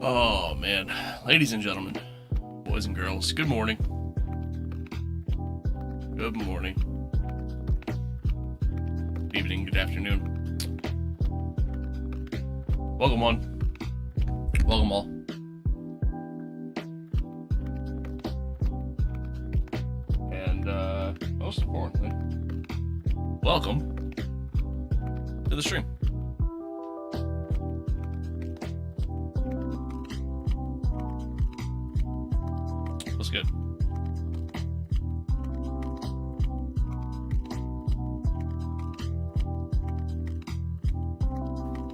Oh man, ladies and gentlemen, boys and girls, good morning. Good morning. Good evening, good afternoon. Welcome on. Welcome all. And most importantly, welcome to the stream. What's good?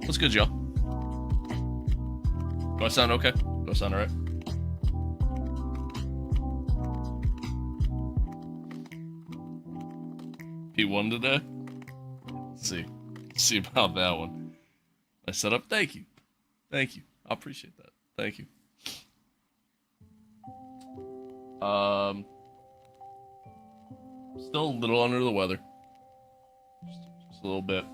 What's good, y'all? Do I sound okay? Do I sound alright? P1 today? Let's see about that one. I set up. Thank you. Thank you. I appreciate that. Thank you. Still a little under the weather. Just a little bit.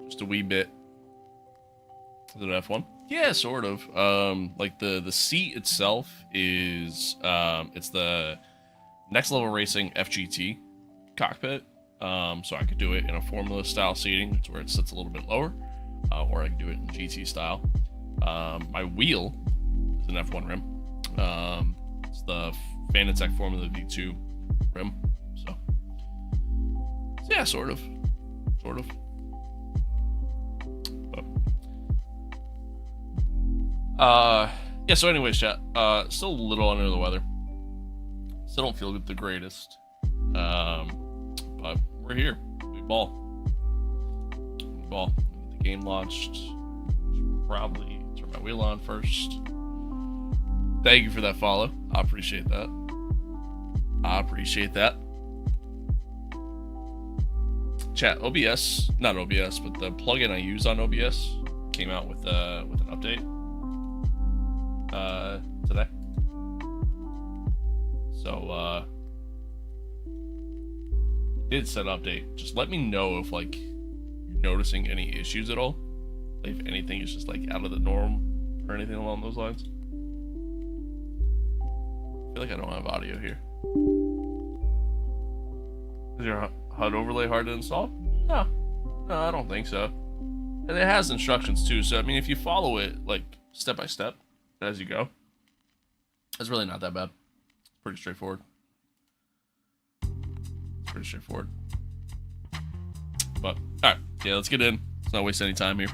Just a wee bit. Is it F1? Yeah, sort of. Like the seat itself is it's the next level racing FGT cockpit. So I could do it in a Formula style seating, it's where it sits a little bit lower, or I can do it in GT style. My wheel is an F1 rim. It's the Fanatec Formula V2 rim. So yeah, sort of. Yeah, so anyways, chat, still a little under the weather. Still don't feel the greatest. But we're here. We ball. Get the game launched. Should probably turn my wheel on first. Thank you for that follow. I appreciate that. Chat, OBS, not OBS, but the plugin I use on OBS came out with an update today. So did set update. Just let me know if like you're noticing any issues at all. If anything is just like out of the norm or anything along those lines. I feel like I don't have audio here. Is your HUD overlay hard to install? No, I don't think so. And it has instructions too, so I mean if you follow it like step by step as you go, it's really not that bad. Pretty straightforward. But alright, yeah, let's get in. Let's not waste any time here.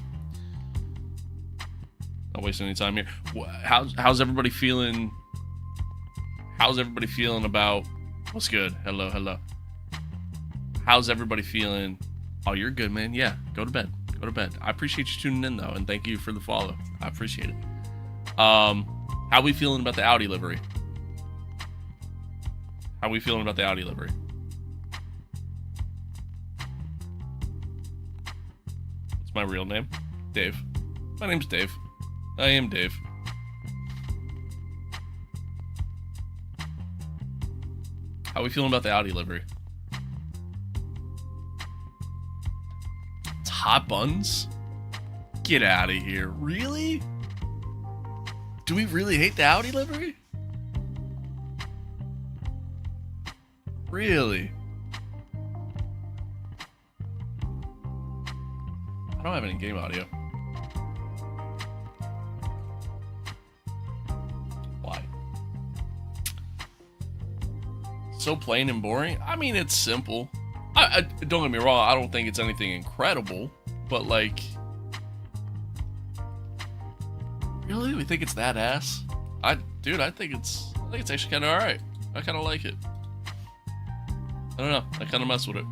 How's everybody feeling? How's everybody feeling about what's good? Hello. How's everybody feeling? Oh, you're good, man. Yeah, go to bed. I appreciate you tuning in though, and thank you for the follow. I appreciate it. How we feeling about the Audi livery? What's my real name? Dave. My name's Dave. I am Dave. How we feeling about the Audi livery? Hot buns? Get out of here. Really? Do we really hate the Audi livery? Really? I don't have any game audio. Why? So plain and boring? I mean, it's simple. I don't get me wrong, I don't think it's anything incredible, but like, really? We think it's that ass? I think it's actually kind of alright. I kind of like it. I don't know. I kind of mess with it.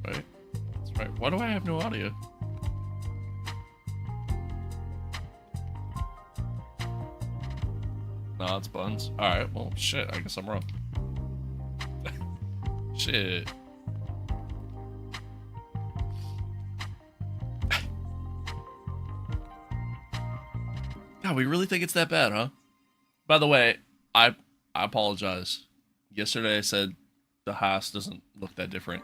That's right. Why do I have no audio? No, it's buns. Alright, well, shit. I guess I'm wrong. Shit. God, we really think it's that bad, huh? By the way, I apologize. Yesterday I said the Haas doesn't look that different.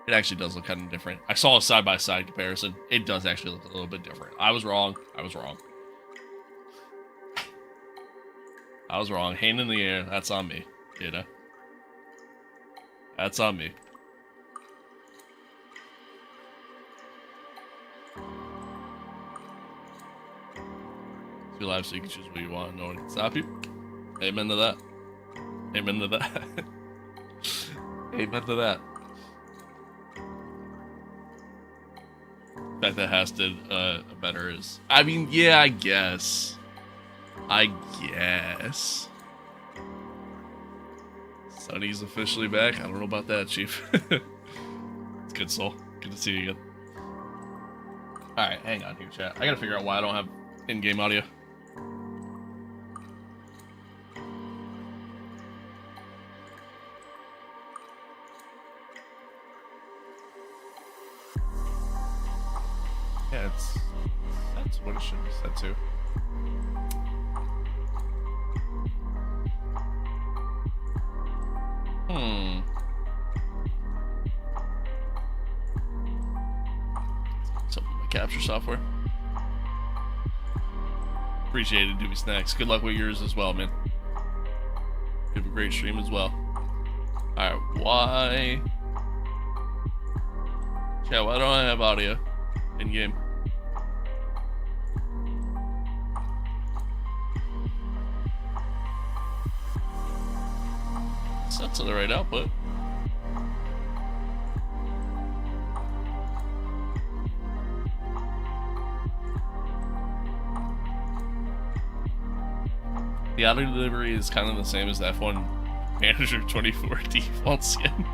It actually does look kind of different. I saw a side-by-side comparison. It does actually look a little bit different. I was wrong. I was wrong. I was wrong. Hand in the air. That's on me. You know? That's on me. It's your life, so you can choose what you want. No one can stop you. Amen to that. Amen to that. Amen to that. The fact that Haas did better is... I mean, yeah, I guess. Sonny's officially back. I don't know about that, Chief. It's good, soul. Good to see you again. Alright, hang on here, chat. I gotta figure out why I don't have in-game audio. Yeah, that's what it should be set to. Something with my capture software. Appreciate it, Doobie Snacks. Good luck with yours as well, man. You have a great stream as well. Alright, why? Yeah, why don't I have audio in game? Set to the right output. The Audi livery is kind of the same as the F1 Manager 24 default skin.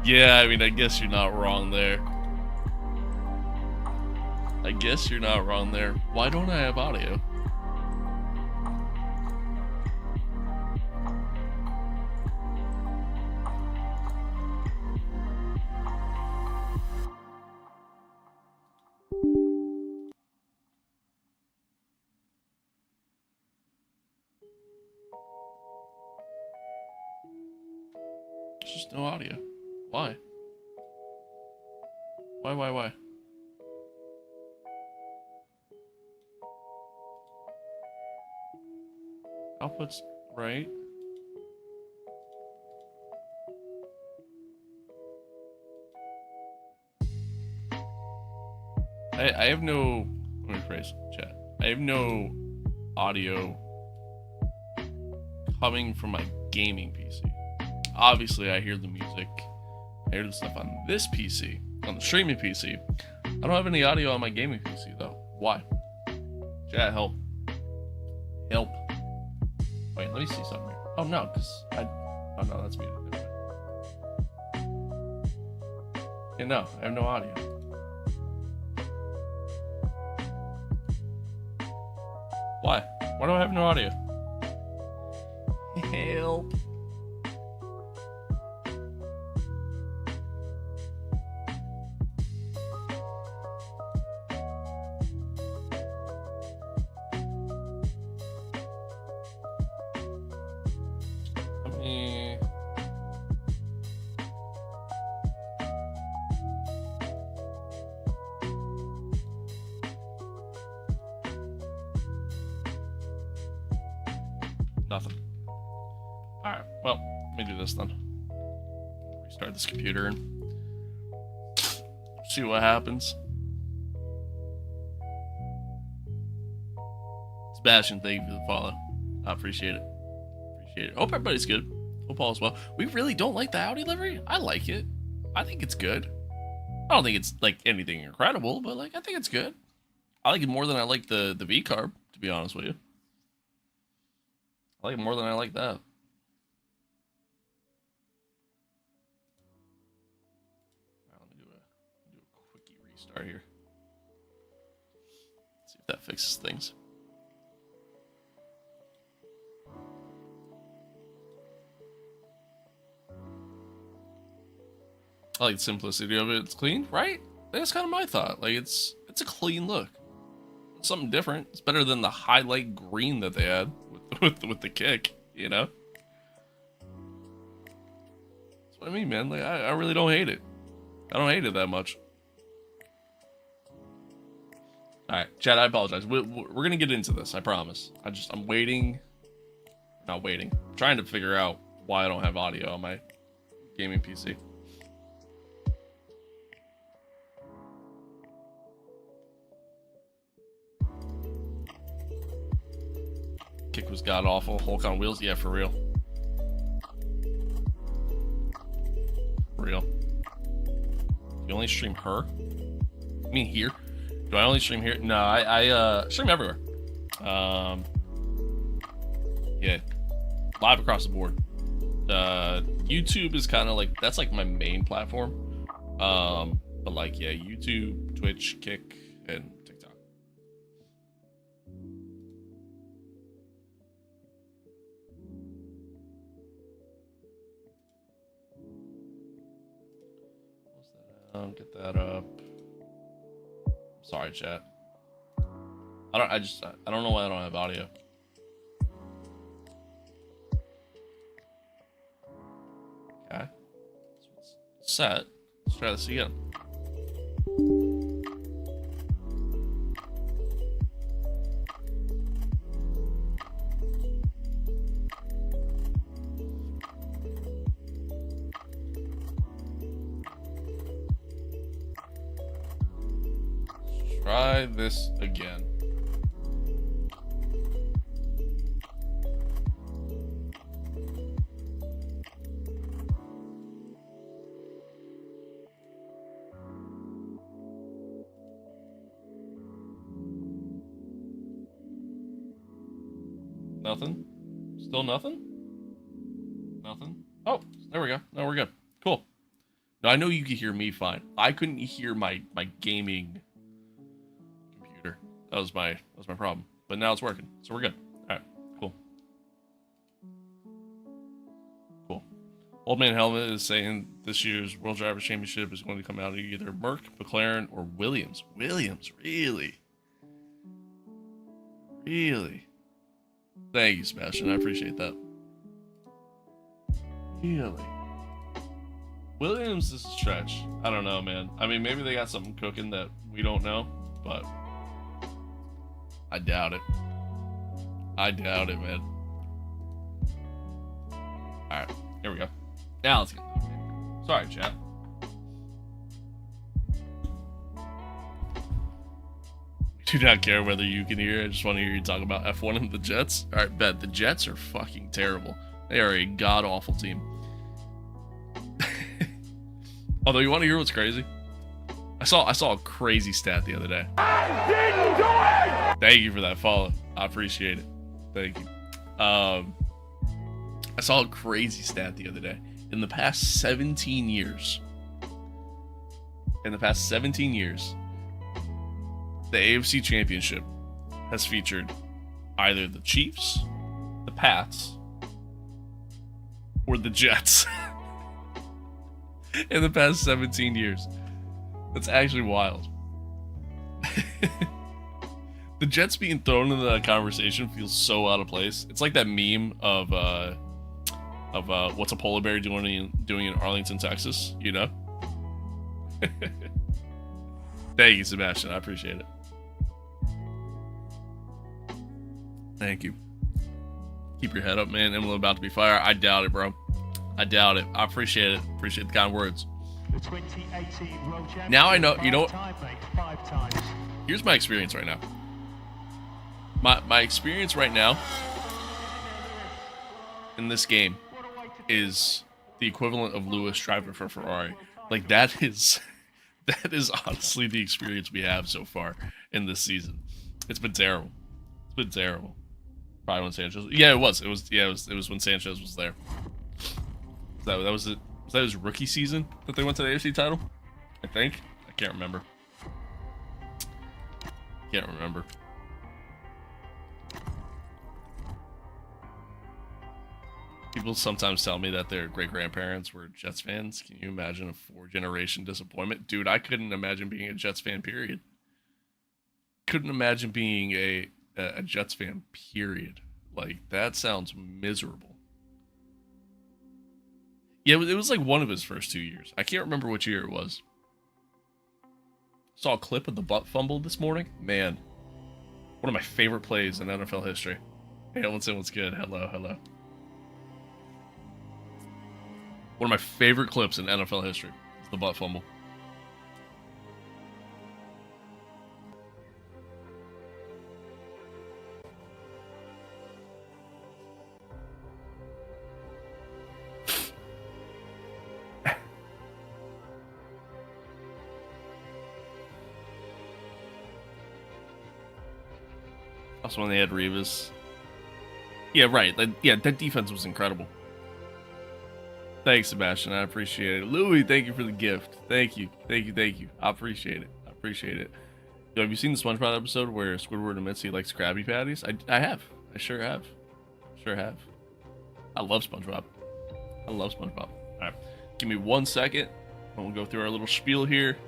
Yeah, I mean, I guess you're not wrong there. I guess you're not wrong there. Why don't I have audio? There's just no audio. Why? Why? Output's right. I have no... Let me rephrase, chat. I have no audio coming from my gaming PC. Obviously, I hear the music. I hear the stuff on this PC, on the streaming PC. I don't have any audio on my gaming PC, though. Why? Chat, help. Help. Wait, let me see something here. Oh, no, because I... Oh, no, that's muted. Yeah, no, I have no audio. Why? Why do I have no audio? Help. Nothing. Alright, well, let me do this then. Restart this computer and see what happens. Sebastian, thank you for the follow. I appreciate it. Appreciate it. Hope everybody's good. Hope all is well. We really don't like the Audi livery. I like it. I think it's good. I don't think it's like anything incredible, but like I think it's good. I like it more than I like the V-carb, to be honest with you. I like it more than I like that. Right, let me do a quickie restart here. See if that fixes things. I like the simplicity of it. It's clean, right? That's kind of my thought. Like it's a clean look. something different. It's better than the highlight green that they had with the kick, you know? That's what I mean, man. Like, I really don't hate it. I don't hate it that much. Alright, Chad, I apologize. We're gonna get into this, I promise. I'm waiting. Not waiting. I'm trying to figure out why I don't have audio on my gaming PC. Kick was god awful. Hulk on wheels? Yeah, for real. For real. You only stream her? You mean here? Do I only stream here? No, I stream everywhere. Yeah. Live across the board. YouTube is kind of like, that's like my main platform. But like, yeah, YouTube, Twitch, Kick, and TikTok. What's that? Get that up. Sorry, chat. I don't know why I don't have audio. Okay. Set. Let's try this again. Try this again. Nothing? Still nothing? Nothing? Oh, there we go. No, we're good. Cool. Now I know you could hear me fine. I couldn't hear my gaming computer. That was my problem. But now it's working. So we're good. Alright, cool. Cool. Old Man Helmet is saying this year's World Drivers' Championship is going to come out of either Merc, McLaren, or Williams. Williams, really? Really? Thank you, Sebastian. I appreciate that. Really? Williams is a stretch. I don't know, man. I mean, maybe they got something cooking that we don't know, but I doubt it. I doubt it, man. Alright, here we go. Now let's get into the game. Sorry, chat. Do not care whether you can hear. I just want to hear you talk about F1 and the Jets. All right, bet the Jets are fucking terrible. They are a god awful team. Although, you want to hear what's crazy? I saw a crazy stat the other day. I didn't do it. Thank you for that follow. I appreciate it. Thank you. I saw a crazy stat the other day. In the past 17 years. The AFC Championship has featured either the Chiefs, the Pats, or the Jets in the past 17 years. That's actually wild. The Jets being thrown into that conversation feels so out of place. It's like that meme of what's a polar bear doing in Arlington, Texas, you know? Thank you, Sebastian. I appreciate it. Thank you. Keep your head up, man. Imola about to be fire. I doubt it, bro. I doubt it. I appreciate it. Appreciate the kind words. The 2018 World Championship. Now I know. You know what? Here's my experience right now. My experience right now in this game is the equivalent of Lewis driving for Ferrari. Like, that is honestly the experience we have so far in this season. It's been terrible. It's been terrible. Probably when Sanchez. Yeah, it was. It was when Sanchez was there. Was that his rookie season that they went to the AFC title? I think. I can't remember. People sometimes tell me that their great-grandparents were Jets fans. Can you imagine a 4-generation disappointment? Dude, I couldn't imagine being a Jets fan, period. couldn't imagine being a Jets fan, period. Like, that sounds miserable. Yeah, it was like one of his first 2 years. I can't remember which year it was. Saw a clip of the butt fumble this morning. Man, one of my favorite plays in NFL history. Hey, what's in? What's good? Hello, hello. One of my favorite clips in NFL history is the butt fumble. Also, when they had Revis. Yeah, right. Yeah, that defense was incredible. Thanks, Sebastian. I appreciate it. Louis, thank you for the gift. Thank you. Thank you. Thank you. I appreciate it. I appreciate it. Yo, have you seen the SpongeBob episode where Squidward admits he likes Krabby Patties? I have. I sure have. Sure have. I love SpongeBob. I love SpongeBob. All right. Give me 1 second. And we'll go through our little spiel here.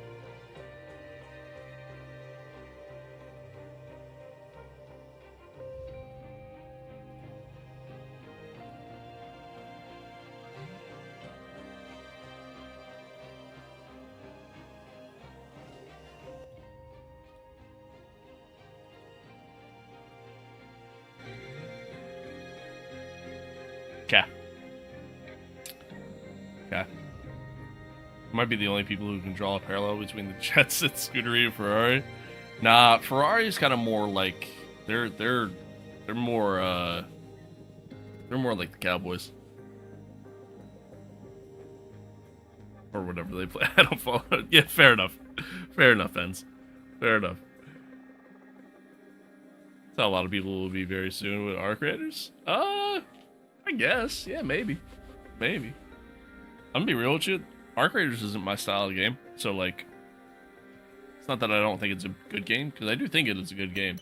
Okay. Okay. Might be the only people who can draw a parallel between the Jets and Scuderia and Ferrari. Nah, Ferrari's kind of more like they're more like the Cowboys or whatever they play. I don't follow. Yeah, fair enough. Fair enough, Enz. Fair enough. That's how a lot of people will be very soon with Ark Raiders. I guess. Yeah, maybe. Maybe. I'm gonna be real with you. Ark Raiders isn't my style of game. So, like, it's not that I don't think it's a good game, because I do think it is a good game.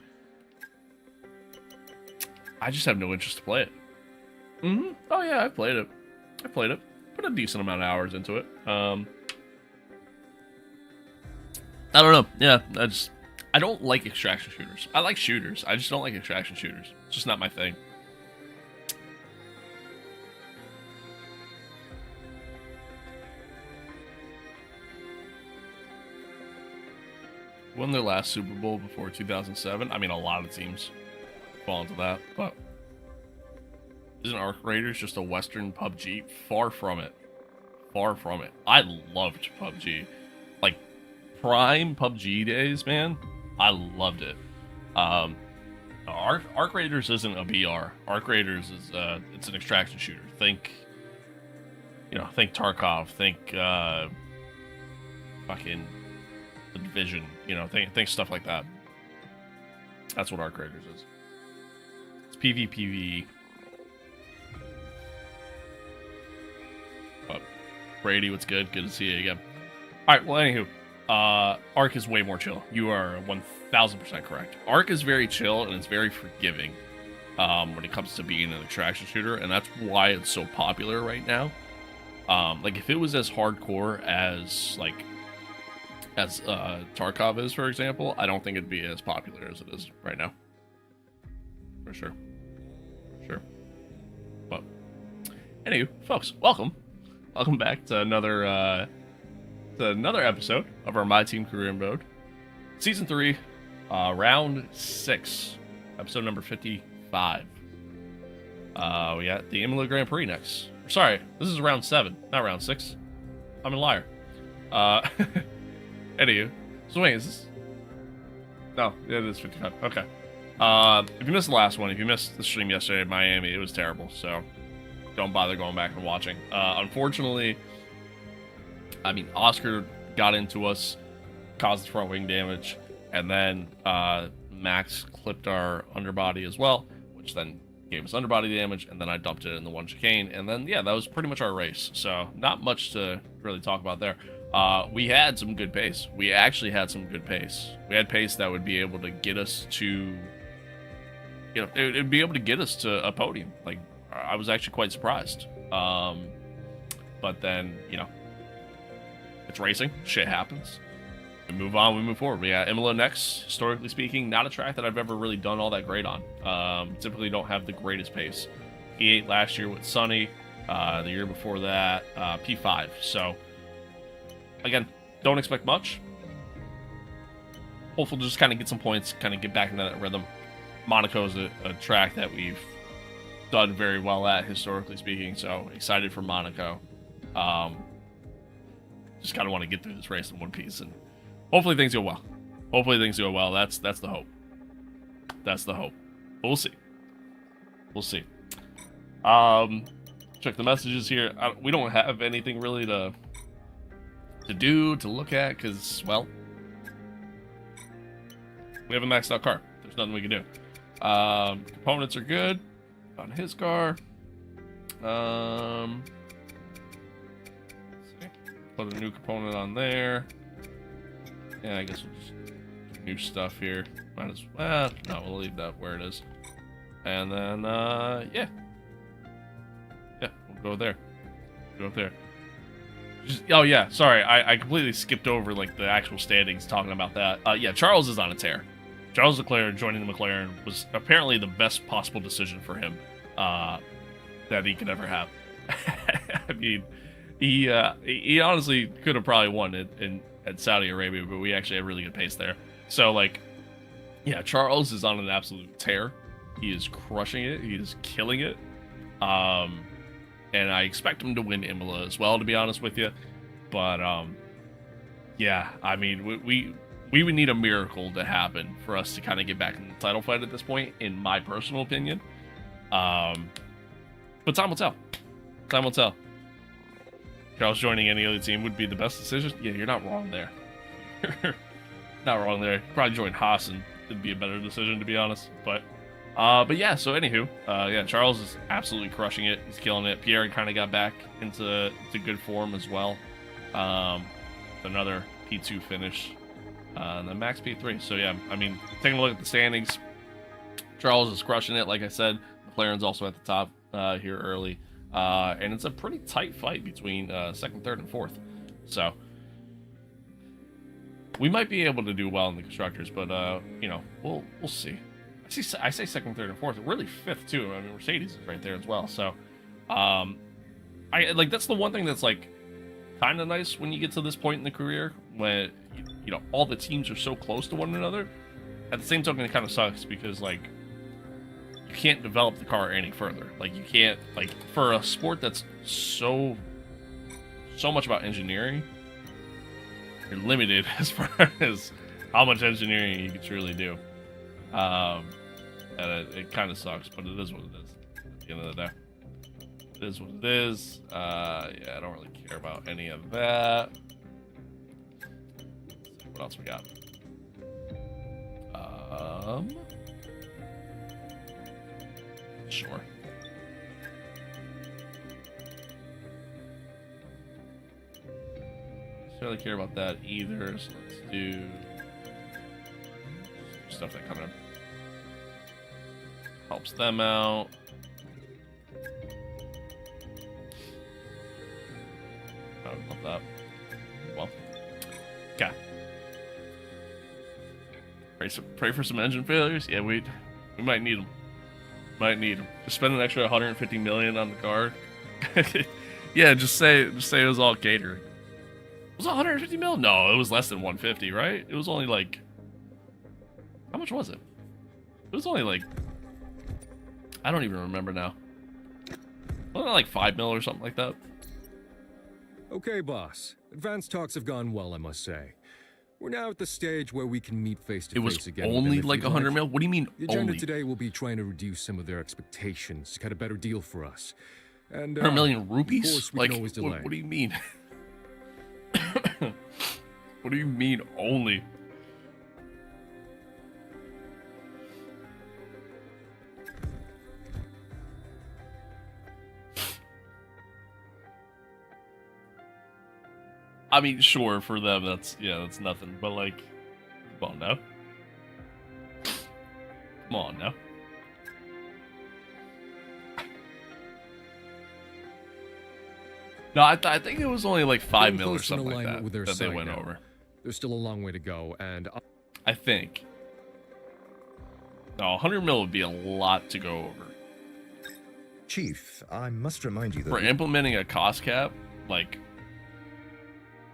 I just have no interest to play it. Oh, yeah, I've played it. I played it. Put a decent amount of hours into it. I don't know. Yeah, I don't like extraction shooters. I like shooters. I just don't like extraction shooters. It's just not my thing. Won their last Super Bowl before 2007. I mean, a lot of teams fall into that, but isn't Ark Raiders just a Western PUBG? Far from it. Far from it. I loved PUBG. Like, prime PUBG days, man. I loved it. Ark Raiders isn't a BR. Ark Raiders is it's an extraction shooter. Think Tarkov. Think fucking The Division. Think stuff like that. That's what Ark Raiders is. It's PvPvE. But Brady, what's good? Good to see you again. All right. Well, anywho, Ark is way more chill. You are 1000% correct. Ark is very chill and it's very forgiving when it comes to being an extraction shooter, and that's why it's so popular right now. Like, if it was as hardcore as Tarkov is, for example, I don't think it'd be as popular as it is right now. For sure. Sure. But anywho, folks, welcome back to another episode of our My Team Career Mode, Season 3, Round 6, episode number 55. We got the Imola Grand Prix next. Sorry, this is Round 7, not Round 6. I'm a liar. Anywho, so wait, is this? No, yeah, it is 55. Okay. If you missed the last one, if you missed the stream yesterday in Miami, it was terrible. So don't bother going back and watching. Unfortunately, I mean, Oscar got into us, caused the front wing damage, and then Max clipped our underbody as well, which then gave us underbody damage, and then I dumped it in the one chicane, and then, yeah, that was pretty much our race. So not much to really talk about there. We had some good pace. We actually had some good pace. We had pace that would be able to get us to, it would be able to get us to a podium. Like, I was actually quite surprised. But then, it's racing. Shit happens. We move on, we move forward. We got Imola next. Historically speaking, not a track that I've ever really done all that great on. Typically don't have the greatest pace. P8 last year with Sunny. The year before that, P5. So, again, don't expect much. Hopefully just kind of get some points, kind of get back into that rhythm. Monaco is a track that we've done very well at, historically speaking. So, excited for Monaco. Just kind of want to get through this race in one piece, and hopefully things go well. Hopefully things go well. That's the hope. That's the hope. But we'll see. We'll see. Check the messages here. We don't have anything really to look at, because, well, we have a maxed out car. There's nothing we can do. Components are good on his car. Let's see. Put a new component on there. Yeah, I guess we'll just do new stuff here. Might as well. No, we'll leave that where it is. And then, yeah. Yeah, we'll go there. Go up there. Oh, yeah, sorry. I completely skipped over, like, the actual standings talking about that. Yeah, Charles is on a tear. Charles Leclerc joining the McLaren was apparently the best possible decision for him that he could ever have. I mean, he honestly could have probably won it at Saudi Arabia, but we actually had really good pace there. So, like, yeah, Charles is on an absolute tear. He is crushing it. He is killing it. And I expect him to win Imola as well, to be honest with you. But, yeah, I mean, we would need a miracle to happen for us to kind of get back in the title fight at this point, in my personal opinion. But time will tell. Time will tell. Charles joining any other team would be the best decision. Yeah, you're not wrong there. Not wrong there. Probably join Haas and it'd be a better decision, to be honest. But yeah, so anywho, yeah, Charles is absolutely crushing it. He's killing it. Pierre kind of got back into good form as well. Another P2 finish. And then Max P3. So yeah, I mean, taking a look at the standings, Charles is crushing it. Like I said, McLaren's also at the top here early. And it's a pretty tight fight between second, third, and fourth. So we might be able to do well in the constructors, but you know, we'll see. I say second, third, and fourth. Really fifth too. I mean, Mercedes is right there as well. So I like, that's the one thing that's like kind of nice when you get to this point in the career, when you know all the teams are so close to one another. At the same token, it kind of sucks because, like, you can't develop the car any further. Like, you can't, like, for a sport that's so much about engineering, you're limited as far as how much engineering you can truly do. And it kind of sucks, but it is what it is at the end of the day. It is what it is. Yeah, I don't really care about any of that. Let's see what else we got? Sure. Don't really care about that either, so let's do stuff that kind of helps them out. I would love that. Well, okay. Pray for some engine failures. Yeah, we might need them. Might need them. Just spend an extra 150 million on the car. Yeah, just say it was all catering. Was it 150 mil? No, it was less than 150, right? It was only like, how much was it? It was only like, I don't even remember now. Wasn't it like 5 mil or something like that? Okay, boss. Advanced talks have gone well, I must say. We're now at the stage where we can meet face to face again. It was only like 100 mil? What do you mean the agenda only? today will be trying to reduce some of their expectations, cut a better deal for us. And 100 million rupees? Of course, we like, can always delay. What do you mean? What do you mean only? I mean, sure, for them, that's nothing. But, like, come on now. Come on now. No, I think it was only like 5 mil or something like that they went over. There's still a long way to go, and I think. No, 100 mil would be a lot to go over. Chief, I must remind you that For implementing a cost cap, like,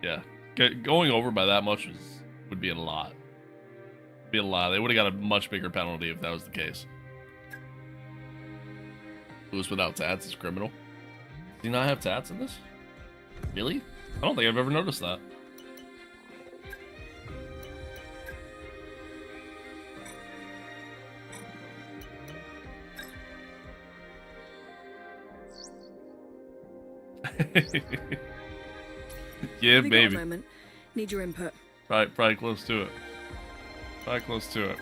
yeah, going over by that much would be a lot. Be a lot. They would have got a much bigger penalty if that was the case. Lewis without tats is criminal. Does he not have tats in this? Really? I don't think I've ever noticed that. Yeah, Have you got a baby. moment? Need your input. Probably close to it. Probably close to it.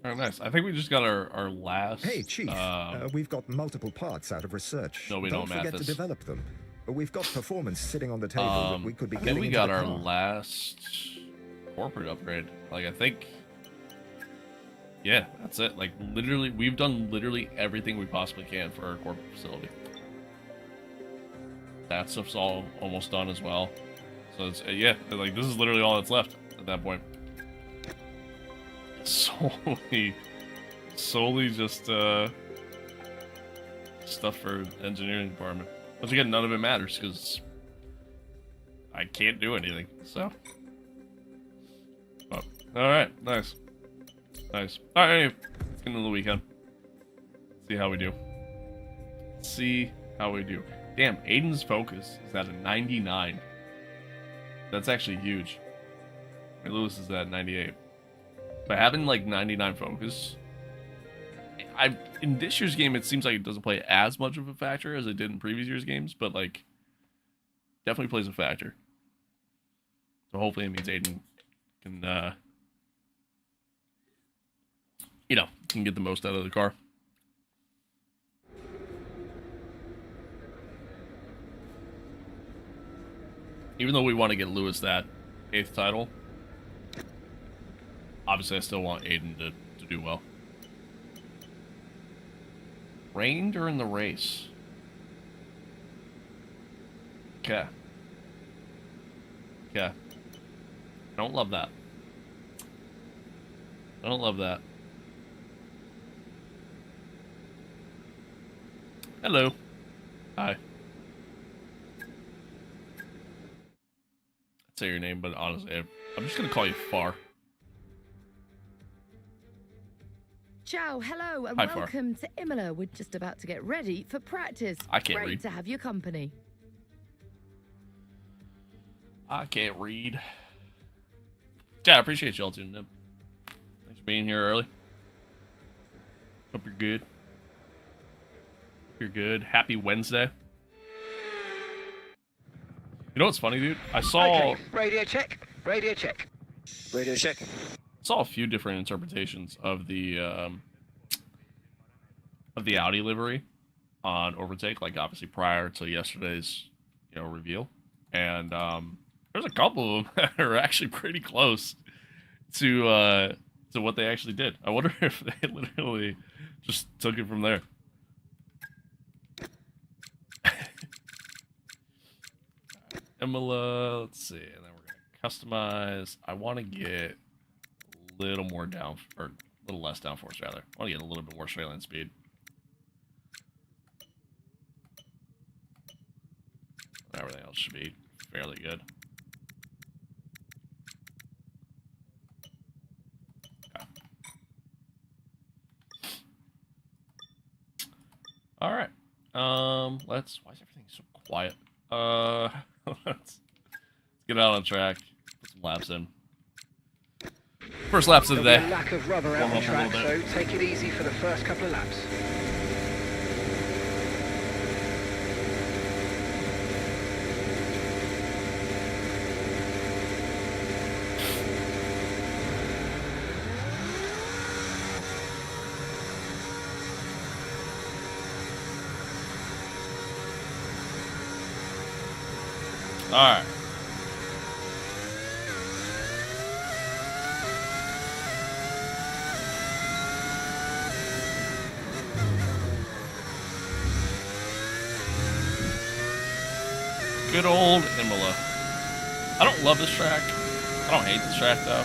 All right, nice. I think we just got our last. Hey, Chief, we've got multiple parts out of research. No, we don't, forget Mathis. to develop them. We've got performance sitting on the table that we could be I think getting we into got the our car. last corporate upgrade. Like, I think, yeah, that's it. Like, literally, we've done literally everything we possibly can for our corporate facility. That stuff's all almost done as well. So it's, yeah, like, this is literally all that's left at that point. Solely just stuff for engineering department. Once again, none of it matters because I can't do anything. So, oh, all right, nice. All right, anyway, let's get into the weekend. See how we do. Damn, Aiden's focus is at a 99. That's actually huge. Lewis is at 98. But having like 99 focus, in this year's game, it seems like it doesn't play as much of a factor as it did in previous year's games, but like definitely plays a factor. So hopefully it means Aiden can, can get the most out of the car. Even though we want to get Lewis that 8th title, obviously I still want Aiden to do well. Rain during the race. Okay. I don't love that. Hello. Hi. I'd say your name, but honestly, I'm just gonna call you Far. Ciao, hello, and Hi, Far. welcome to Imola. We're just about to get ready for practice. I can't Great read. to have your company. I can't read. Yeah, I appreciate y'all tuning in. Thanks for being here early. Hope you're good. Happy Wednesday. You know what's funny, dude? I saw Okay, radio check. saw a few different interpretations of the Audi livery on Overtake, like obviously prior to yesterday's reveal, and there's a couple of them that are actually pretty close to what they actually did. I wonder if they literally just took it from there. Imola, let's see, and then we're gonna customize. I want to get a little more down, or a little less downforce rather. I want to get a little bit more straight line speed. Everything else should be fairly good. Okay. All right. Why is everything so quiet? Let's get out on track. Put some laps in. First laps of the There'll be day. a lack of rubber out Warm on up a track, little so bit. take it easy for the first couple of laps. All right. Good old Imola. I don't love this track. I don't hate this track though.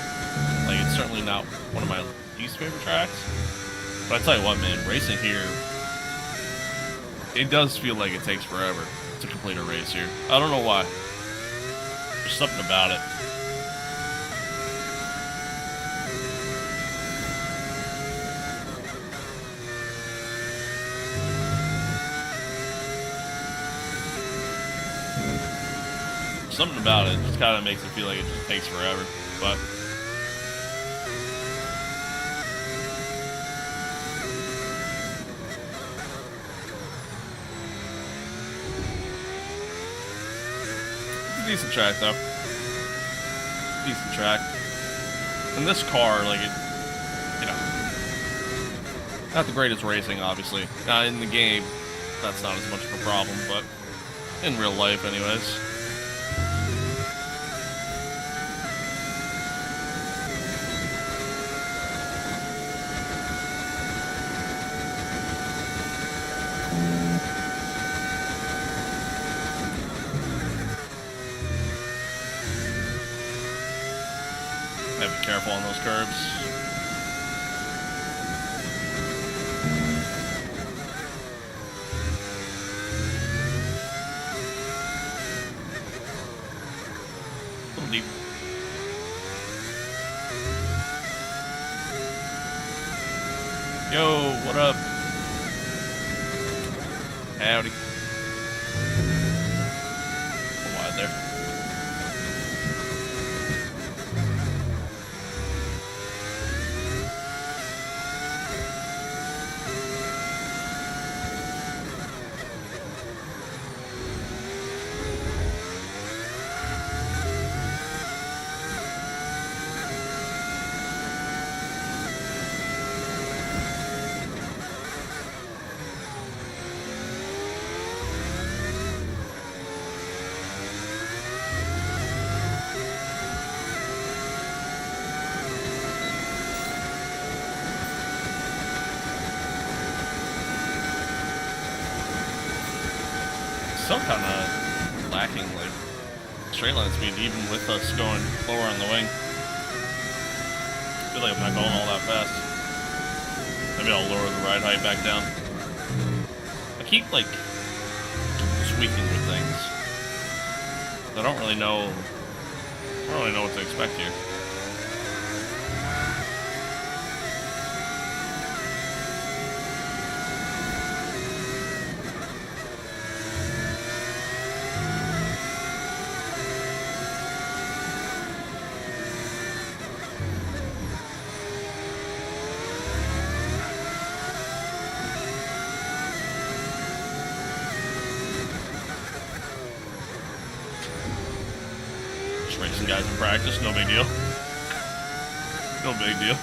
Like, it's certainly not one of my least favorite tracks. But I tell you what, man, racing here, it does feel like it takes forever to complete a race here. I don't know why. There's something about it. Something about it just kind of makes it feel like it just takes forever, but it's a decent track though. Decent track. And this car, like it, you know, not the greatest racing, obviously. In the game, that's not as much of a problem, but in real life, anyways. Be careful on those curbs. A little deep. Yo, what up? Howdy. Wide there. Still kind of lacking, like, straight line speed, even with us going lower on the wing. I feel like I'm not going all that fast. Maybe I'll lower the ride height back down. I keep, like, tweaking with things. I don't really know what to expect here. Racing guys in practice, no big deal. No big deal.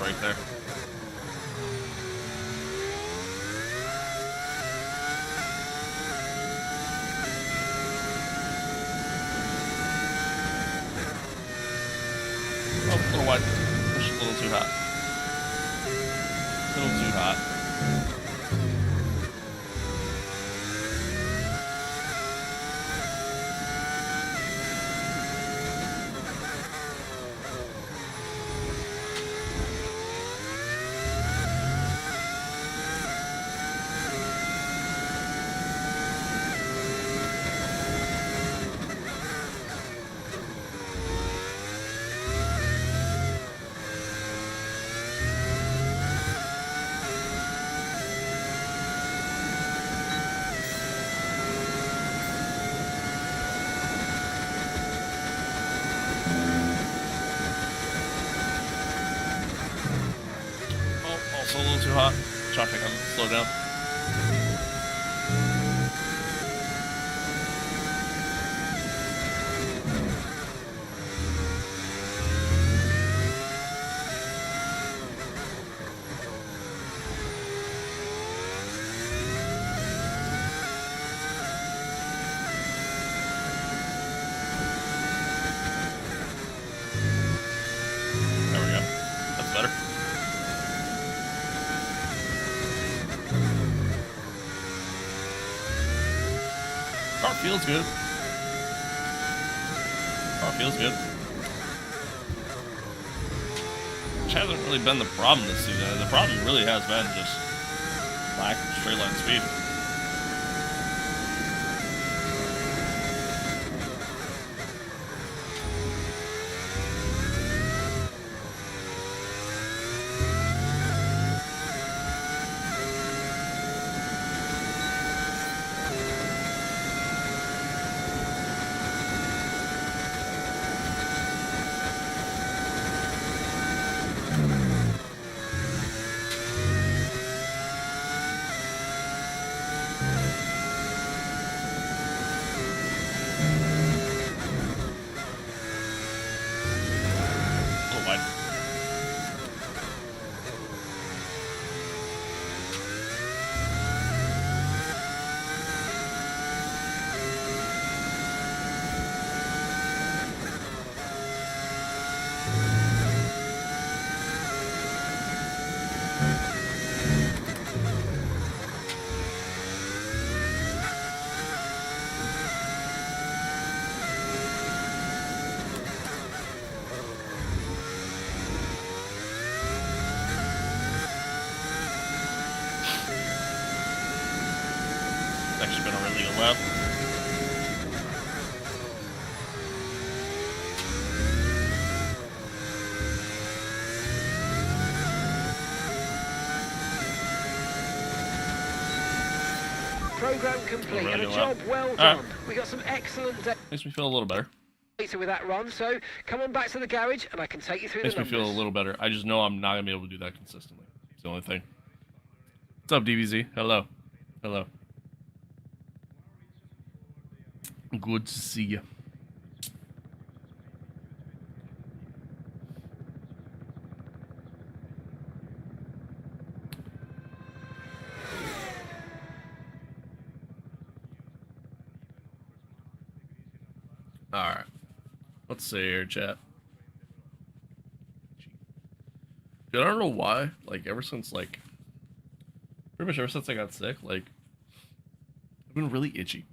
Right there. Oh, a little wide. Push a little too hot. A little too hot. too hot. Traffic, I'm slow down. There we go. That's better. Car feels good. Car feels good. Which hasn't really been the problem this season. The problem really has been just lack of straight line speed. A little wide. It's actually been a really good lap. Program complete Really and a good job lap. well All done. right. We got some excellent Makes me feel a little better. data with that run, so come on back to the garage and I can take you through Makes the me numbers. feel a little better. I just know I'm not gonna be able to do that consistently. It's the only thing. What's up, DBZ? Hello. Hello. Good to see you. Alright. Let's see here, chat. Dude, I don't know why. Like, ever since, like, pretty much ever since I got sick, like, I've been really itchy.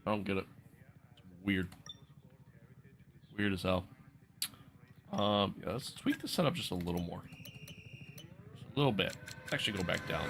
I don't get it. It's weird. Weird as hell. Yeah, let's tweak the setup just a little more. Just a little bit. Let's actually go back down.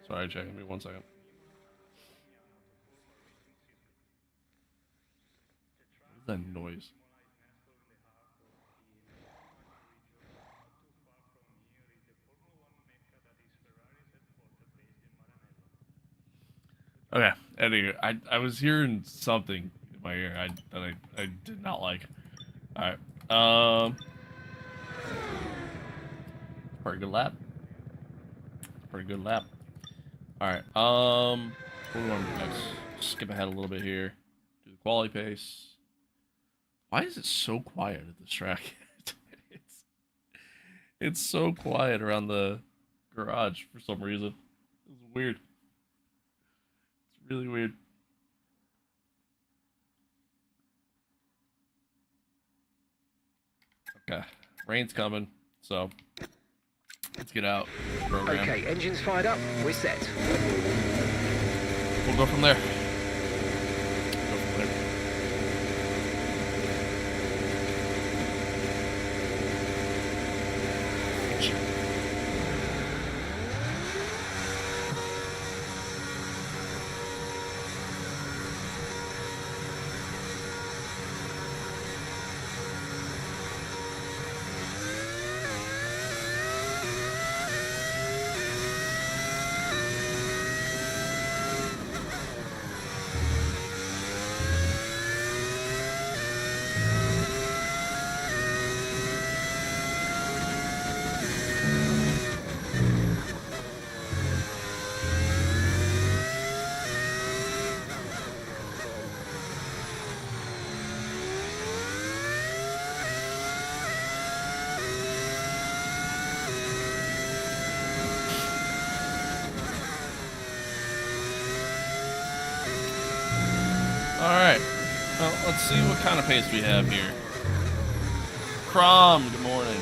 Sorry, Jack. Give me 1 second. What is that noise? Okay. Anyway, I was hearing something in my ear that I did not like. All right. Pretty good lap. Pretty good lap. All right. What do we want to do next? Skip ahead a little bit here. Do the quality pace. Why is it so quiet at this track? it's so quiet around the garage for some reason. It's weird. It's really weird. Okay. Rain's coming, so let's get out. Program. Okay, engines fired up. We're set. We'll go from there. Go from there. Alright, well, let's see what kind of pace we have here. Crom, good morning.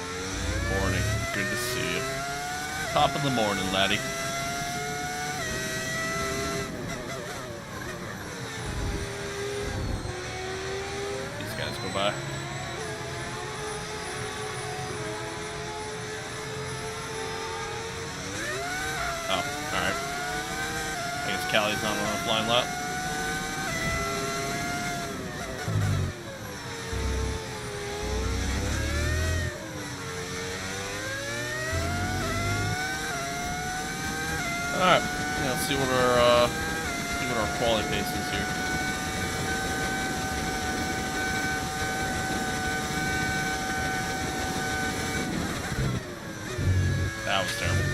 Morning, good to see you. Top of the morning, laddie. These guys go by. Oh, alright. I guess Callie's not on a flying lap. Alright, yeah, let's see what our quality pace is here. That was terrible.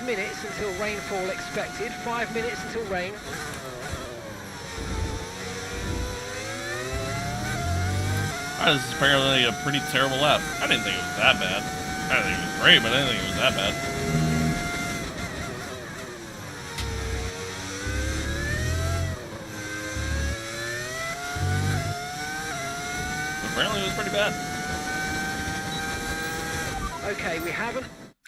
Minutes until rainfall expected. 5 minutes until rain. Alright, this is apparently a pretty terrible lap. I didn't think it was that bad. I didn't think it was great, but I didn't think it was that bad. Apparently it was pretty bad. Okay, we haven't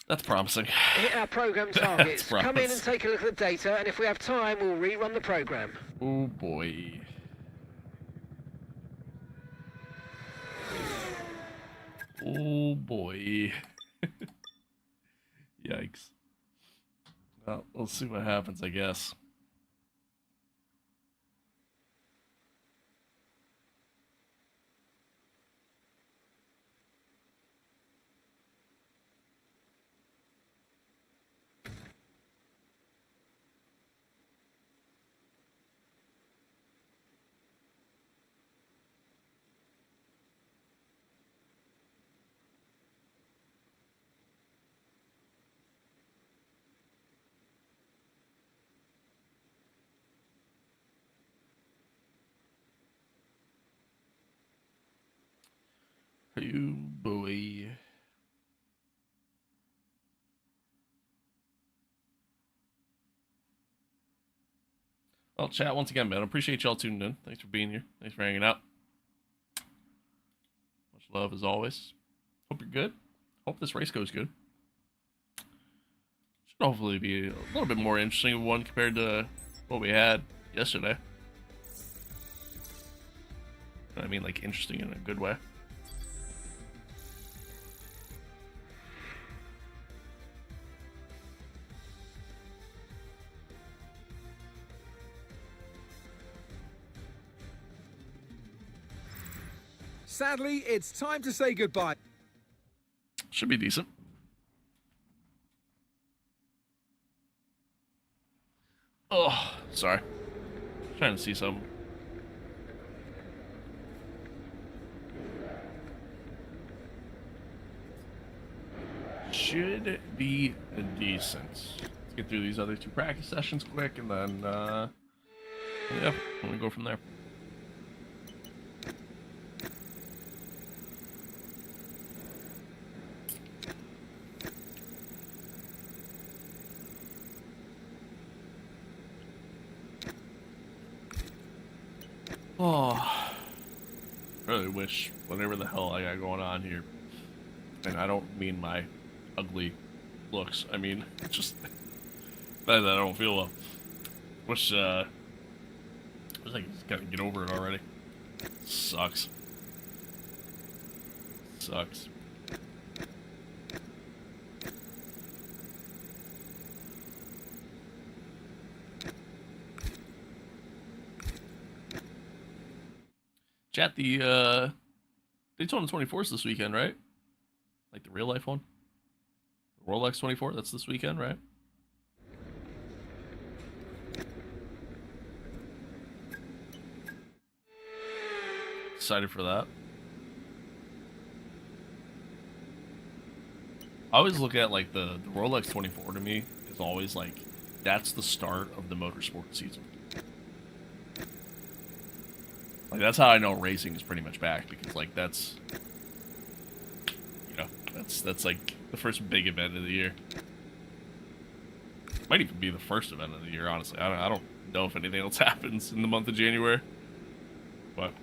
That's promising. hit our program targets. That's Come in and promising. take a look at the data, and if we have time, we'll rerun the program. Oh boy. Oh boy. Yikes. Well, let's see what happens, I guess. Oh boy. Well, chat once again, man. I appreciate y'all tuning in. Thanks for being here. Thanks for hanging out. Much love as always. Hope you're good. Hope this race goes good. Should hopefully be a little bit more interesting one compared to what we had yesterday. I mean, like, interesting in a good way. Sadly, it's time to say goodbye. Should be decent. Oh, sorry. Trying to see something. should be decent. Let's get through these other 2 practice sessions quick, and then, yeah, we're gonna go from there. Oh, really wish whatever the hell I got going on here, and I don't mean my ugly looks, I mean just that I don't feel well. Wish I just gotta get over it already. Sucks. Sucks. Chat, the Daytona 24 is this weekend, right? Like the real life one? The Rolex 24, that's this weekend, right? Excited for that. I always look at like the Rolex 24 to me is always like, that's the start of the motorsport season. Like, that's how I know racing is pretty much back, because like that's, you know, that's like the first big event of the year. Might even be the first event of the year, honestly. I don't know if anything else happens in the month of January, but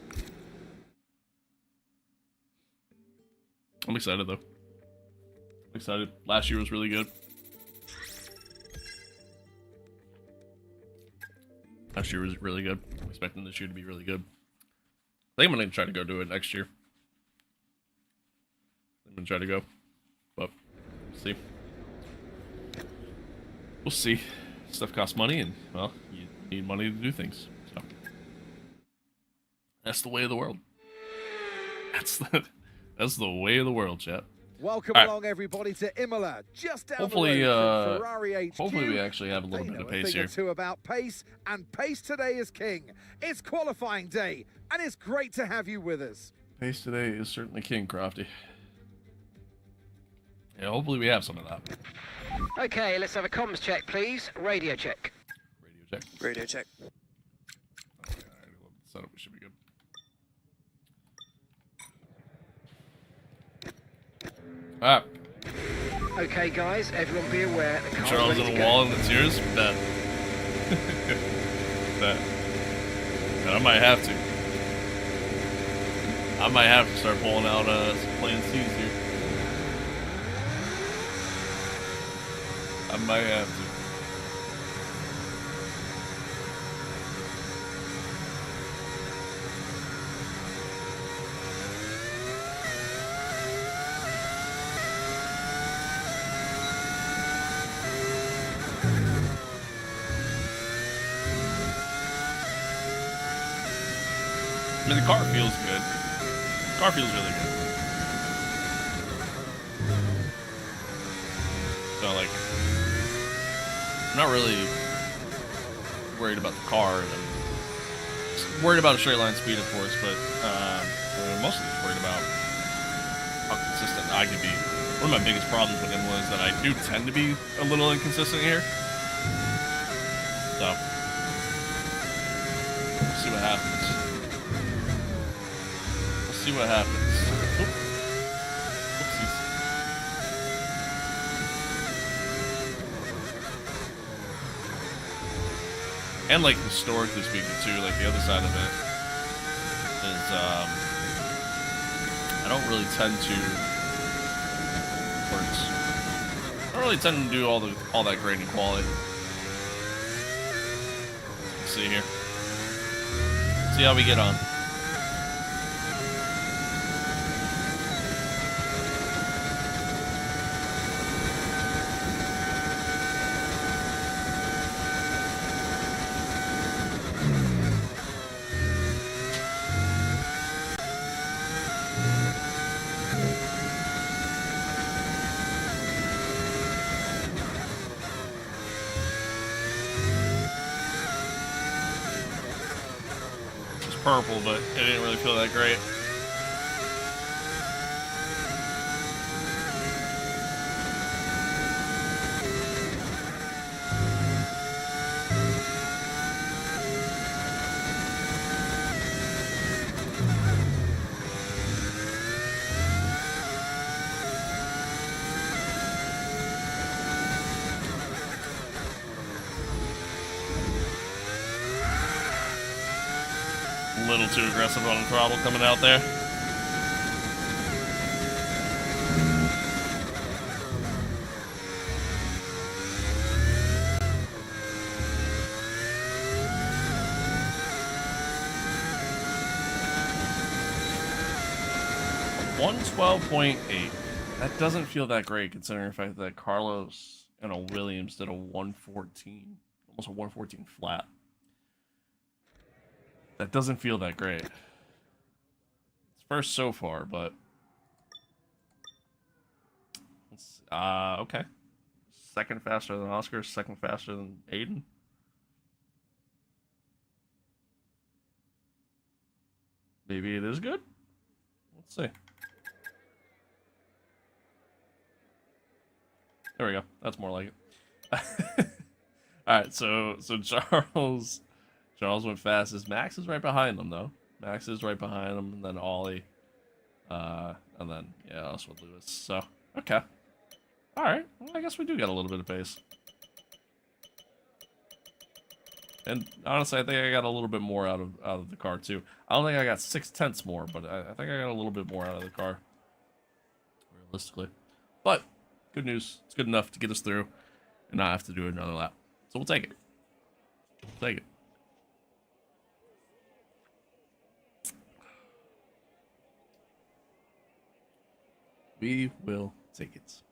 I'm excited though. I'm excited. Last year was really good. Last year was really good. I'm expecting this year to be really good. I think I'm going to try to go do it next year. I'm going to try to go. But, we'll see. We'll see. Stuff costs money, and, well, you need money to do things. So, that's the way of the world. That's the way of the world, chat. Welcome right. along, everybody, to Imola, just down Hopefully, the road from Ferrari HQ. hopefully we actually have a little They bit know of a pace thing here. or two about pace, and pace today is king. It's qualifying day, and it's great to have you with us. Pace today is certainly king, Crofty. Yeah, hopefully we have some of that. Okay, let's have a comms check, please. Radio check. Radio check. Radio check. Oh, yeah, I love the setup. We should be good. Ah, Okay, guys, everyone be aware. The car's Charles ready in to a go. wall in the tears? That. That I might have to. I might have to start pulling out some plan C's here. I might have to. I mean, the car feels good. The car feels really good. So, like, I'm not really worried about the car. I'm worried about a straight line speed, of course, but I'm mostly just worried about how consistent I can be. One of my biggest problems with Imola is that I do tend to be a little inconsistent here. So, we'll see what happens. See what happens. Oop. Oopsies. And like historically speaking too, like the other side of it is I don't really tend to I don't really tend to do all that great in quality. Let's see here. See how we get on. Purple, but it didn't really feel that great. little too aggressive on the throttle coming out there. $112.8. That doesn't feel that great considering the fact that Carlos and a Williams did a 114, almost a 114 flat. That doesn't feel that great. It's first so far, but okay. Second faster than Oscar, second faster than Aiden. Maybe it is good. Let's see. There we go. That's more like it. All right, so Charles went fastest. Max is right behind them though. Max is right behind him, and then Ollie, and then yeah, us with Lewis. So okay, all right. Well, I guess we do got a little bit of pace. And honestly, I think I got a little bit more out of the car too. I don't think I got 0.6 more, but I think I got a little bit more out of the car, realistically. But good news. It's good enough to get us through and not have to do another lap. So we'll take it. We'll take it. We will take it.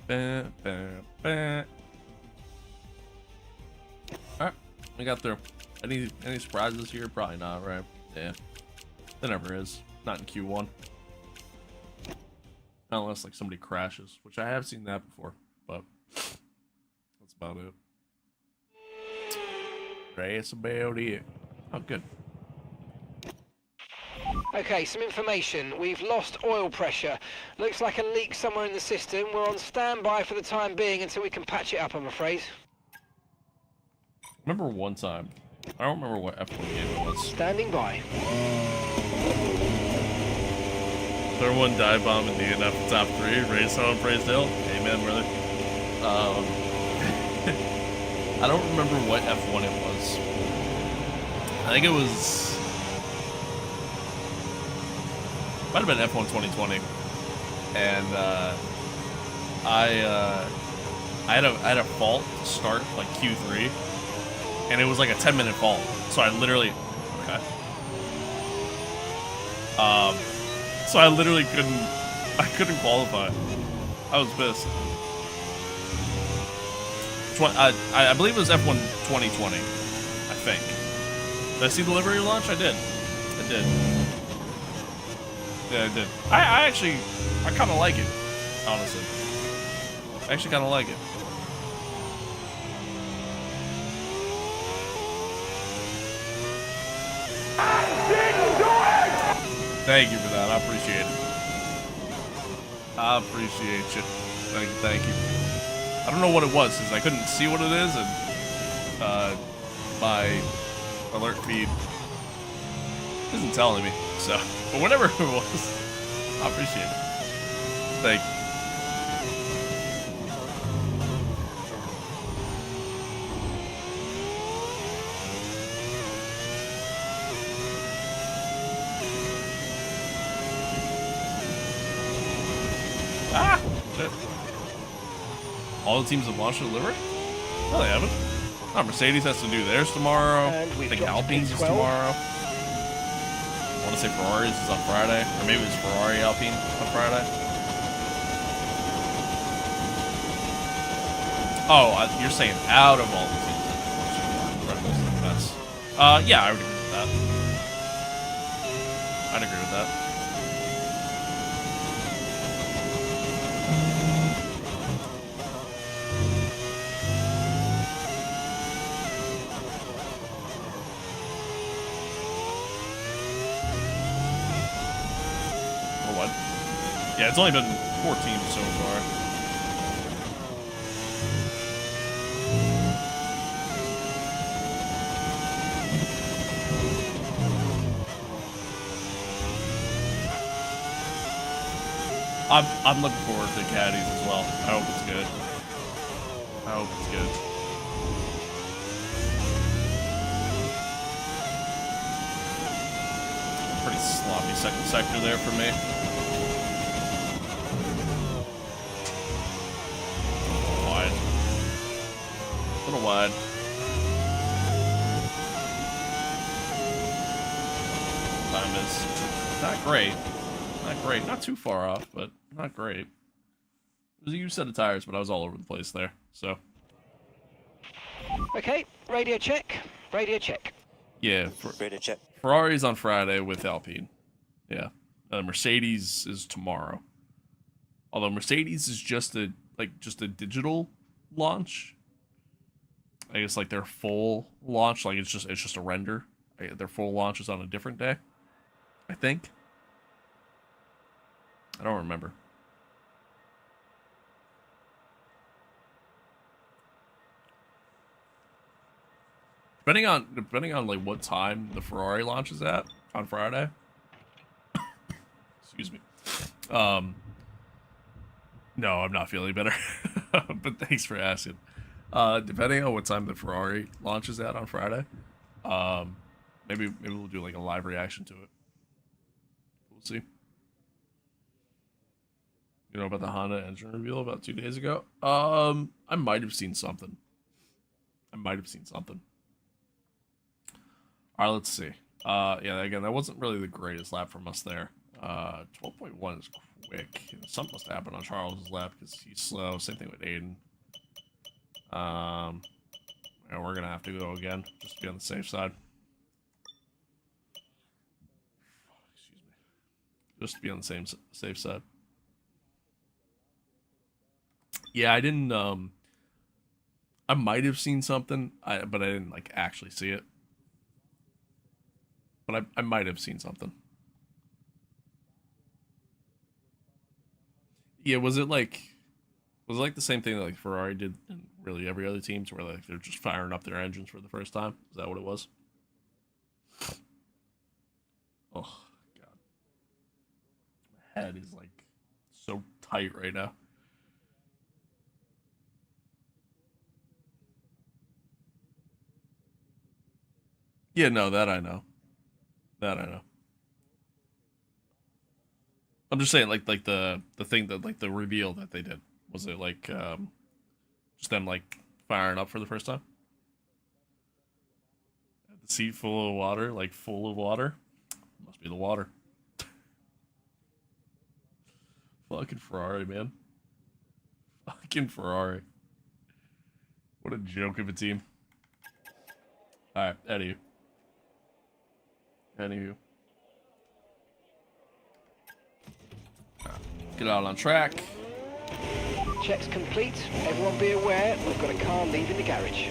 Bah, bah, bah. Alright, we got through. Any surprises here? Probably not, right? Yeah. There never is. Not in Q1. Unless like somebody crashes, which I have seen that before, but that's about it. That's about it. Oh, good. Okay, some information. We've lost oil pressure. Looks like a leak somewhere in the system. We're on standby for the time being until we can patch it up, I'm afraid. Remember one time, I don't remember what F1 game it was. Standing by. Third one dive bomb in DNF top 3. Race on Praise Hill. Amen, brother. I don't remember what F1 it was. I think it was. Might have been F1 2020, and I had a fault to start like Q3, and it was like a 10-minute fault. So I literally, so I literally couldn't qualify. I was pissed. I believe it was F1 2020. I think. Did I see the livery launch? I did. Yeah, I did. I kind of like it, honestly. I actually kind of like it. Thank you for that. I appreciate it. I appreciate you. Thank you. I don't know what it was, because I couldn't see what it is, and my alert feed isn't telling me, so. But whatever it was, I appreciate it. Thank you. Ah! Shit. All the teams have launched their livery? No, they haven't. Oh, Mercedes has to do theirs tomorrow. I think Alpine's is tomorrow. I want to say Ferrari's is on Friday, or maybe it's Ferrari Alpine on Friday. Oh, you're saying out of all the teams? Yeah, I would agree with that. I'd agree with that. Yeah, it's only been 4 teams so far. I'm looking forward to caddies as well. I hope it's good. I hope it's good. Pretty sloppy second sector there for me. Wide. A little wide. Time is not great. Not great. Not too far off, but not great. It was a huge set of tires, but I was all over the place there. So. Okay, radio check. Radio check. Yeah. Radio check. Ferrari's on Friday with Alpine. Yeah. Mercedes is tomorrow. Although Mercedes is just a digital launch. I guess like their full launch, like it's just a render. Their full launch is on a different day. I think. I don't remember. Depending on like what time the Ferrari launches at on Friday. Excuse me. No, I'm not feeling better. But thanks for asking. Depending on what time the Ferrari launches at on Friday, maybe we'll do like a live reaction to it. We'll see. You know about the Honda engine reveal about 2 days ago? I might have seen something. All right, let's see. Yeah, again, that wasn't really the greatest lap from us there. 12.1 is quick. Something must happen on Charles's lap because he's slow. Same thing with Aiden. Yeah, we're gonna have to go again just to be on the safe side. Excuse me. Just to be on the safe side. Yeah, I didn't. I might have seen something, but I didn't like actually see it. But I might have seen something. Yeah, was it like the same thing that like Ferrari did in really every other team, to where like they're just firing up their engines for the first time? Is that what it was? Oh God, my head is like so tight right now. Yeah, no, that I know. That I know. I'm just saying, like the thing that like the reveal that they did, was it like just them like firing up for the first time? The seat full of water, like full of water. Must be the water. Fucking Ferrari, man. Fucking Ferrari. What a joke of a team. All right, anywho. Get out on track. Checks complete. Everyone be aware, we've got a car leaving the garage.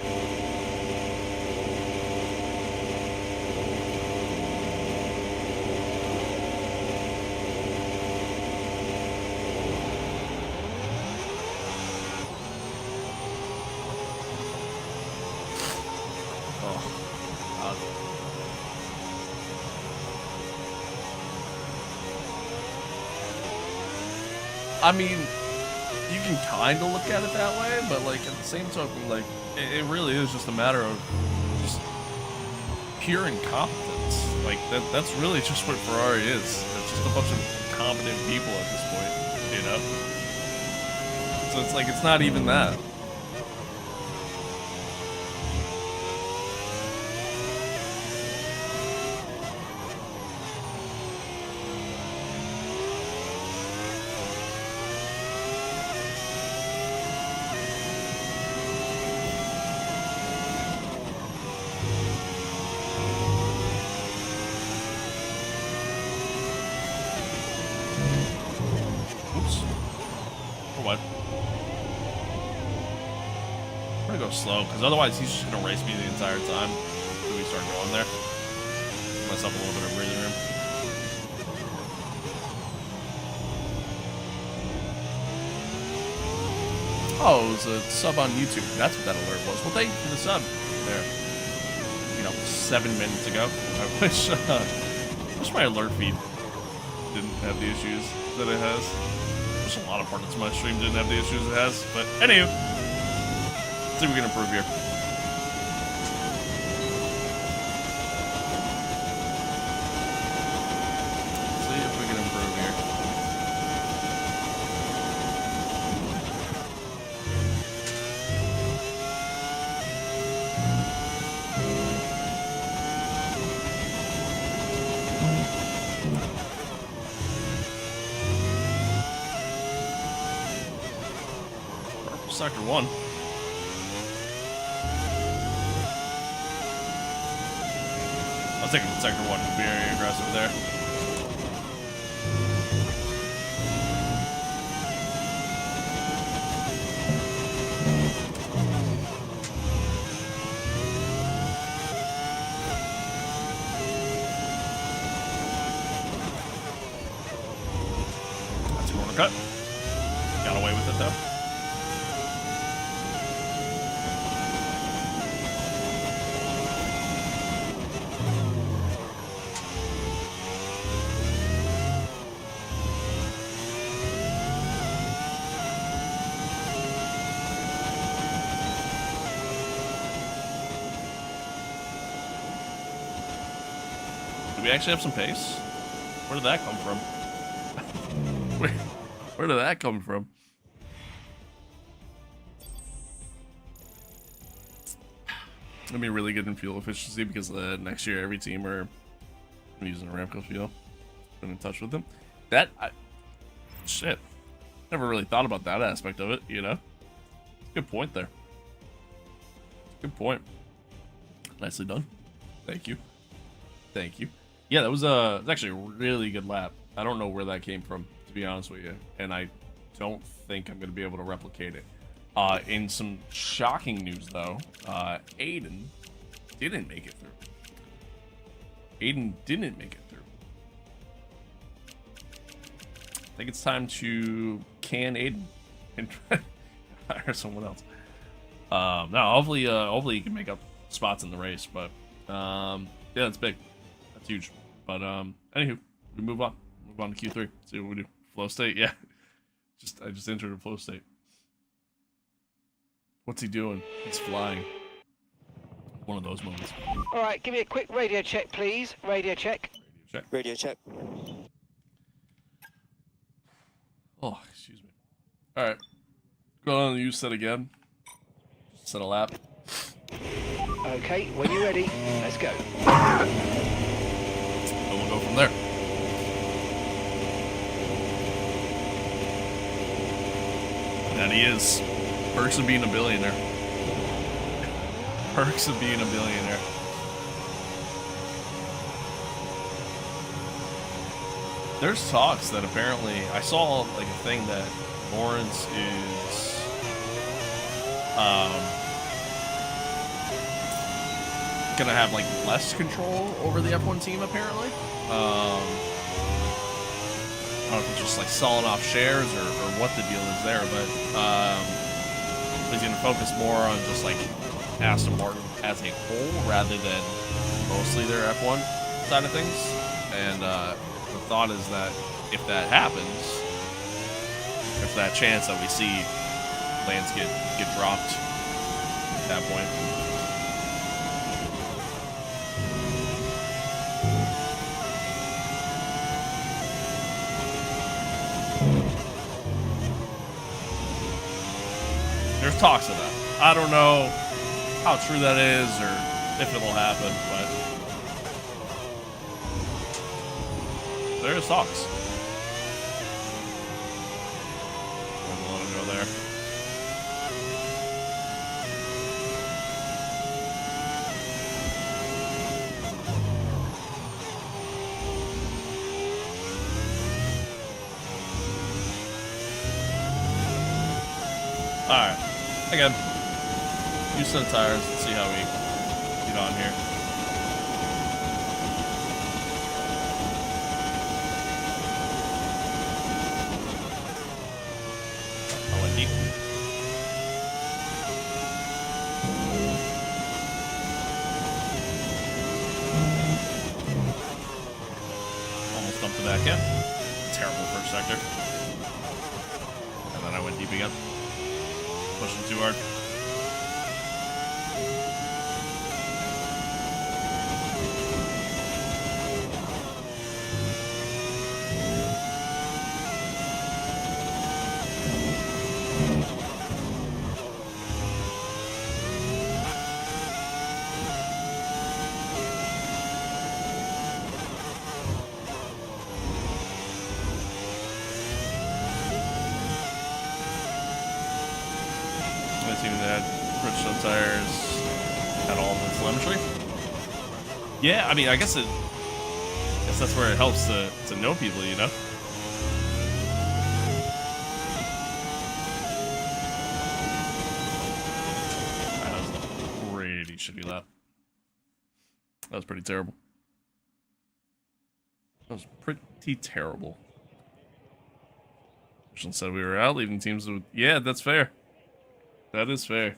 I mean, you can kind of look at it that way, but like at the same token, like it really is just a matter of just pure incompetence. Like that's really just what Ferrari is. It's just a bunch of incompetent people at this point, you know? So it's like, it's not even that. Slow, because otherwise he's just gonna race me the entire time until we start going there. Give myself a little bit of breathing room. Oh, it was a sub on YouTube. That's what that alert was. Well, thank you for the sub there. 7 minutes ago. I wish my alert feed didn't have the issues that it has. Just a lot of parts of my stream didn't have the issues it has. But anywho, let's see if we can improve here. Sector 1. I was thinking Sector 1 would be very aggressive there. That's a corner cut. Got away with it though. Do we actually have some pace? Where did that come from? Where did that come from? It'll be really good in fuel efficiency because next year every team are using Aramco fuel. Been in touch with them. Shit. Never really thought about that aspect of it, you know? Good point there. Good point. Nicely done. Thank you. Thank you. Yeah, that was actually a really good lap. I don't know where that came from, to be honest with you, and I don't think I'm going to be able to replicate it. In some shocking news, though, Aiden didn't make it through. Aiden didn't make it through. I think it's time to can Aiden and hire someone else. No, hopefully he can make up spots in the race, but yeah, that's big. That's huge. But anywho, we move on. Move on to Q3. See what we do. Flow state, yeah. I just entered a flow state. What's he doing? He's flying. One of those moments. All right, give me a quick radio check, please. Radio check. Check. Radio check. Oh, excuse me. All right. Go on the use set again. Set a lap. Okay, when you're ready, let's go. And we'll go from there. And he is. Perks of being a billionaire. Perks of being a billionaire. There's talks that apparently I saw like a thing that Lawrence is gonna have like less control over the F1 team apparently. I don't know if it's just like selling off shares or what the deal is there, but he's gonna focus more on just like Aston Martin as a whole rather than mostly their F1 side of things. And the thought is that if that happens, there's that chance that we see Lance get dropped at that point. There's talks of that. I don't know how true that is or if it'll happen, but there's talks. I'm gonna let him go there. Alright. Again, use some tires. Let's see how we get on here. LND. Almost dumped the back end. Terrible first sector. then I went deep again. Pushing too hard. Tires at all the telemetry. Yeah, I mean, I guess that's where it helps to know people, you know. That was a pretty shitty lap. That was pretty terrible. That was pretty terrible. Christian said we were out leaving teams with. Yeah, that's fair. That is fair.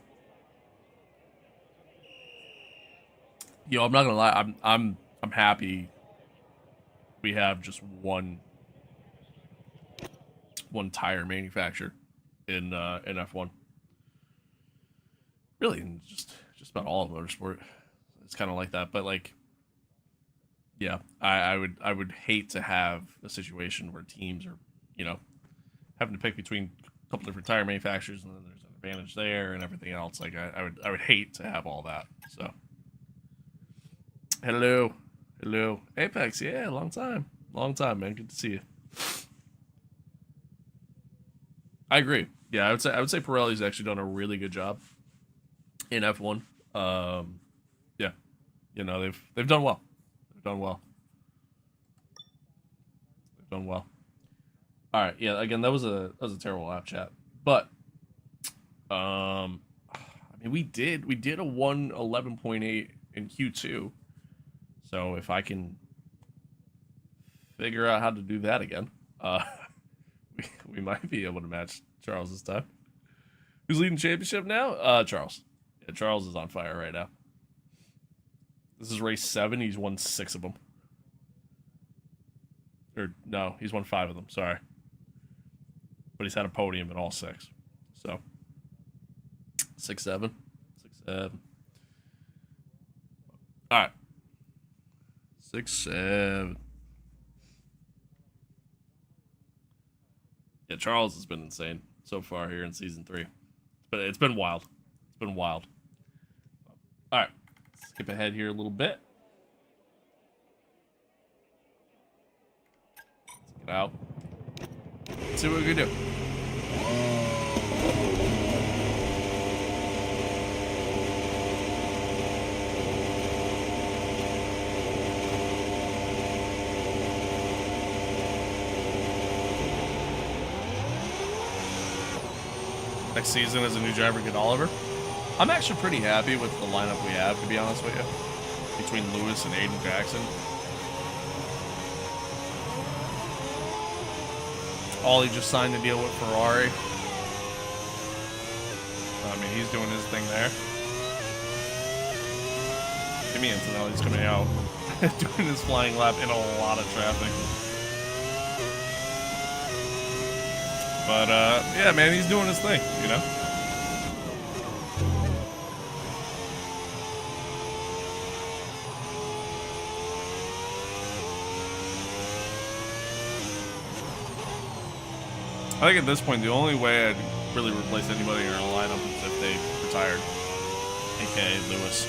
Yo, I'm not gonna lie. I'm happy. We have just one tire manufacturer in F1. Really, in just about all of motorsport. It's kind of like that, but like, yeah, I would hate to have a situation where teams are, you know, having to pick between a couple different tire manufacturers, and then there's an advantage there and everything else. Like, I would hate to have all that. So. Hello. Apex, yeah, long time, man. Good to see you. I agree. Yeah, I would say Pirelli's actually done a really good job in F1. Yeah, you know, they've done well. All right, yeah. Again, that was a terrible lap chat, but I mean, we did a 1:11.8 in Q2. So if I can figure out how to do that again, we might be able to match Charles this time. Who's leading championship now? Charles. Yeah, Charles is on fire right now. This is race 7. He's won 6 of them. Or no, he's won 5 of them. Sorry, but he's had a podium in all 6. So 6-7. All right. 6-7. Yeah, Charles has been insane so far here in season 3. But it's been wild. All right, skip ahead here a little bit. Let's get out. Let's see what we can do. Next season as a new driver, get Oliver. I'm actually pretty happy with the lineup we have, to be honest with you, between Lewis and Aiden Jackson. Ollie just signed a deal with Ferrari. I mean, he's doing his thing there. Kimi Antonelli's coming out, doing his flying lap in a lot of traffic. But, yeah, man, he's doing his thing, you know? I think at this point, the only way I'd really replace anybody in our lineup is if they retired, aka Lewis.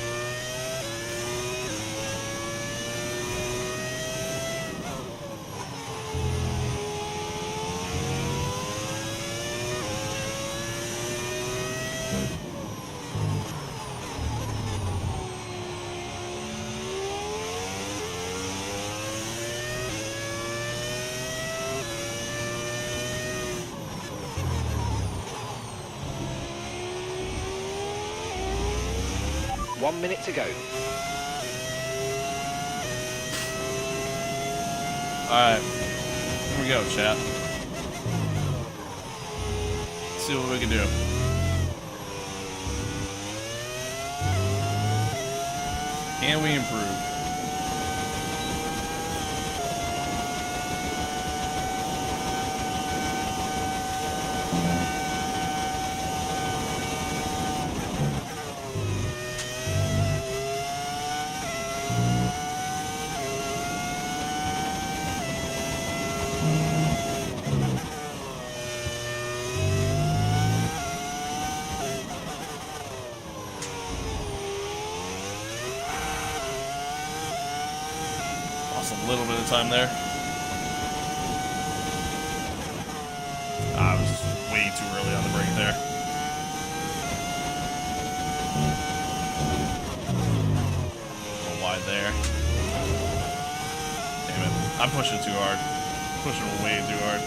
One minute to go. Alright, here we go, chat. Let's see what we can do. Can we improve? little bit of time there. I was way too early on the brake there. A little wide there. Damn it. I'm pushing too hard. Pushing way too hard.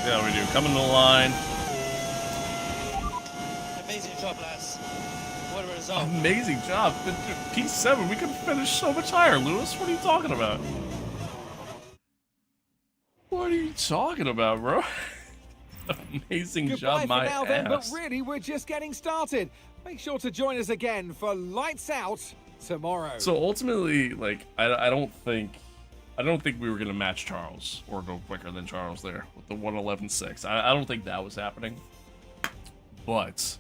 Yeah, we do. Coming to the line. Amazing job, lads. What a result. Amazing job. P7, we could have finished so much higher, Lewis. What are you talking about? What are you talking about, bro? Amazing job, my now, ass. then, but really, we're just getting started. Make sure to join us again for Lights Out tomorrow. So ultimately, like, I don't think we were gonna match Charles or go quicker than Charles there with the 1:11.6. I don't think that was happening. But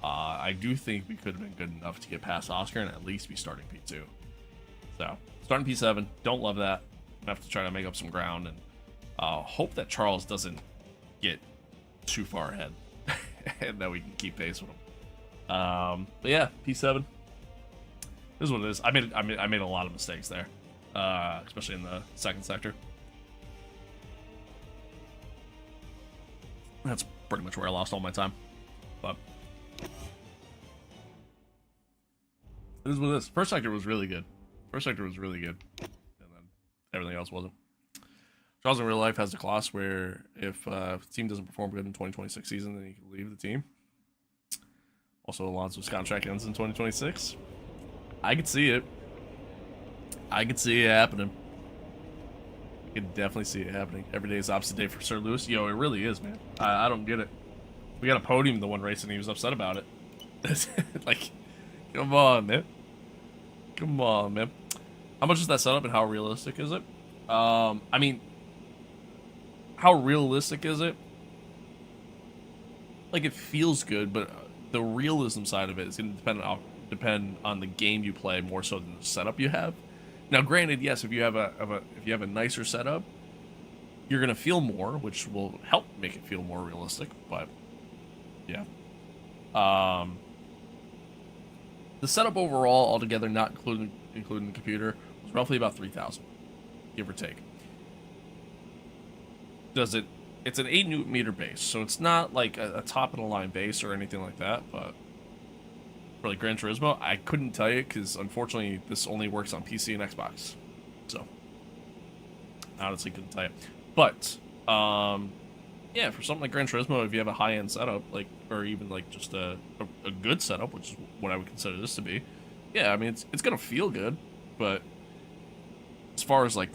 I do think we could have been good enough to get past Oscar and at least be starting P2. So starting P7, don't love that. I have to try to make up some ground and hope that Charles doesn't get too far ahead and that we can keep pace with him. But yeah, P7. This is what it is. I made a lot of mistakes there, especially in the second sector. That's pretty much where I lost all my time. But this is what it is. First sector was really good. And then everything else wasn't. Charles in real life has a clause where if the team doesn't perform good in 2026 season, then he can leave the team. Also, Alonso's contract ends in 2026. I could see it. I could see it happening. I could definitely see it happening. Every day is opposite day for Sir Lewis. Yo, it really is, man. I don't get it. We got a podium the one race and he was upset about it. Like, come on, man. Come on, man. How much is that setup and how realistic is it? I mean, how realistic is it? Like, it feels good, but the realism side of it is going to depend on the game you play more so than the setup you have. Now, granted, yes, if you have a nicer setup, you're going to feel more, which will help make it feel more realistic. But yeah, the setup overall, altogether, not including the computer, was roughly about 3,000, give or take. It's an 8 Newton meter base, so it's not like a top of the line base or anything like that, but for like Gran Turismo, I couldn't tell you because unfortunately this only works on PC and Xbox, so I honestly couldn't tell you. But yeah, for something like Gran Turismo, if you have a high-end setup, like, or even like just a good setup, which is what I would consider this to be, yeah, I mean it's gonna feel good, but as far as like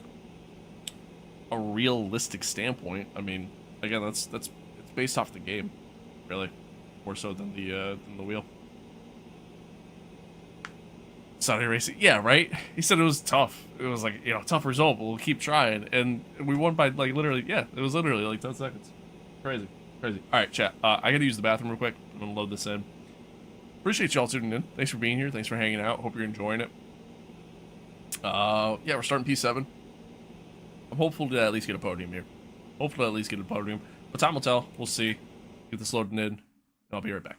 a realistic standpoint, I mean, again, it's based off the game, really, more so than the wheel. Saudi racing, yeah, right. He said it was tough. It was like, you know, tough result, but we'll keep trying, and we won by like literally, yeah, it was literally like 10 seconds. Crazy. All right, chat. I gotta use the bathroom real quick. I'm gonna load this in. Appreciate y'all tuning in. Thanks for being here. Thanks for hanging out. Hope you're enjoying it. Yeah, we're starting P7. I'm hopeful to at least get a podium here. But time will tell. We'll see. Get this loaded in. I'll be right back.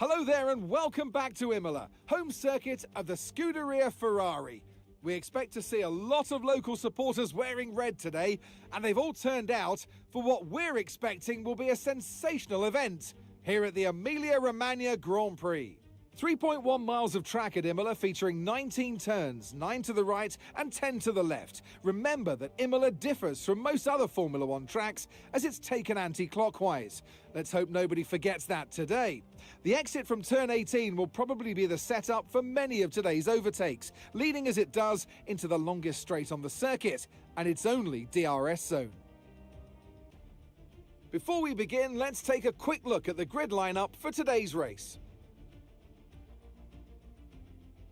Hello there and welcome back to Imola, home circuit of the Scuderia Ferrari. We expect to see a lot of local supporters wearing red today, and they've all turned out for what we're expecting will be a sensational event. here at the Emilia-Romagna Grand Prix. 3.1 miles of track at Imola featuring 19 turns, 9 to the right and 10 to the left. Remember that Imola differs from most other Formula One tracks as it's taken anti-clockwise. Let's hope nobody forgets that today. The exit from turn 18 will probably be the setup for many of today's overtakes, leading as it does into the longest straight on the circuit and its only DRS zone. Before we begin, let's take a quick look at the grid lineup for today's race.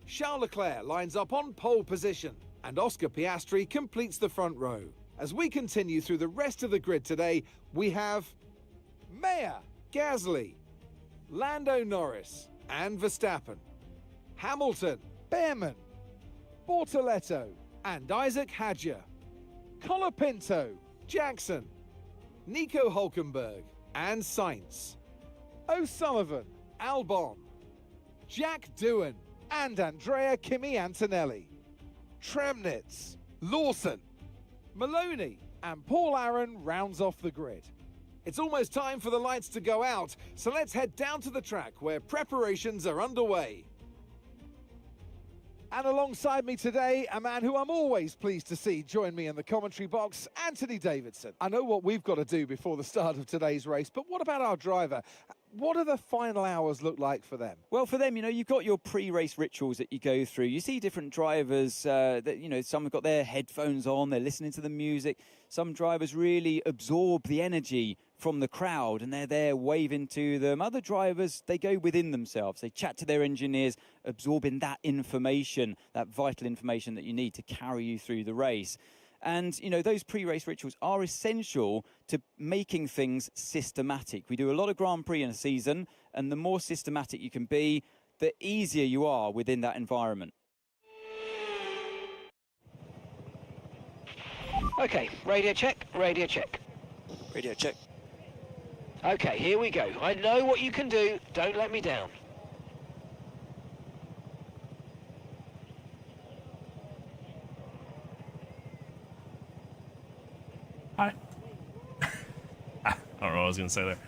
Charles Leclerc lines up on pole position, and Oscar Piastri completes the front row. As we continue through the rest of the grid today, we have Meyer, Gasly, Lando Norris and Verstappen, Hamilton, Behrman, Bortoletto and Isaac Hadjar, Colapinto, Jackson, Nico Hulkenberg and Sainz, O'Sullivan, Albon, Jack Doohan and Andrea Kimi Antonelli, Tremnitz, Lawson, Maloney and Paul Aaron rounds off the grid. It's almost time for the lights to go out, so let's head down to the track where preparations are underway. And alongside me today, a man who I'm always pleased to see join me in the commentary box, Anthony Davidson. I know what we've got to do before the start of today's race, but what about our driver? What do the final hours look like for them? Well, for them, you've got your pre-race rituals that you go through. You see different drivers that, some have got their headphones on, they're listening to the music. Some drivers really absorb the energy from the crowd and they're there waving to them. Other drivers, they go within themselves. They chat to their engineers, absorbing that information, that vital information that you need to carry you through the race. And, those pre-race rituals are essential to making things systematic. We do a lot of Grand Prix in a season, and the more systematic you can be, the easier you are within that environment. Okay, radio check, radio check. Radio check. Okay, here we go. I know what you can do. Don't let me down. Hi. I don't know what I was going to say there.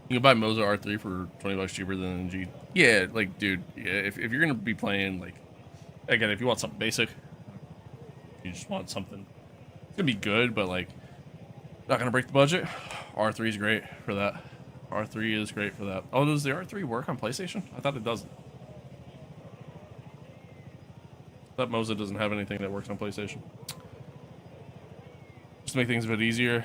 You can buy Moza R3 for $20 cheaper than the G. Yeah, dude, if you're going to be playing, again, if you want something basic, you just want something, it's going to be good, but, not going to break the budget, R3 is great for that. R3 is great for that. Oh, does the R3 work on PlayStation? I thought it doesn't. That Moza doesn't have anything that works on PlayStation. Just to make things a bit easier,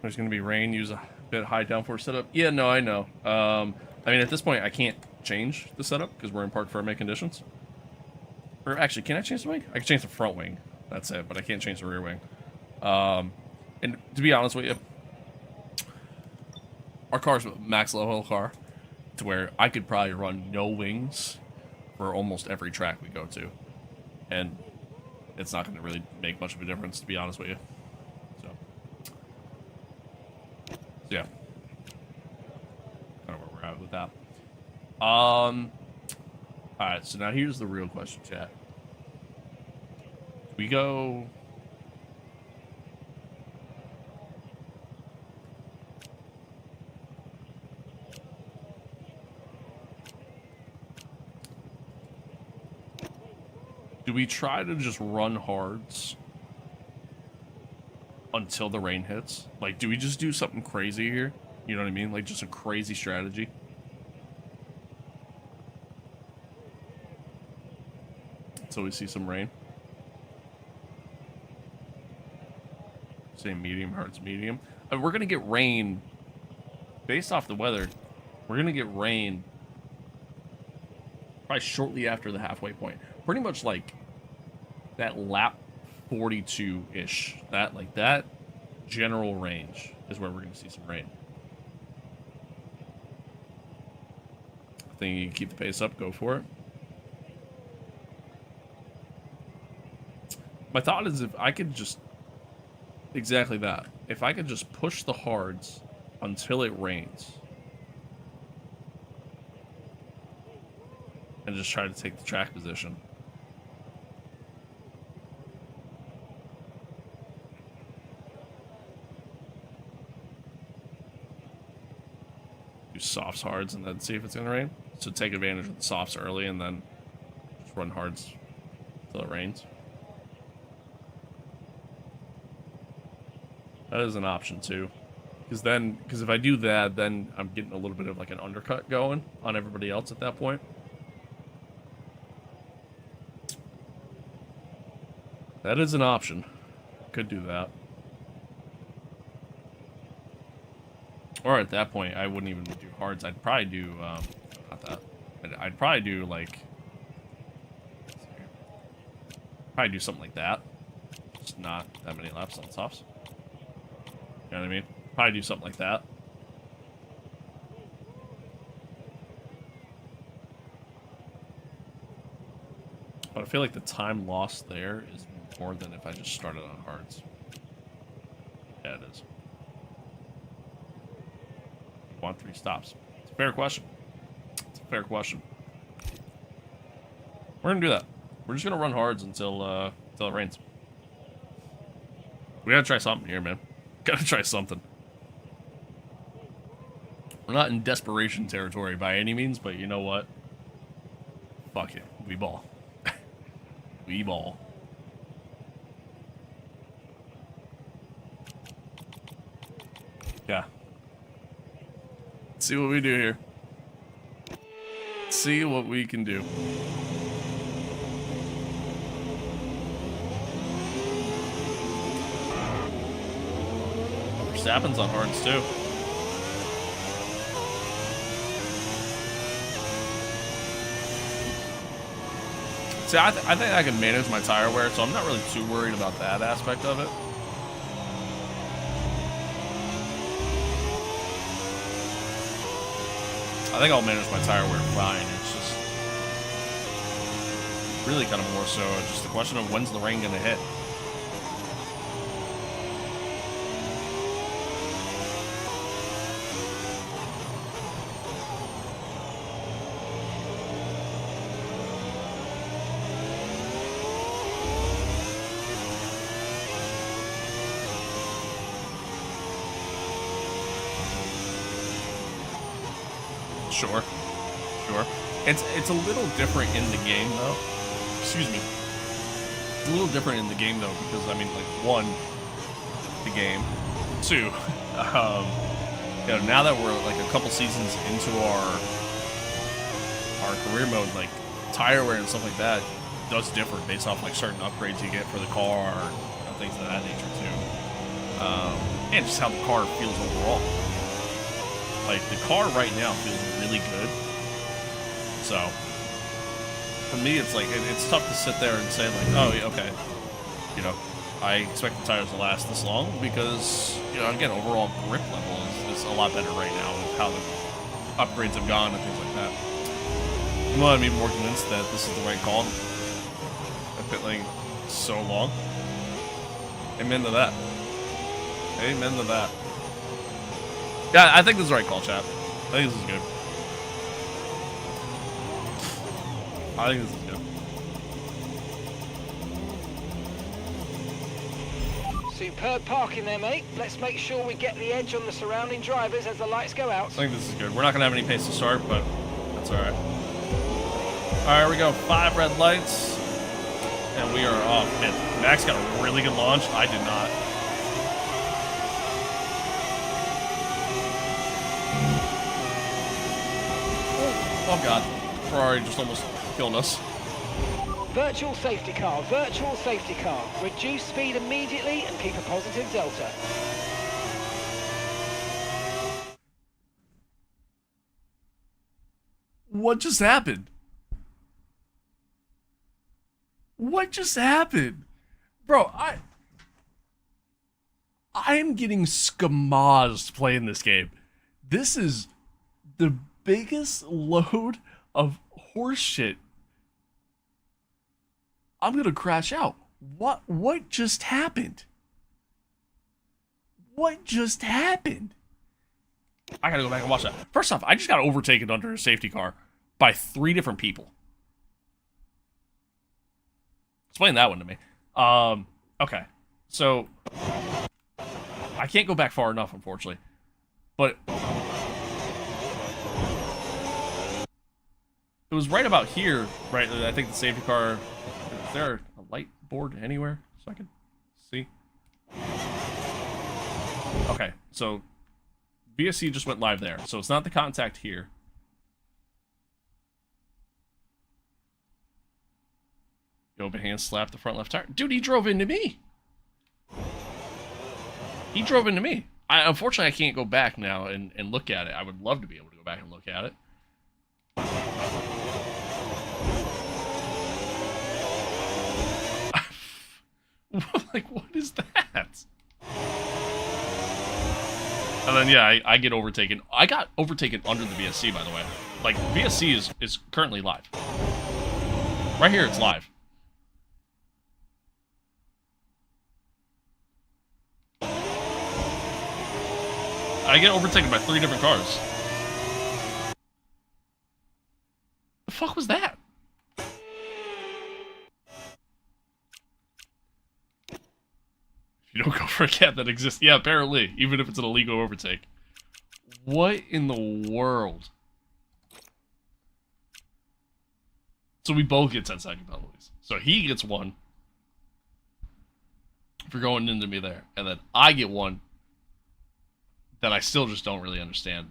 there's going to be rain, use a bit high downforce setup. Yeah, no, I know. I mean, at this point, I can't change the setup because we're in park firmware conditions. Or actually, can I change the wing? I can change the front wing. That's it, but I can't change the rear wing. And to be honest with you, our car's a max level car to where I could probably run no wings for almost every track we go to. And it's not going to really make much of a difference, to be honest with you. So yeah. Kind of where we're at with that. Alright, so now here's the real question, chat. We go... Do we try to just run hards until the rain hits? Do we just do something crazy here? You know what I mean? Just a crazy strategy? Until we see some rain. Say medium, hards, medium. I mean, we're going to get rain. Based off the weather, we're going to get rain probably shortly after the halfway point. Pretty much that lap 42-ish. That general range is where we're going to see some rain. I think you can keep the pace up, go for it. My thought is if I could just... Exactly that. If I could just push the hards until it rains. And just try to take the track position. softs, hards, and then see if it's gonna rain. So take advantage of the softs early, and then just run hards till it rains. That is an option too, because if I do that, then I'm getting a little bit of like an undercut going on everybody else at that point. That is an option. Could do that. Or at that point, I wouldn't even do hards. I'd probably do, not that. I'd probably do, like, probably do something like that. Just not that many laps on softs. You know what I mean? Probably do something like that. But I feel like the time lost there is more than if I just started on hards. Yeah, it is. Want 3 stops? It's a fair question. It's a fair question. We're gonna do that. We're just gonna run hards until it rains. We gotta try something here, man. Gotta try something. We're not in desperation territory by any means, but you know what? Fuck it. We ball. We ball. Yeah. Let's see what we do here. Let's see what we can do. Verstappen's on hards too. See, I think I can manage my tire wear, so I'm not really too worried about that aspect of it. I think I'll manage my tire wear fine. It's just really kind of more so just the question of when's the rain going to hit. Sure. It's a little different in the game though. Excuse me. It's a little different in the game though because I mean, like, 1, the game. 2, you know, now that we're like a couple seasons into our career mode, like tire wear and stuff like that does differ based off like certain upgrades you get for the car and things of that nature too. And just how the car feels overall. Like, the car right now feels really good. So, for me, it's like, it's tough to sit there and say, like, oh, yeah, okay. You know, I expect the tires to last this long because, you know, again, overall grip level is a lot better right now with how the upgrades have gone and things like that. Well, I'm even more convinced that this is the right call. I've been like so long. Amen to that. Amen to that. Yeah, I think this is the right call, chat. I think this is good. I think this is good. Superb parking there, mate. Let's make sure we get the edge on the surrounding drivers as the lights go out. I think this is good. We're not going to have any pace to start, but that's all right. All right, here we go. 5 red lights. And we are off. Man, Max got a really good launch. I did not. Oh god, Ferrari just almost killed us. Virtual safety car, virtual safety car. Reduce speed immediately and keep a positive delta. What just happened? What just happened? Bro, I am getting skamazed playing this game. This is the biggest load of horseshit. I'm gonna crash out. What just happened? What just happened? I gotta go back and watch that. First off, I just got overtaken under a safety car by 3 different people. Explain that one to me. Okay. So I can't go back far enough, unfortunately. But It was right about here, right? I think the safety car. Is there a light board anywhere so I can see? Okay, so VSC just went live there, so it's not the contact here. The open hand slap the front left tire. Dude, he drove into me. He drove into me. Unfortunately, I can't go back now and look at it. I would love to be able to go back and look at it. Like, what is that? And then, yeah, I get overtaken. I got overtaken under the VSC, by the way. Like, VSC is currently live. Right here, it's live. I get overtaken by 3 different cars. The fuck was that? You don't go for a cat that exists. Yeah, apparently. Even if it's an illegal overtake. What in the world? So we both get 10-second penalties. So he gets 1 for going into me there. And then I get 1 that I still just don't really understand.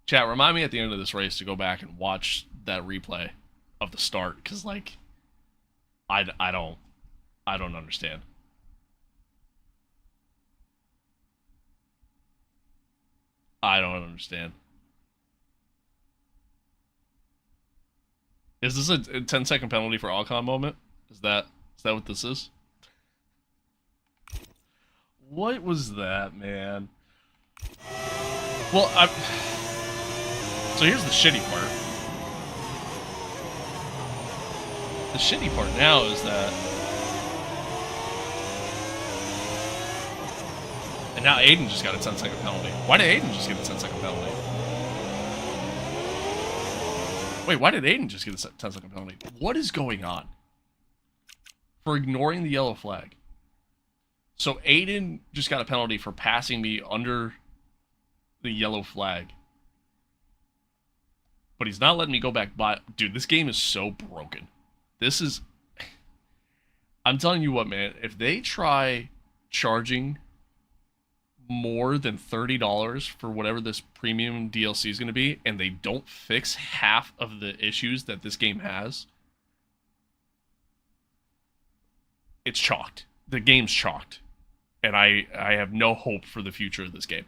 Chat, remind me at the end of this race to go back and watch that replay of the start. Because, like, I don't understand. I don't understand. Is this a 10-second penalty for Alcon moment? Is that what this is? What was that, man? Well, so here's the shitty part. The shitty part now is that... And now Aiden just got a 10-second penalty. Why did Aiden just get a 10-second penalty? Wait, why did Aiden just get a 10-second penalty? What is going on? For ignoring the yellow flag. So Aiden just got a penalty for passing me under the yellow flag. But he's not letting me go back by... Dude, this game is so broken. This is... I'm telling you what, man. If they try charging more than $30 for whatever this premium DLC is going to be, and they don't fix half of the issues that this game has, it's chalked. The game's chalked. And I have no hope for the future of this game.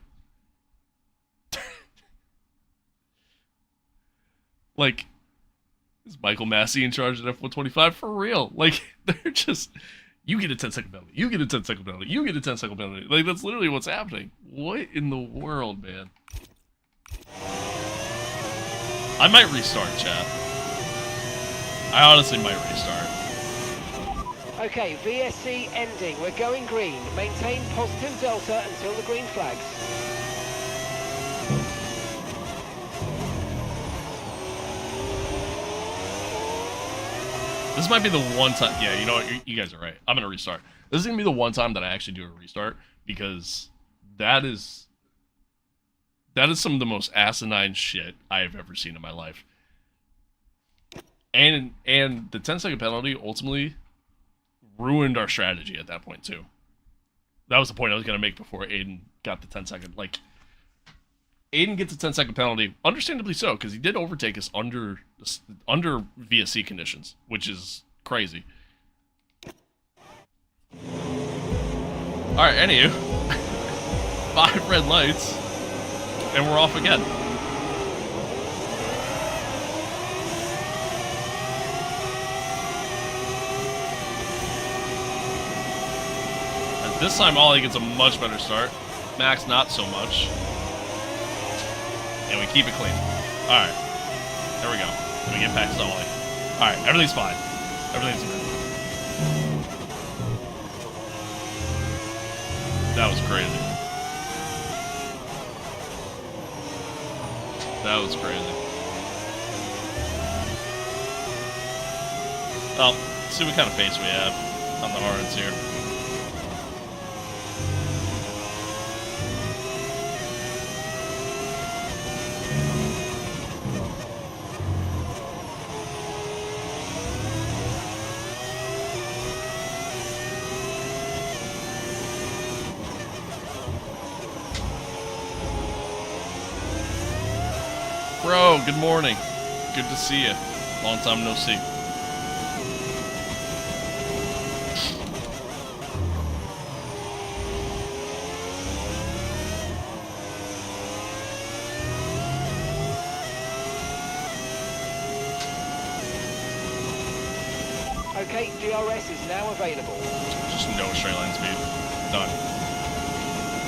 Like, is Michael Massey in charge of F125 for real? Like, they're just... You get a 10-second penalty. You get a 10-second penalty. You get a 10-second penalty. Like, that's literally what's happening. What in the world, man? I might restart, chat. I honestly might restart. Okay, VSC ending. We're going green. Maintain positive delta until the green flags. This might be the one time... Yeah, you know what? You guys are right. I'm going to restart. This is going to be the one time that I actually do a restart, because that is some of the most asinine shit I have ever seen in my life. And the 10-second penalty ultimately ruined our strategy at that point, too. That was the point I was going to make before Aiden got the 10-second... Like, Aiden gets a 10-second penalty, understandably so, because he did overtake us under VSC conditions, which is crazy. Alright, anywho. 5 red lights, and we're off again. And this time, Ollie gets a much better start. Max, not so much. And we keep it clean. Alright. There we go. We get past Ollie. Alright, everything's fine. Everything's good. That was crazy. That was crazy. Well, let's see what kind of pace we have on the hards here. Bro, good morning. Good to see you. Long time no see. Okay, DRS is now available. Just no straight line speed. None.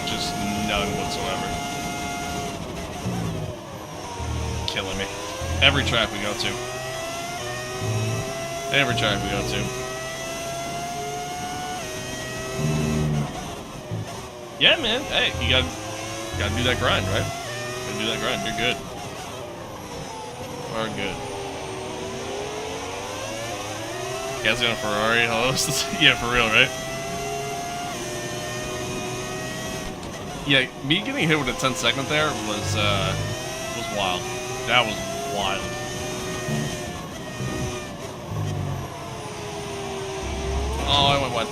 Just none whatsoever. Killing me. Every track we go to. Every track we go to. Yeah, man. Hey, you gotta do that grind, right? Gotta do that grind. You're good. We're good. Guys got a Ferrari host? Yeah, for real, right? Yeah, me getting hit with a 10-second there was wild. That was wild. Oh, I went wide.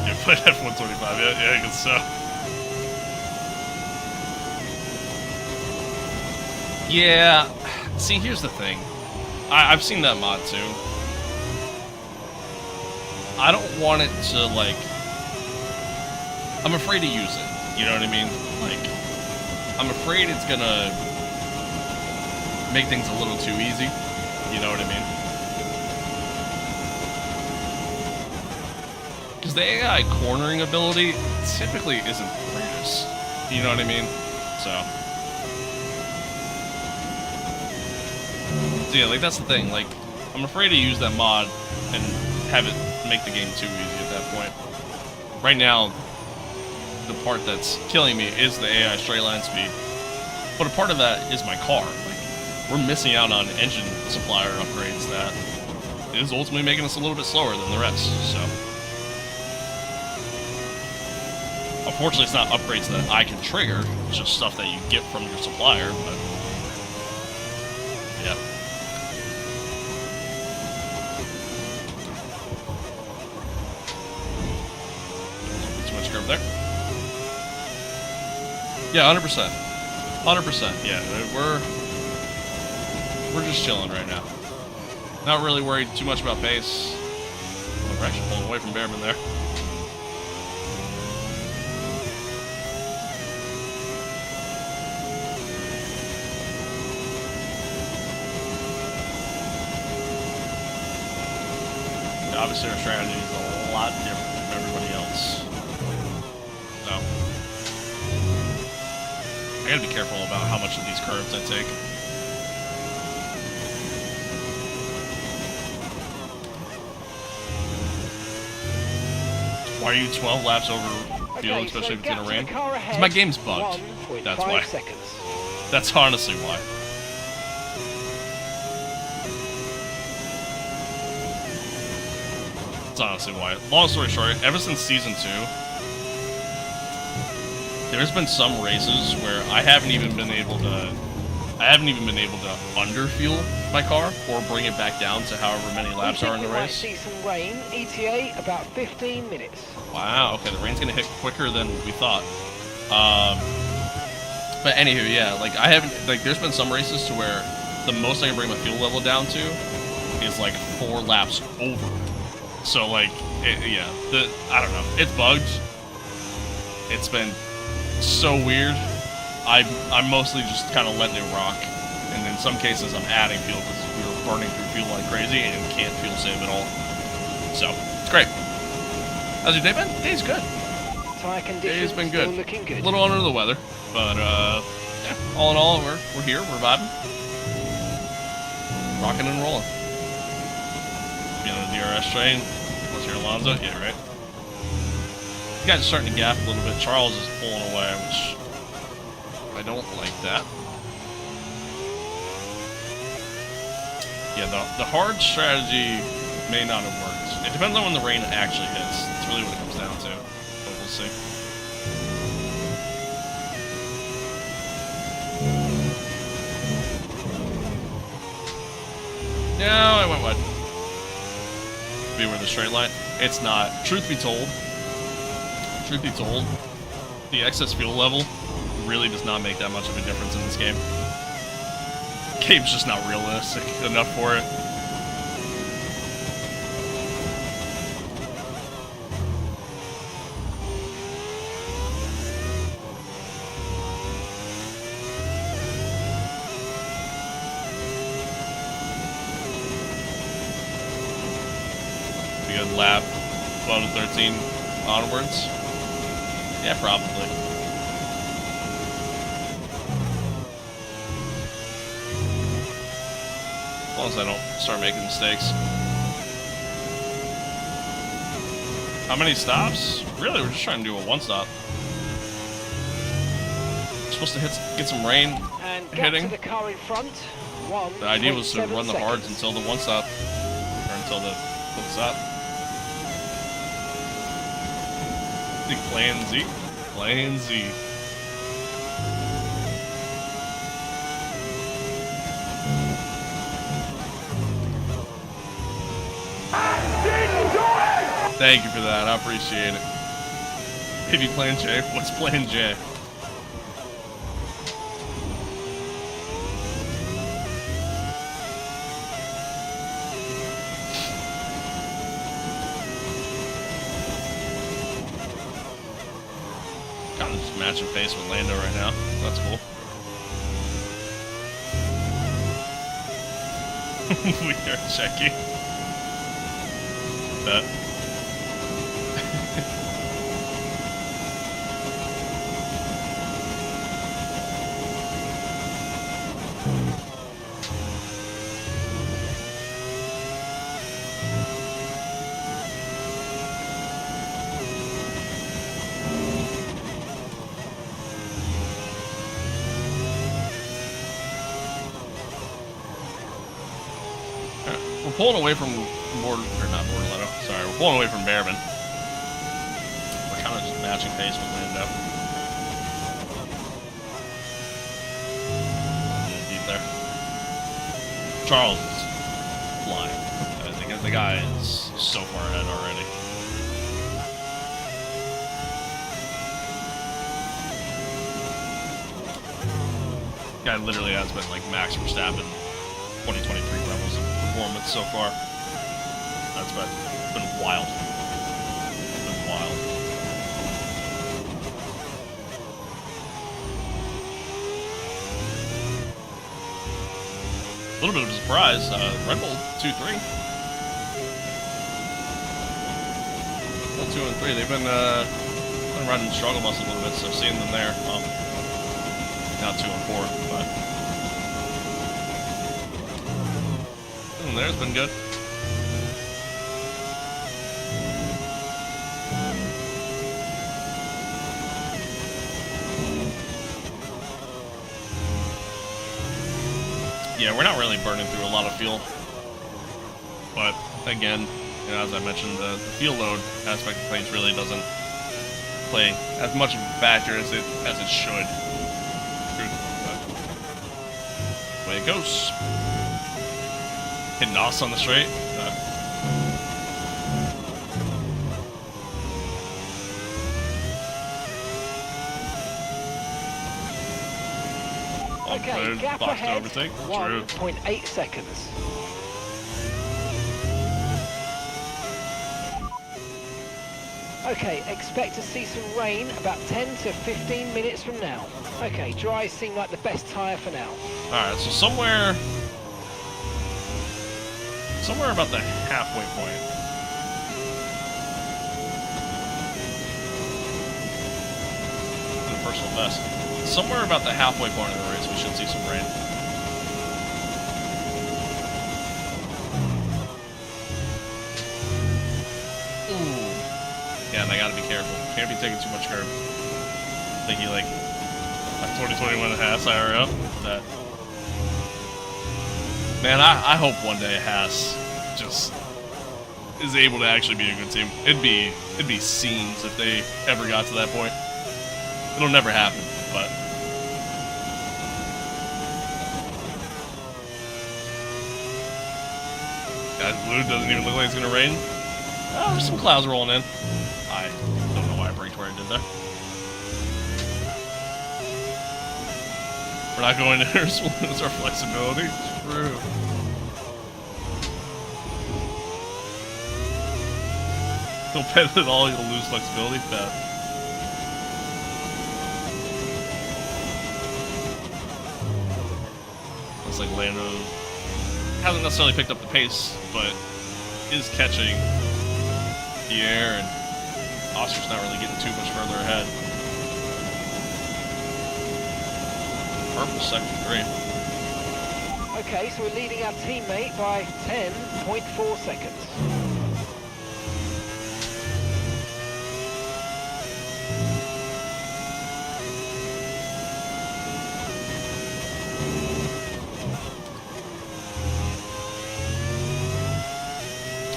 You played F125, yeah, I guess so. Yeah, see, here's the thing. I've seen that mod too. I don't want it to, like... I'm afraid to use it, you know what I mean? Like, I'm afraid it's gonna make things a little too easy, you know what I mean? Because the AI cornering ability typically isn't the greatest, you know what I mean? So yeah, like, that's the thing, like, I'm afraid to use that mod and have it make the game too easy at that point. Right now, the part that's killing me is the AI straight line speed. But a part of that is my car. Like, we're missing out on engine supplier upgrades that is ultimately making us a little bit slower than the rest, so. Unfortunately, it's not upgrades that I can trigger, it's just stuff that you get from your supplier, but yeah. Curve there. Yeah, 100%. 100%. Yeah, we're just chilling right now. Not really worried too much about pace. We're actually pulling away from Bearman there. Obviously, our strategy is a lot different from everybody else. So, I gotta be careful about how much of these curves I take. Why are you 12 laps over field, especially if it's in a rain? Because my game's bugged. That's why. That's honestly why. That's honestly why. Long story short, ever since Season 2, there's been some races where I haven't even been able to underfuel my car or bring it back down to however many laps are in the race. See some rain. ETA about 15 minutes. Wow. Okay, the rain's gonna hit quicker than we thought. But anywho, yeah, like there's been some races to where the most I can bring my fuel level down to is like 4 laps over. So like, I don't know. It's bugged. It's been so weird. I'm mostly just kind of letting it rock, and in some cases I'm adding fuel because we were burning through fuel like crazy and can't fuel save at all. So it's great. How's your day been? Day's good. Tire conditions Day's been good. Looking good. A little under the weather, but yeah, all in all, we're here. We're vibing, rocking and rolling. Be on the DRS train. Unless you're Alonso, yeah, right. You guys are starting to gap a little bit. Charles is pulling away, which I don't like that. Yeah, the hard strategy may not have worked. It depends on when the rain actually hits. That's really what it comes down to. But we'll see. No, I went wide. be where the straight line. It's not. Truth be told, the excess fuel level really does not make that much of a difference in this game. Game's just not realistic enough for it. Good lap, 12 to 13 onwards. Yeah, probably. As long as I don't start making mistakes. How many stops? Really, we're just trying to do a one stop. We're supposed to get some rain And hitting. to the car in front. The idea was to 1.7 run the hards seconds. until the one stop, or until the stop. I think Plan Z. Plan Z. Thank you for that. I appreciate it. Maybe Plan J. What's Plan J? Kind of just matching pace with Lando right now. That's cool. We are checking. That. We're pulling away from Borderletto. Sorry, we're pulling away from Bearman. We're kind of just matching pace with Lando. Deep there. Charles is flying. I think the guy is so far ahead already. Guy literally has been like Max Verstappen 2023 levels of performance so far. That's been wild. It's been wild. A little bit of a surprise. Red Bull 2-3. Well, 2 and 3. They've been running the struggle bus a little bit, so seeing them there. Well, now 2 and 4, but. There's been good. Yeah, we're not really burning through a lot of fuel. But again, you know, as I mentioned, the fuel load aspect of things really doesn't play as much of a factor as it should. But the way it goes. Hitting Nos on the straight. Okay, gap box to ahead, overtake. 1.8 seconds. Okay, expect to see some rain about 10 to 15 minutes from now. Okay, dries seem like the best tyre for now. Alright, so somewhere about the halfway point. In the personal best. Somewhere about the halfway point of the race, we should see some rain. Ooh. Yeah, and I gotta be careful. Can't be taking too much curb. Thinking like 2021 Haas IRL. That. Man, I hope one day Haas just is able to actually be a good team. It'd be scenes if they ever got to that point. It'll never happen, but guys, blue doesn't even look like it's gonna rain. Oh, there's some clouds rolling in. I don't know why I braked where I did there. We're not going to lose our flexibility. True. Don't pet at all, you'll lose flexibility. Bet. Looks like Lando hasn't necessarily picked up the pace, but is catching the air, and Oscar's not really getting too much further ahead. Purple second 3. Okay, so we're leading our teammate by 10.4 seconds.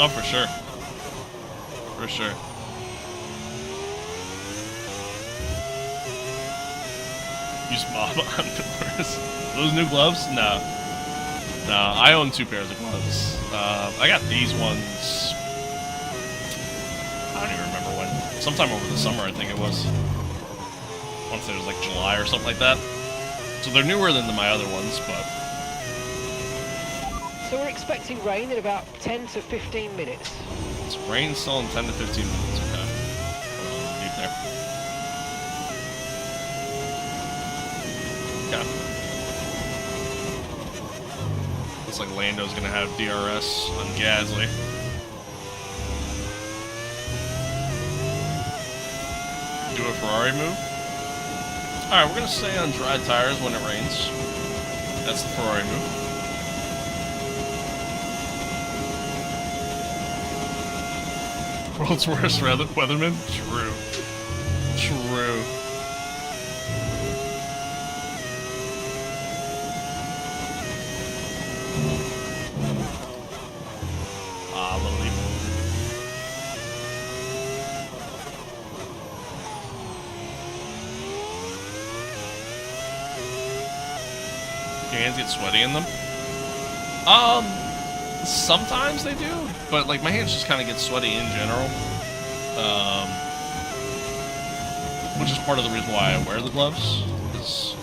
Oh, for sure. For sure. Use mob on doors. Those new gloves? No. No, I own 2 pairs of gloves. I got these ones. I don't even remember when. Sometime over the summer, I think it was. I want to say it was like July or something like that. So they're newer than my other ones, but. So we're expecting rain in about 10 to 15 minutes. It's rain still in 10 to 15 minutes, okay. Deep there. Okay. Looks like Lando's gonna have DRS on Gasly. Do a Ferrari move. Alright, we're gonna stay on dry tires when it rains. That's the Ferrari move. World's worst weatherman? True. True. Ah, little leap. Your hands get sweaty in them? Sometimes they do, but like my hands just kind of get sweaty in general, which is part of the reason why I wear the gloves. Is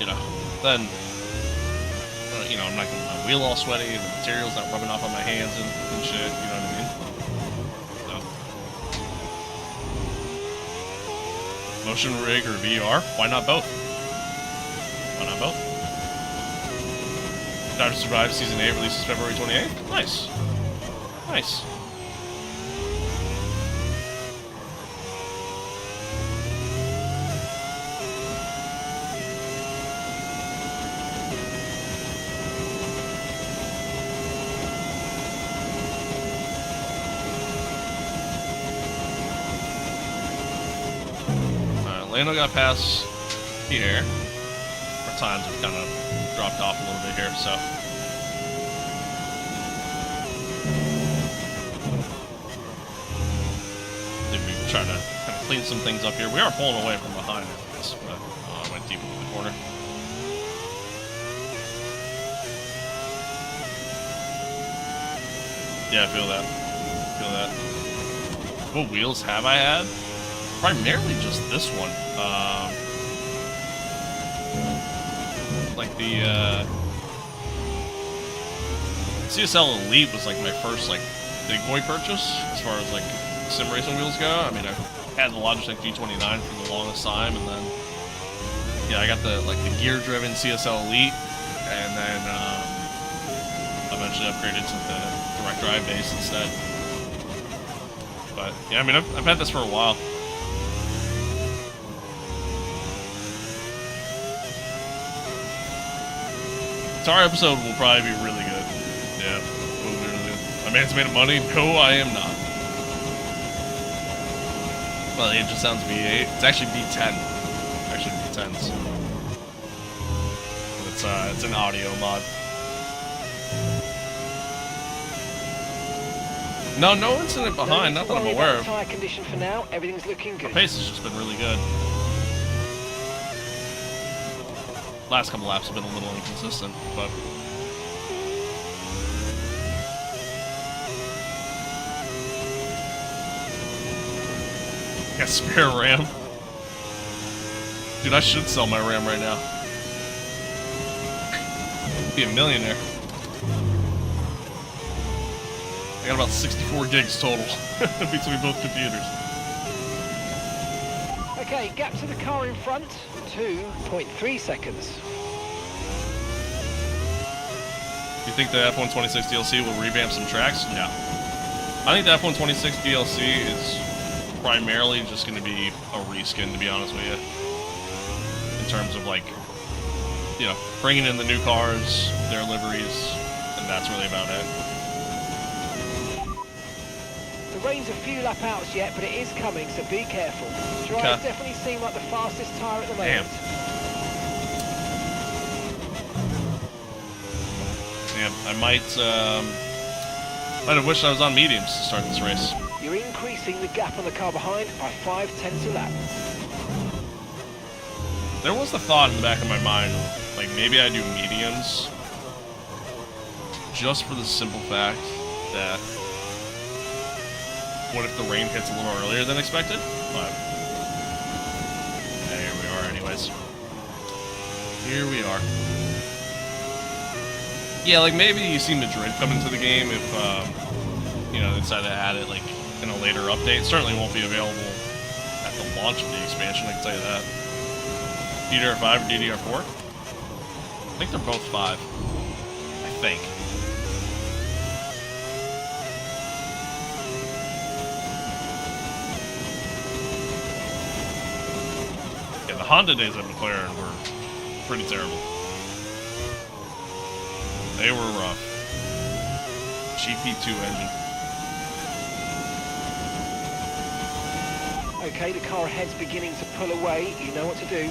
then I'm not getting my wheel all sweaty, the material's not rubbing off on my hands and shit. You know what I mean? So. Motion rig or VR? Why not both? Why not both? Drive to Survive Season 8 releases February 28th? Nice. Nice. Alright, Lando got past the air. Our times have kind of dropped off a little bit here, so. I think we can try to kind of clean some things up here. We are pulling away from behind at least, but I went deep into the corner. Yeah, I feel that. Feel that. What wheels have I had? Primarily just this one. Like the CSL Elite was like my first like big boy purchase as far as like sim racing wheels go. I mean, I've had the Logitech G29 for the longest time, and then I got the gear driven CSL Elite, and then eventually upgraded to the direct drive base instead. But yeah, I mean, I've had this for a while. Our episode will probably be really good. Yeah, will be really good. My man's made of money. No, I am not. Well, it just sounds V8. It's actually V10. Actually V10s. It's an audio mod. No incident behind. Not that I'm aware of. Tire condition for now. Everything's looking good. The pace has just been really good. Last couple laps have been a little inconsistent, but Got spare RAM. Dude, I should sell my RAM right now. Be a millionaire. I got about 64 gigs total between both computers. Okay, gap to the car in front, 2.3 seconds. You think the F126 DLC will revamp some tracks? No. I think the F126 DLC is primarily just going to be a reskin, to be honest with you. In terms of, like, you know, bringing in the new cars, their liveries, and that's really about it. The rain's a few lap outs yet, but it is coming, so be careful. Dries definitely seem like the fastest tyre at the moment. Yeah, I might have wished I was on mediums to start this race. You're increasing the gap on the car behind by 0.5 a lap. There was the thought in the back of my mind, like maybe I do mediums, just for the simple fact that what if the rain hits a little earlier than expected? But here we are anyways. Here we are. Yeah, like maybe you see Madrid come into the game if, you know, they decide to add it like in a later update. It certainly won't be available at the launch of the expansion, I can tell you that. DDR5 or DDR4? I think they're both 5. I think. Yeah, the Honda days at McLaren were pretty terrible. They were rough. GP2 engine. Okay, the car ahead's beginning to pull away. You know what to do.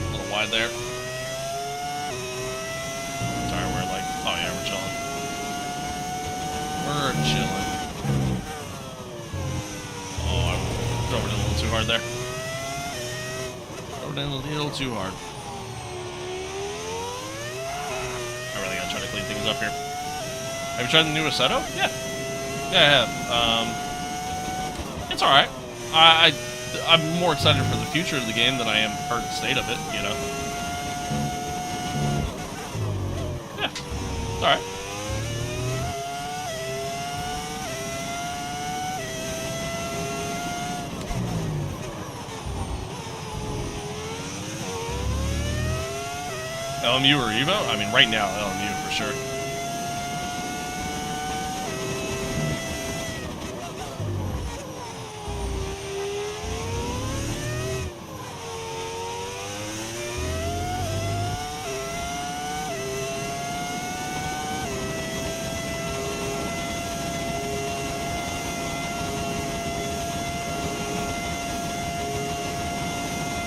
A little wide there. Sorry, we're like, oh yeah, we're chilling. We're chilling. Oh, I drove it in a little too hard there. Drove it in a little too hard. I really gotta try to clean things up here. Have you tried the new Assetto? Yeah. Yeah, I have. It's alright. I'm more excited for the future of the game than I am current state of it, you know? Yeah. It's alright. LMU or Evo? I mean, right now, LMU for sure.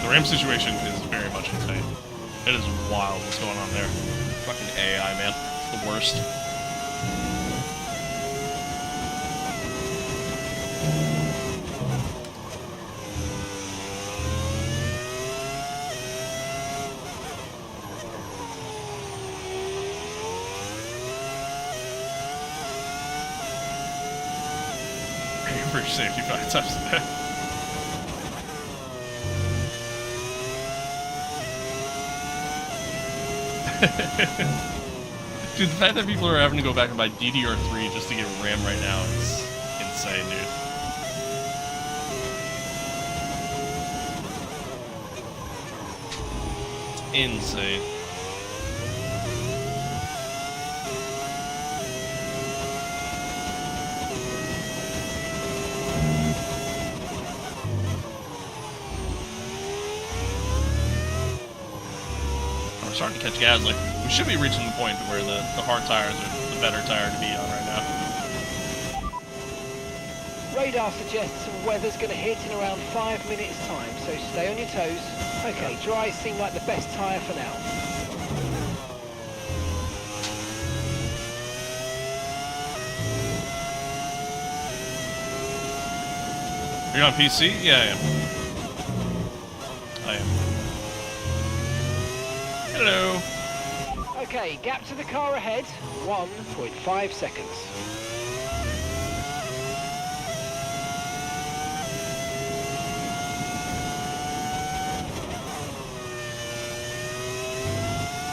The RAM situation is very much insane. It is wild what's going on there. Fucking AI, man. It's the worst. For your safety 5 times a day. Dude, the fact that people are having to go back and buy DDR3 just to get RAM right now is insane, dude. Insane. Starting to catch gas. Like, we should be reaching the point where the hard tires are the better tire to be on right now. Radar suggests some weather's going to hit in around 5 minutes time, so stay on your toes. Okay, dry seem like the best tyre for now. You're on PC? Yeah, I am. I am. Hello. Okay, gap to the car ahead, 1.5 seconds.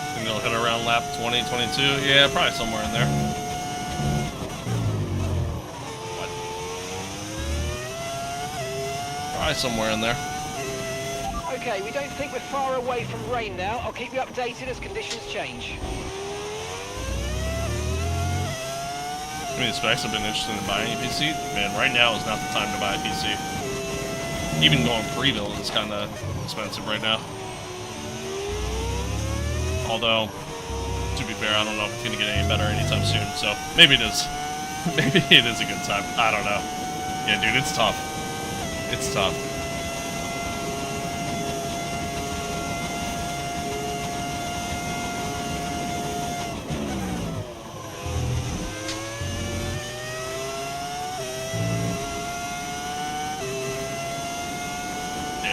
I think it'll hit around lap 20, 22. Yeah, probably somewhere in there. What? Probably somewhere in there. Okay, we don't think we're far away from rain now. I'll keep you updated as conditions change. I mean, the specs have been interested in buying a PC. Man, right now is not the time to buy a PC. Even going pre-build is kind of expensive right now. Although, to be fair, I don't know if it's going to get any better anytime soon. So maybe it is. Maybe it is a good time. I don't know. Yeah, dude, it's tough. It's tough.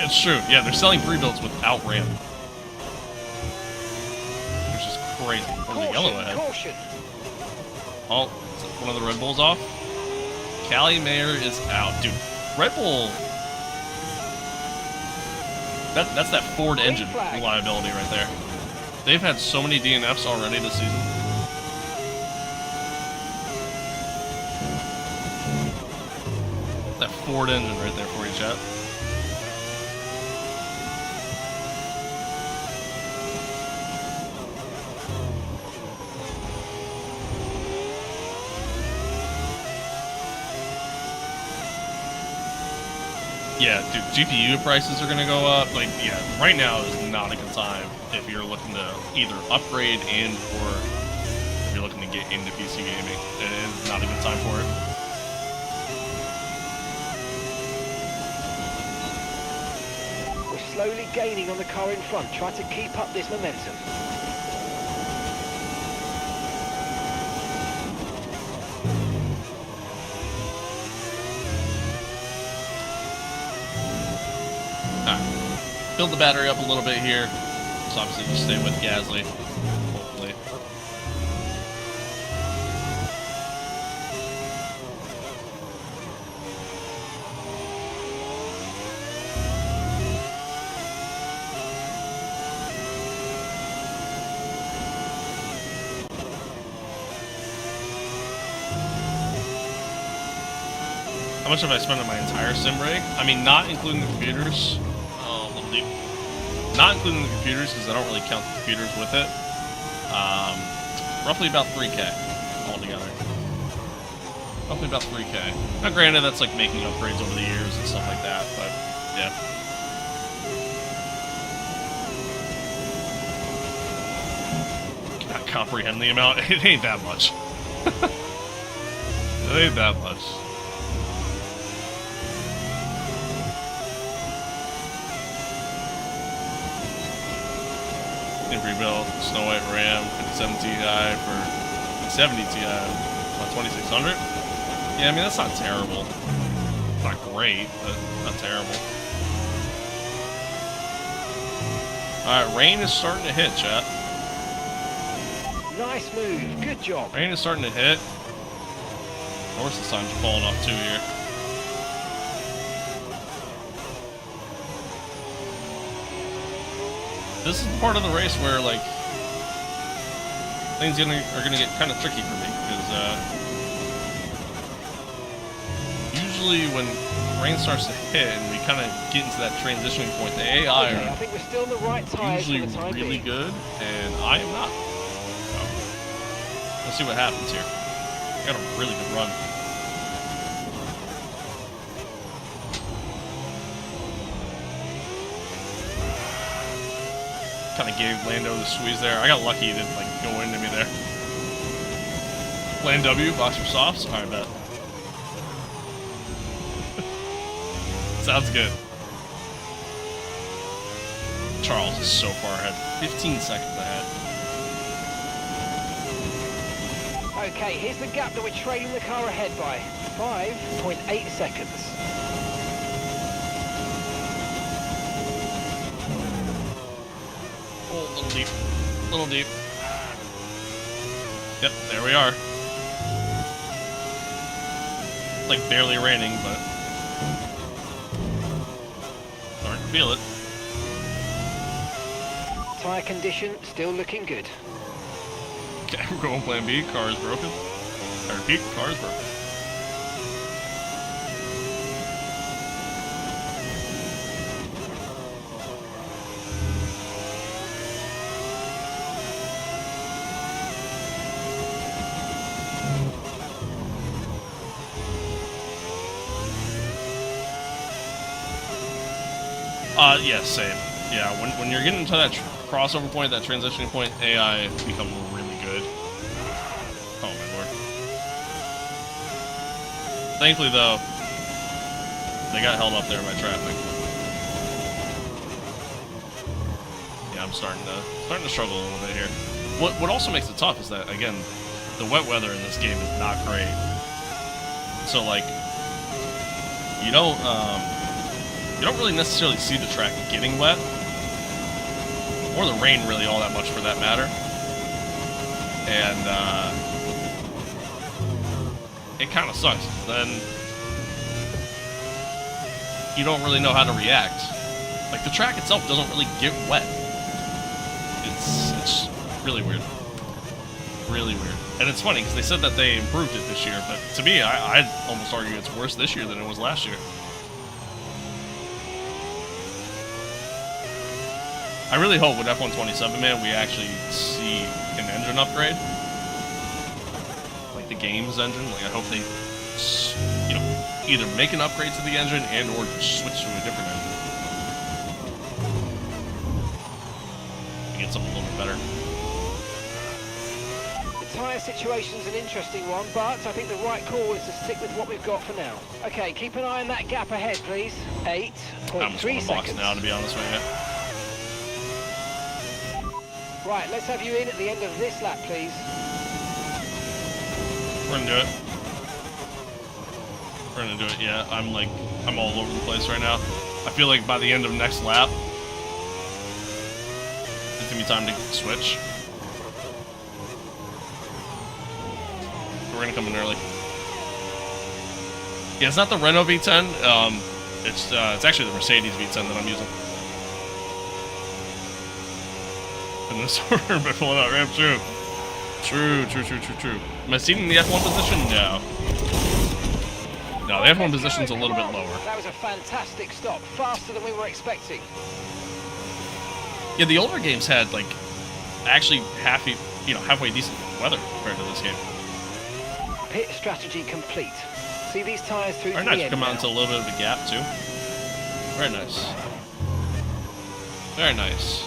It's true. Yeah, they're selling pre-builds without RAM. Which is crazy. From the yellow ahead. Caution. Oh, is one of the Red Bulls off? Callie Mayer is out. Dude, Red Bull... That's that Ford engine reliability right there. They've had so many DNFs already this season. That Ford engine right there for you, chat. Yeah, dude, GPU prices are gonna go up. Like, yeah, right now is not a good time if you're looking to either upgrade and or if you're looking to get into PC gaming. It is not a good time for it. We're slowly gaining on the car in front. Try to keep up this momentum. Build the battery up a little bit here. So obviously just stay with Gasly, hopefully. How much have I spent on my entire sim rig? I mean, not including the computers. Not including the computers, because I don't really count the computers with it. Roughly about 3K altogether. Roughly about 3K. Now, granted, that's like making upgrades over the years and stuff like that, but yeah. Cannot comprehend the amount. It ain't that much. It ain't that much. Rebuilt Snow White Ram 57 Ti for 70 Ti on 2600. Yeah, I mean, that's not terrible. Not great, but not terrible. Alright, rain is starting to hit, chat. Nice move. Good job. Rain is starting to hit. Horse signs are falling off too here. This is part of the race where, like, things are gonna get kind of tricky for me, because usually when rain starts to hit and we kind of get into that transitioning point, the AI I think we're still in the right tires usually for the time really being. good, and I am not. So, let's see what happens here. I got a really good run. Kind of gave Lando the squeeze there. I got lucky he didn't like go into me there. Land W, box for softs. Alright, bet. Sounds good. Charles is so far ahead. 15 seconds ahead. Okay, here's the gap that we're trailing the car ahead by. 5.8 seconds. Oh, a little deep. A little deep. Yep, there we are. It's like barely raining, but starting to feel it. Tyre condition still looking good. Okay, we're going plan B. Car is broken. I repeat, car is broken. Yeah, same. Yeah, when you're getting to that crossover point, that transitioning point, AI become really good. Oh my lord. Thankfully, though, they got held up there by traffic. Yeah, I'm starting to struggle a little bit here. What also makes it tough is that, again, the wet weather in this game is not great. So like, you don't really necessarily see the track getting wet, or the rain really all that much for that matter. And it kind of sucks. Then you don't really know how to react. Like, the track itself doesn't really get wet. It's really weird. Really weird. And it's funny because they said that they improved it this year, but to me, I'd almost argue it's worse this year than it was last year. I really hope with F127, man, we actually see an engine upgrade. Like the game's engine. Like, I hope they, either make an upgrade to the engine and or switch to a different engine. Get something a little bit better. The tyre situation's an interesting one, but I think the right call is to stick with what we've got for now. Okay, keep an eye on that gap ahead, please. 8.3 seconds. Box now, to be honest with you. Right, let's have you in at the end of this lap, please. We're gonna do it. We're gonna do it, yeah. I'm all over the place right now. I feel like by the end of next lap, it's gonna be time to switch. We're gonna come in early. Yeah, it's not the Renault V10. It's actually the Mercedes V10 that I'm using. In this order, but pulling out ramp, true. True. Am I seating the F1 position? No. No, the F1 position's a little bit lower. That was a fantastic stop, faster than we were expecting. Yeah, the older games had, like, actually halfway decent weather compared to this game. Pit strategy complete. See these tyres through Very to nice. the end Come out now. into a little bit of a gap, too. Very nice. Very nice.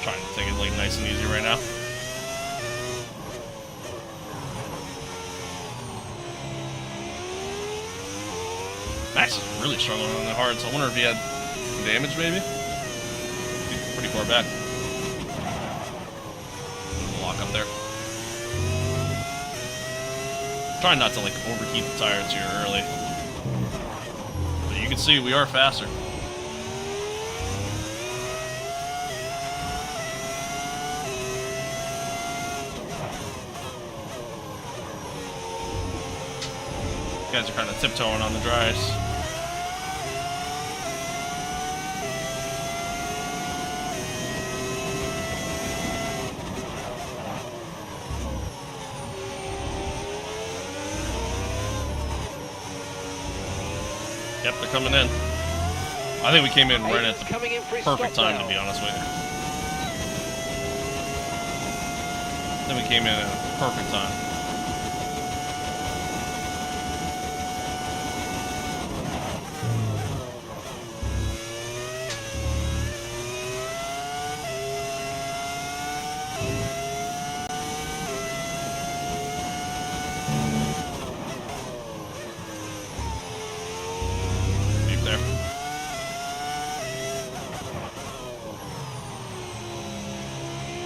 Trying to take it like nice and easy right now. Max is really struggling on the hard, so I wonder if he had damage maybe? He's pretty far back. Lock up there. Trying not to like overheat the tires here early. But you can see we are faster. Guys are kind of tiptoeing on the dries. Yep, they're coming in. I think we came in right at the perfect time, to be honest with you. I think we came in at a perfect time.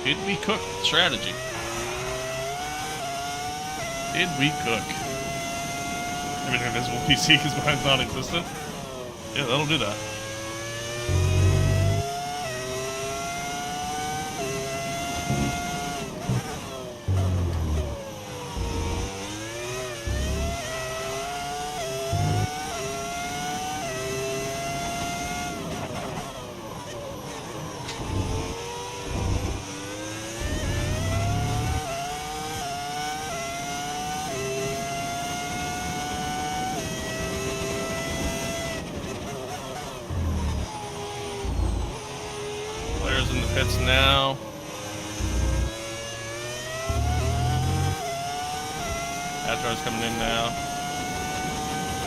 Did we cook strategy? Did we cook? I mean, an invisible PC because mine's non-existent. Yeah, that'll do that. Players in the pits now. Astrar's coming in now.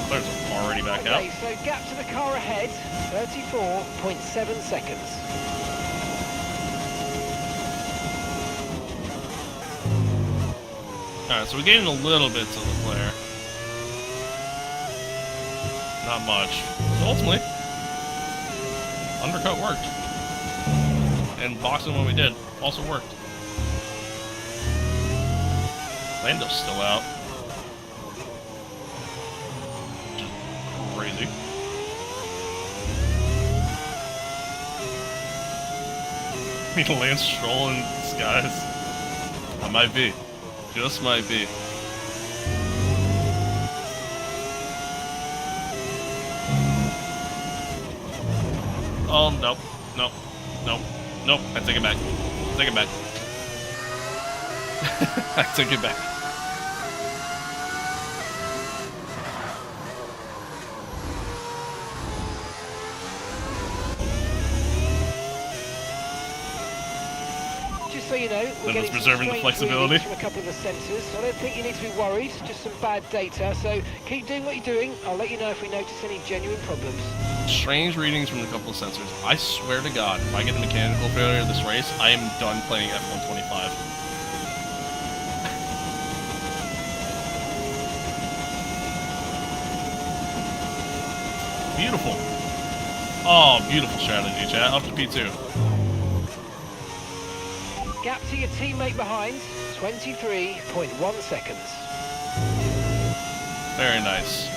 Players are already back out. Okay, so gap to the car ahead, 34.7 seconds. Alright, so we gained a little bit to the player. Not much. So ultimately, undercut worked. And boxing when we did also worked. Lando's still out. Which is crazy. I mean, Lance Stroll in disguise. I might be. Just might be. Oh, nope. Nope. Nope. Nope. I take it back. Take it back. I took it back. Just so you know, we're Then it's getting some preserving the strange flexibility. readings from a couple of the sensors, so I don't think you need to be worried, just some bad data. So keep doing what you're doing. I'll let you know if we notice any genuine problems. Strange readings from a couple of sensors. I swear to God, if I get a mechanical failure this race, I am done playing F125. Beautiful. Oh, beautiful strategy, chat. Up to P2. Gap to your teammate behind, 23.1 seconds. Very nice.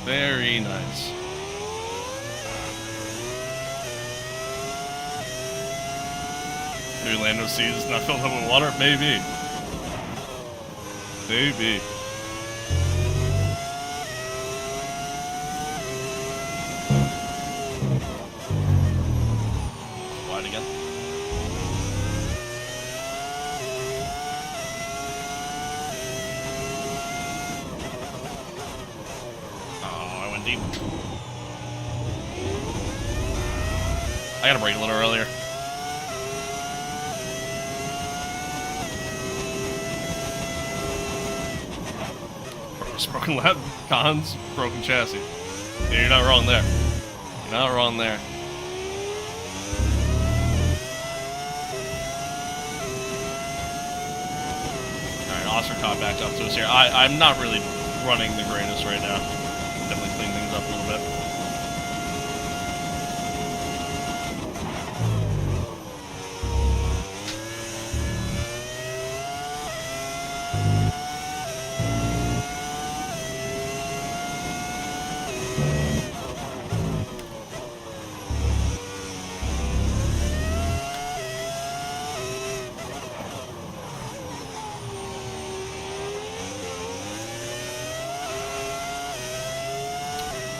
Very nice. Maybe Lando sees it's not filled up with water? Maybe. Maybe. Wide again. Oh, I went deep. I gotta brake a little earlier. Broken lap, cons, broken chassis. Yeah, you're not wrong there. You're not wrong there. Alright, Oscar caught back up to us here. I'm not really running the greatest right now. Definitely clean things up a little bit.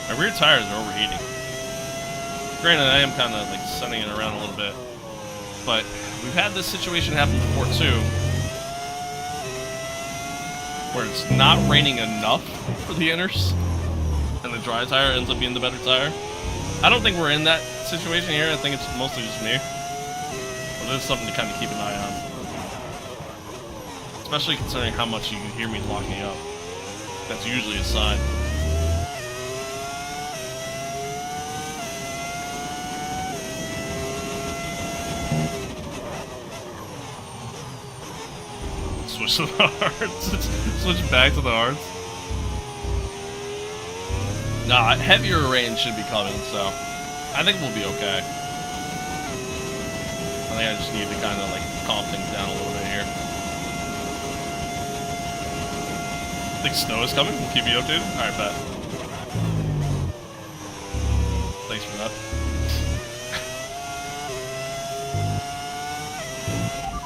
My rear tires are overheating. Granted, I am kind of like sunning it around a little bit, but we've had this situation happen before too, where it's not raining enough for the inners, and the dry tire ends up being the better tire. I don't think we're in that situation here. I think it's mostly just me, but it's something to kind of keep an eye on, especially considering how much you can hear me locking up. That's usually a sign. Switch to the hards. Switch back to the hards. Nah, heavier rain should be coming, so I think we'll be okay. I think I just need to kind of like calm things down a little bit here. I think snow is coming. We'll keep you updated. All right, bet. Thanks for that.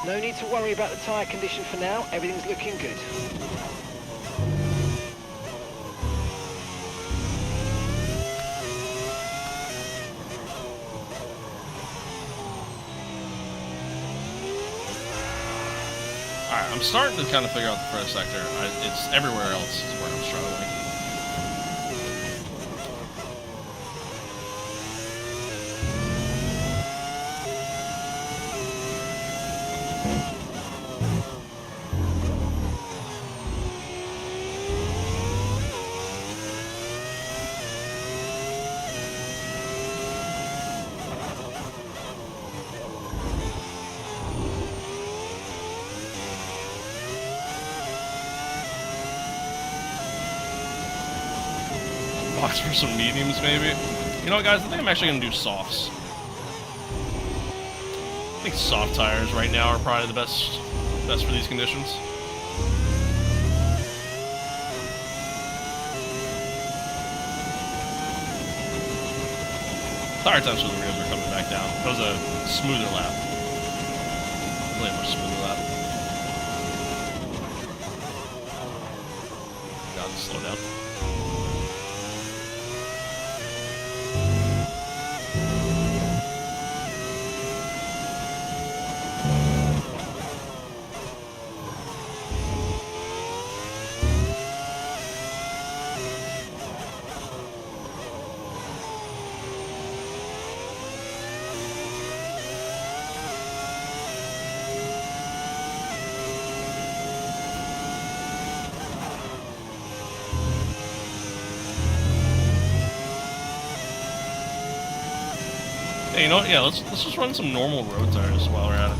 No need to worry about the tyre condition for now. Everything's looking good. Alright, I'm starting to kind of figure out the first sector. It's everywhere else is where I'm struggling. Box for some mediums, maybe. You know what, guys? I think I'm actually gonna do softs. I think soft tires right now are probably the best for these conditions. Tire temps for the rears are coming back down. That was a smoother lap. Really much smoother lap. Gotta slow down. Hey, you know what? Yeah, let's just run some normal road tires while we're at it.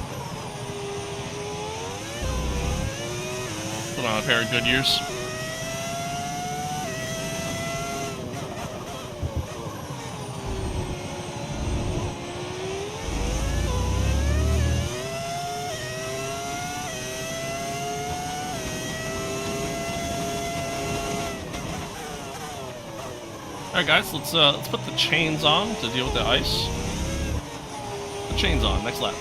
Put on a pair of Goodyears. Alright guys, let's put the chains on to deal with the ice. The chains on, next lap.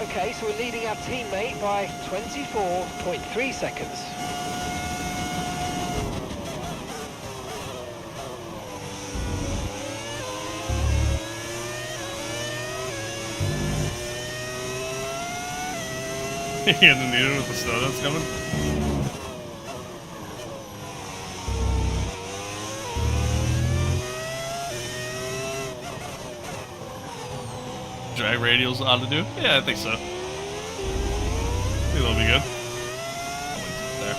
Okay, so we're leading our teammate by 24.3 seconds. You didn't need it with the snow that's coming? Drag radials ought to do? Yeah, I think so. I think that'll be good. There.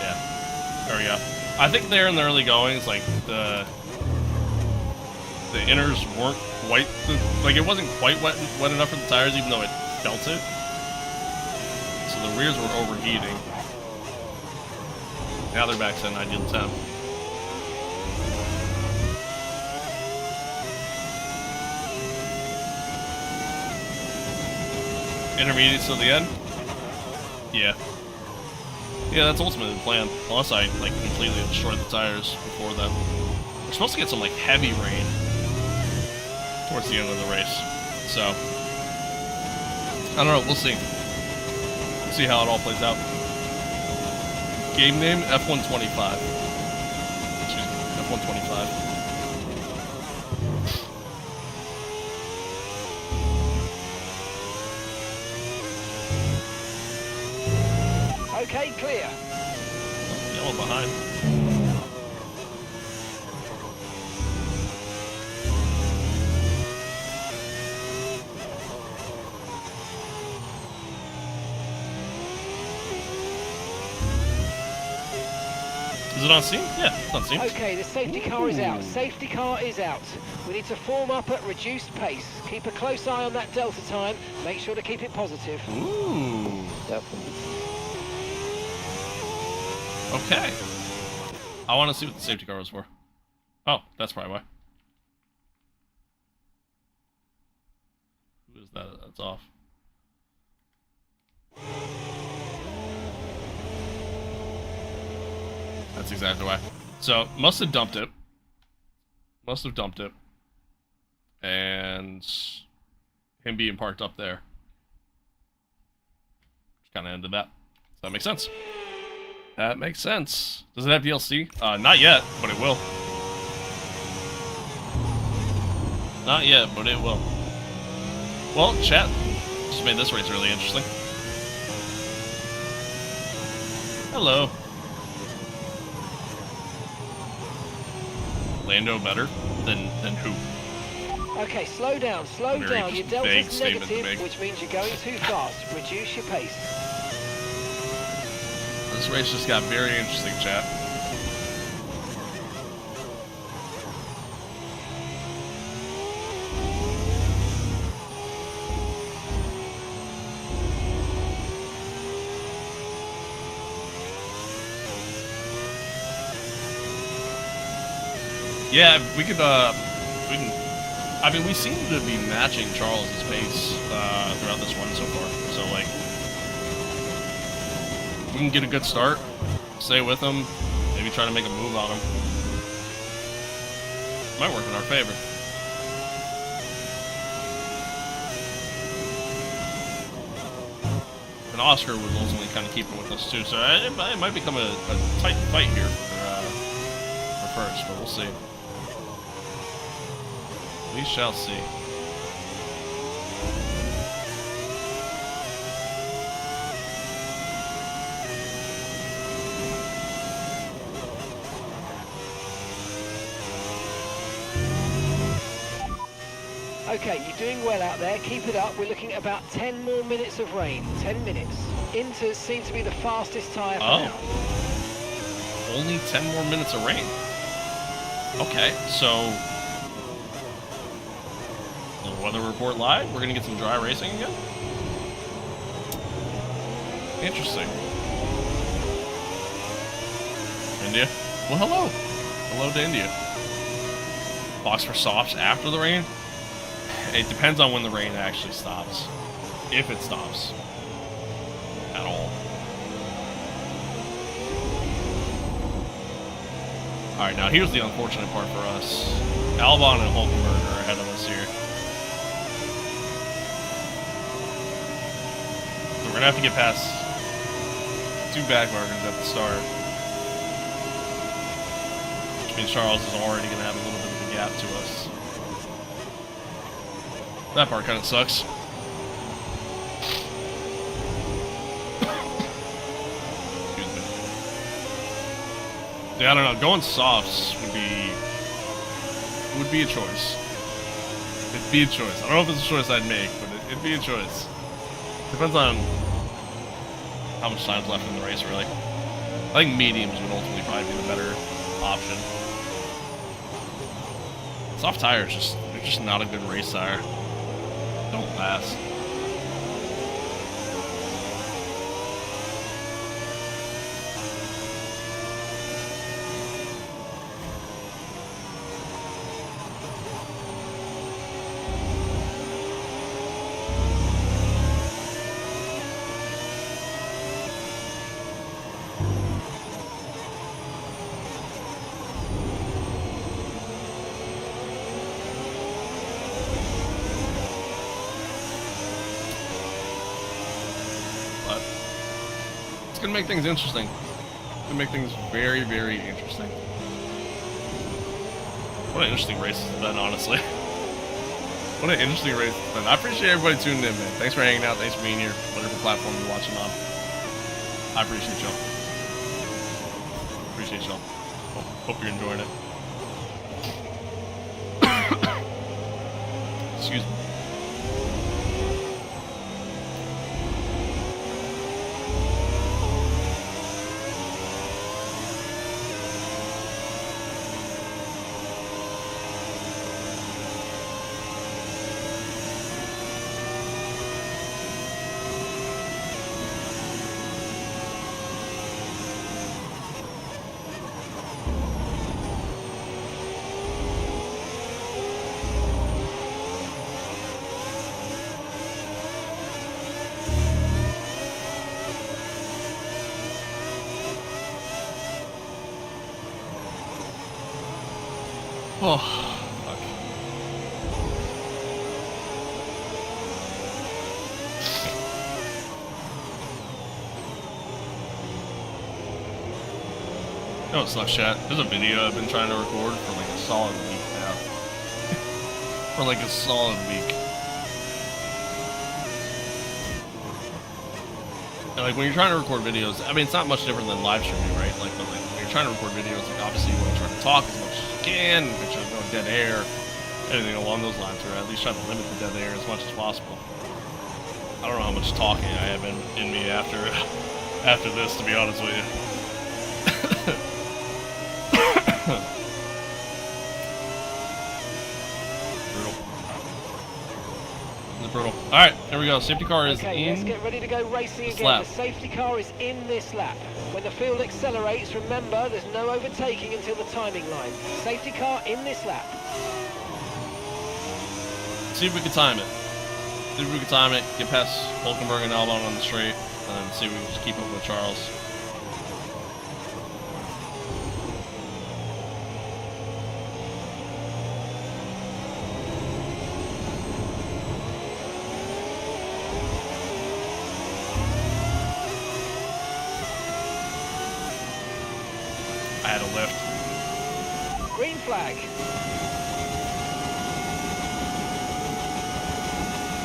Yeah. There we go. I think there in the early goings, like the inners weren't quite like it wasn't quite wet enough for the tires, even though it felt it. So the rears were overheating. Now they're back to an ideal temp. Intermediates till the end? Yeah. Yeah, that's ultimately the plan. Unless I like completely destroy the tires before then. We're supposed to get some like heavy rain towards the end of the race. So I don't know, we'll see. We'll see how it all plays out. Game name F125. Excuse me, F125. Okay, clear. Yellow behind. Is it it on Steam? Yeah, it's on Steam. Okay, the safety car is out. Safety car is out. We need to form up at reduced pace. Keep a close eye on that delta time. Make sure to keep it positive. Ooh. Yep. Okay. I want to see what the safety car was for. Oh, that's probably why. Who is that? That's off. That's exactly why. So, must have dumped it. Must have dumped it. And him being parked up there. Kind of ended that. So that makes sense. That makes sense. Does it have DLC? Not yet, but it will. Not yet, but it will. Well, chat just made this race really interesting. Hello. Lando better than who? Okay, slow down, slow Very down. Your vague delta's statement to negative, make. which means you're going too fast. Reduce your pace. This race just got very interesting, chat. Yeah, we can, I mean, we seem to be matching Charles's pace, throughout this one so far, so, like, we can get a good start, stay with him, maybe try to make a move on him. Might work in our favor. And Oscar was ultimately kind of keeping with us too, so it might become a tight fight here for first, but we'll see. We shall see. Okay, you're doing well out there. Keep it up. We're looking at about 10 more minutes of rain. 10 minutes. Inters seem to be the fastest tyre for now. Only 10 more minutes of rain. Okay, so the weather report live. We're gonna get some dry racing again. Interesting. India. Well, hello. Hello to India. Box for softs after the rain. It depends on when the rain actually stops. If it stops. At all. Alright, now here's the unfortunate part for us. Albon and Hulkenberg are ahead of us here. So we're gonna have to get past 2 back markers at the start. Which means Charles is already gonna have a little bit of a gap to us. That part kind of sucks. Excuse me. Yeah, I don't know. Going softs would be a choice. It'd be a choice. I don't know if it's a choice I'd make, but it'd be a choice. Depends on how much time's left in the race, really. I think mediums would ultimately probably be the better option. Soft tires they're just not a good race tire. Don't last. Gonna make things interesting. Gonna make things very, very interesting. What an interesting race it's been, honestly. What an interesting race it's been. I appreciate everybody tuning in, man. Thanks for hanging out. Thanks for being here. Whatever platform you're watching on. I appreciate y'all. Appreciate y'all. Hope you're enjoying it. Excuse me. No, it's not chat. There's a video I've been trying to record for like a solid week now. For like a solid week. And like when you're trying to record videos, I mean, it's not much different than live streaming, right? Like, but like when you're trying to record videos, like obviously you want to try to talk as much as you can, make sure there's no dead air, anything along those lines, or at least try to limit the dead air as much as possible. I don't know how much talking I have in me after this, to be honest with you. Brutal. All right, there we go. Safety car is okay, in. Let's get ready to go racing again. Lap. The safety car is in this lap. When the field accelerates, remember there's no overtaking until the timing line. Safety car in this lap. See if we can time it. See if we can time it. Get past Hulkenberg and Albon on the straight, and see if we can just keep up with Charles. I had a lift. Green flag.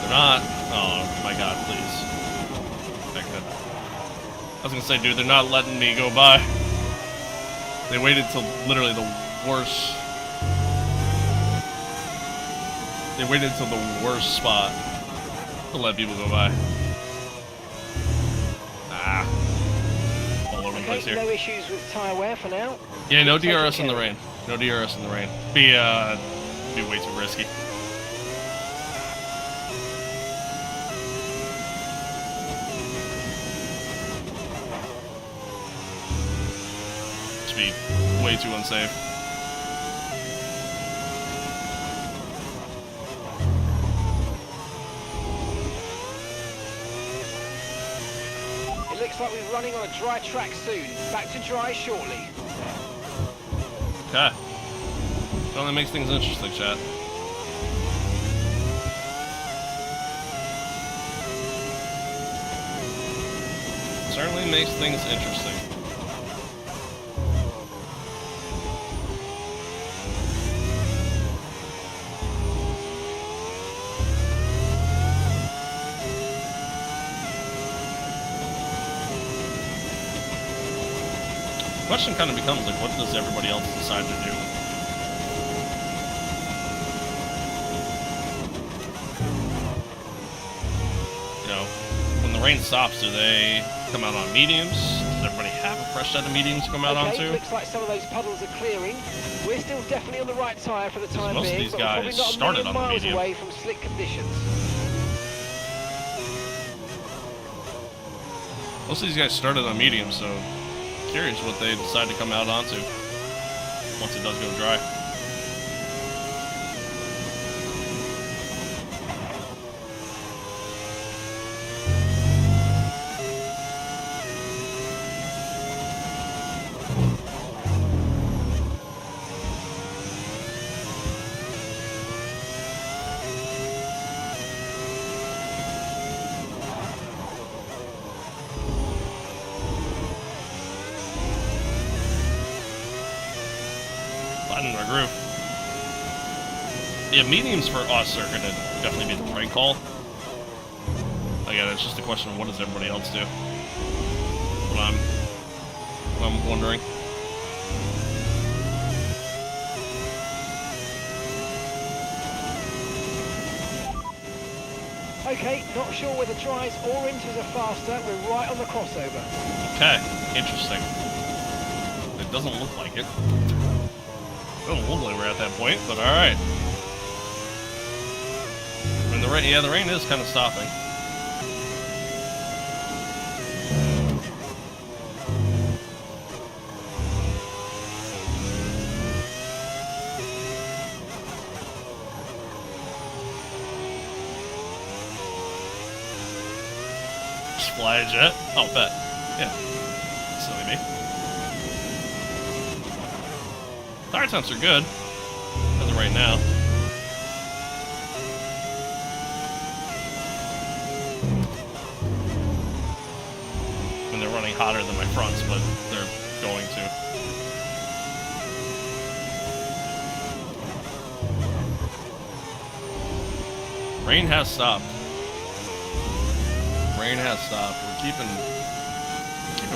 They're not. Oh my god, please. Heck, I was gonna say, dude, they're not letting me go by. They waited till literally the worst. They waited till the worst spot to let people go by. Ah. All over the place here. No issues with tyre wear for now. Yeah, no DRS in the rain. No DRS in the rain. Be way too risky. Just be way too unsafe. It looks like we're running on a dry track soon. Back to dry shortly. Okay. It only makes things interesting, chat. Certainly makes things interesting. The question kind of becomes, like, what does everybody else decide to do? You know, when the rain stops, do they come out on mediums? Does everybody have a fresh set of mediums to come out onto? Looks like some of those puddles are clearing. We're still definitely on the right tyre for the time most being, of these but we're guys probably not started a on million the miles medium. away from slick conditions. Most of these guys started on medium, so curious what they decide to come out onto once it does go dry. In our groove. Yeah, mediums for us are going to definitely be the right call. Again, it's just a question of what does everybody else do. What I'm wondering. Okay, not sure whether dries or inters are faster. We're right on the crossover. Okay, interesting. It doesn't look like it. Doesn't look like we're at that point, but alright. I mean, the rain is kind of stopping. Just fly a jet? Oh, bet. Yeah. Silly me. Tire temps are good, as of right now. I mean, they're running hotter than my fronts, but they're going to. Rain has stopped. Rain has stopped. We're keeping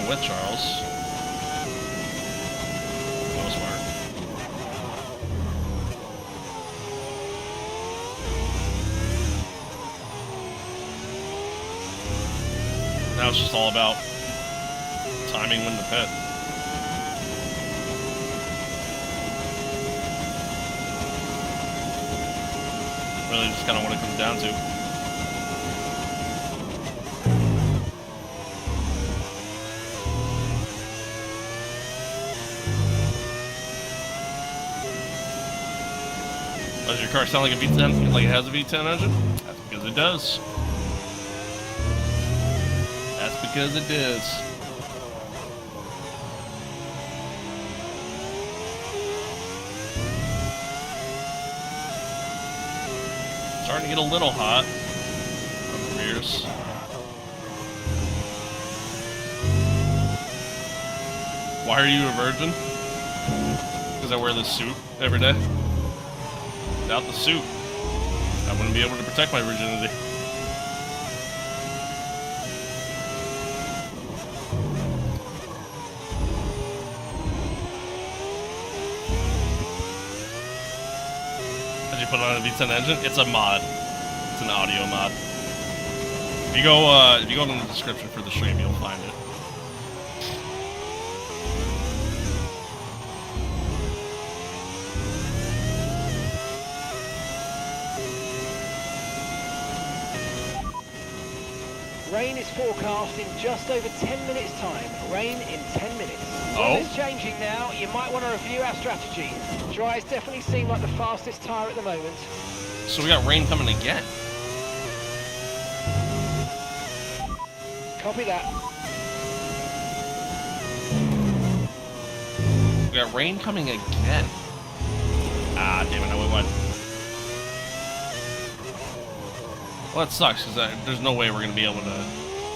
with Charles. That was smart. Now it's just all about timing when to pit. Really just kind of what it comes down to. Does your car sound like a V10? Like it has a V10 engine? That's because it does. That's because it does. Starting to get a little hot on the rears. Why are you a virgin? Because I wear this suit every day. Without the suit, I wouldn't be able to protect my virginity. Did you put it on a V10 engine? It's a mod. It's an audio mod. If you go in the description for the stream, you'll find it. Rain is forecast in just over 10 minutes time. Rain in 10 minutes. Oh? It's changing now. You might want to review our strategy. Dries definitely seem like the fastest tyre at the moment. So we got rain coming again. Copy that. We got rain coming again. Ah, damn it, no, we went. Well, that sucks, because there's no way we're going to be able to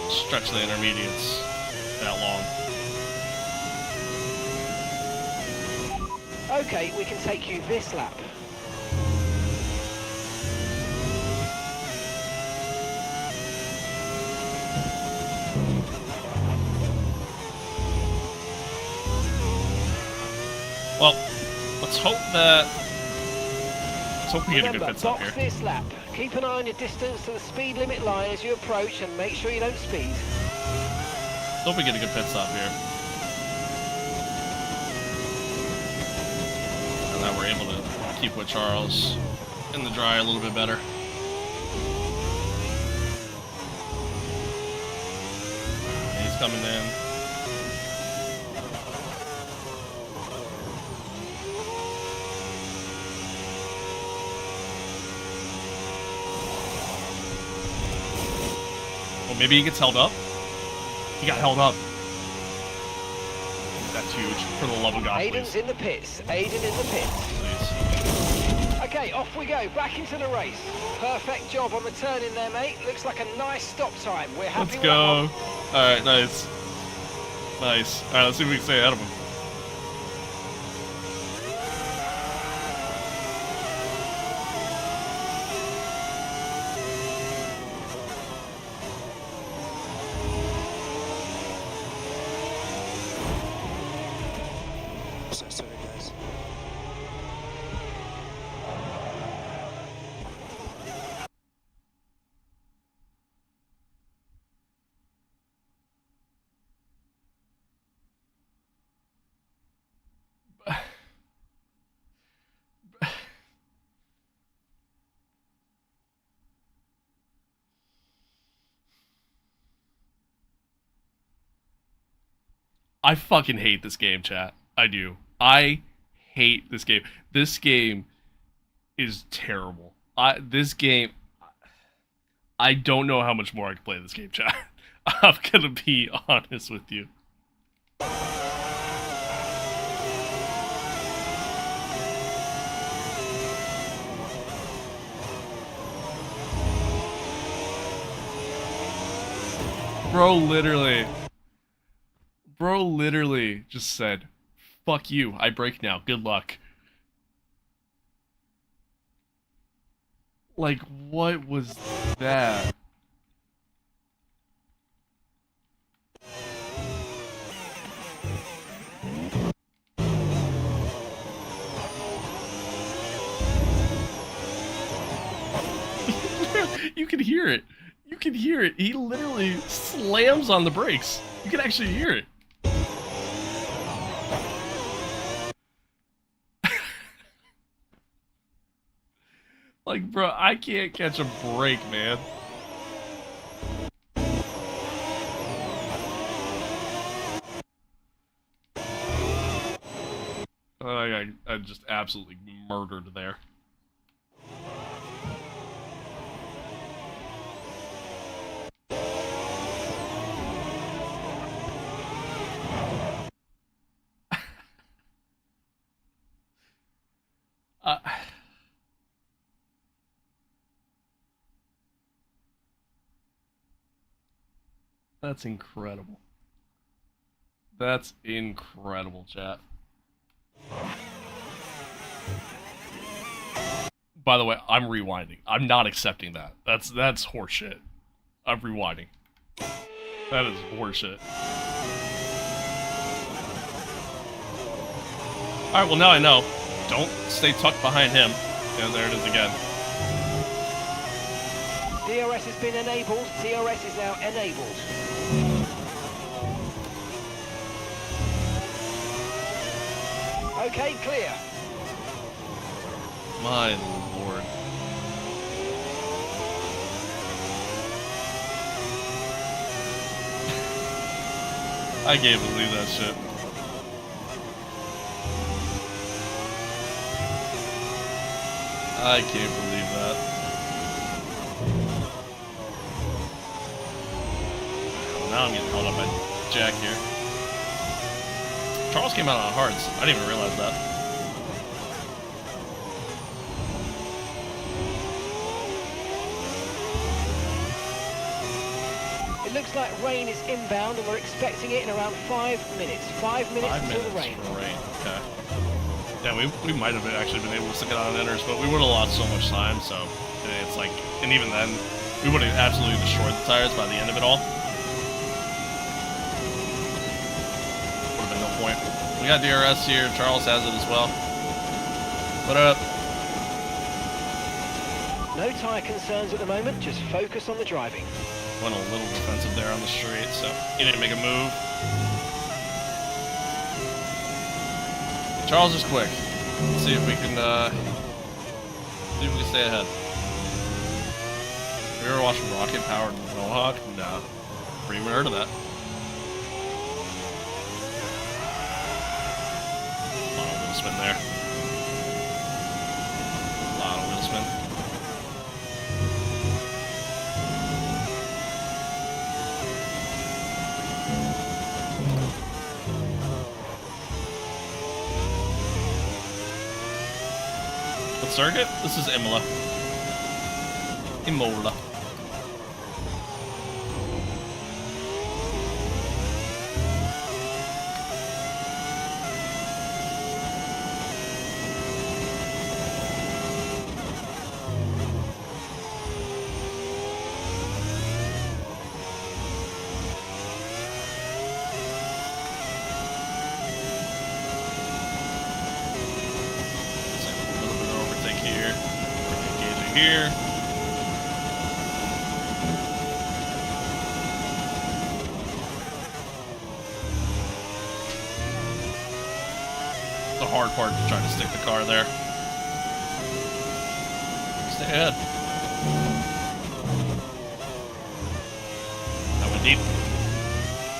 stretch the intermediates that long. Okay, we can take you this lap. Well, let's hope we get a good pit stop here. Box this lap. Keep an eye on your distance to the speed limit line as you approach and make sure you don't speed. Hope we get a good pit stop here. And that we're able to keep with Charles in the dry a little bit better. And he's coming in. Maybe he gets held up. He got held up. That's huge, for the love of God, Aiden's please. in the pits. Aiden in the pits. Please. Okay, off we go. Back into the race. Perfect job on the turn in there, mate. Looks like a nice stop time. We're happy Let's with go. that one. Alright, nice. Nice. Alright, let's see if we can stay ahead of him. Sorry, guys. I fucking hate this game, chat. I do. I hate this game. This game is terrible. This game, I don't know how much more I can play this game, chat. I'm gonna be honest with you. Bro literally just said, fuck you, I break now, good luck. Like, what was that? You can hear it. You can hear it. He literally slams on the brakes. You can actually hear it. Like, bro, I can't catch a break, man. I just absolutely murdered there. That's incredible. That's incredible, chat. By the way, I'm rewinding. I'm not accepting that. That's horseshit. I'm rewinding. That is horseshit. Alright, well now I know. Don't stay tucked behind him. And there it is again. DRS has been enabled. DRS is now enabled. Okay, clear. My lord. I can't believe that shit. I can't believe that. Now I'm getting held up by Jack here. Charles came out on hards. I didn't even realize that. It looks like rain is inbound and we're expecting it in around 5 minutes. 5 minutes until the rain. For rain. Okay. Yeah, we might have actually been able to stick it on enters, but we would have lost so much time, so it's like, and even then, we would have absolutely destroyed the tires by the end of it all. Would have been no point. We got DRS here, Charles has it as well. What up? No tyre concerns at the moment, just focus on the driving. Went a little defensive there on the straight, so he didn't make a move. Charles is quick. Let's see if we can stay ahead. Have you ever watched Rocket Powered Mohawk? No. Never even heard of that. A lot of wheel spin there. A lot of wheel spin. What circuit? This is Imola. Imola. Here. The hard part to try to stick the car there. Stay ahead. That went deep.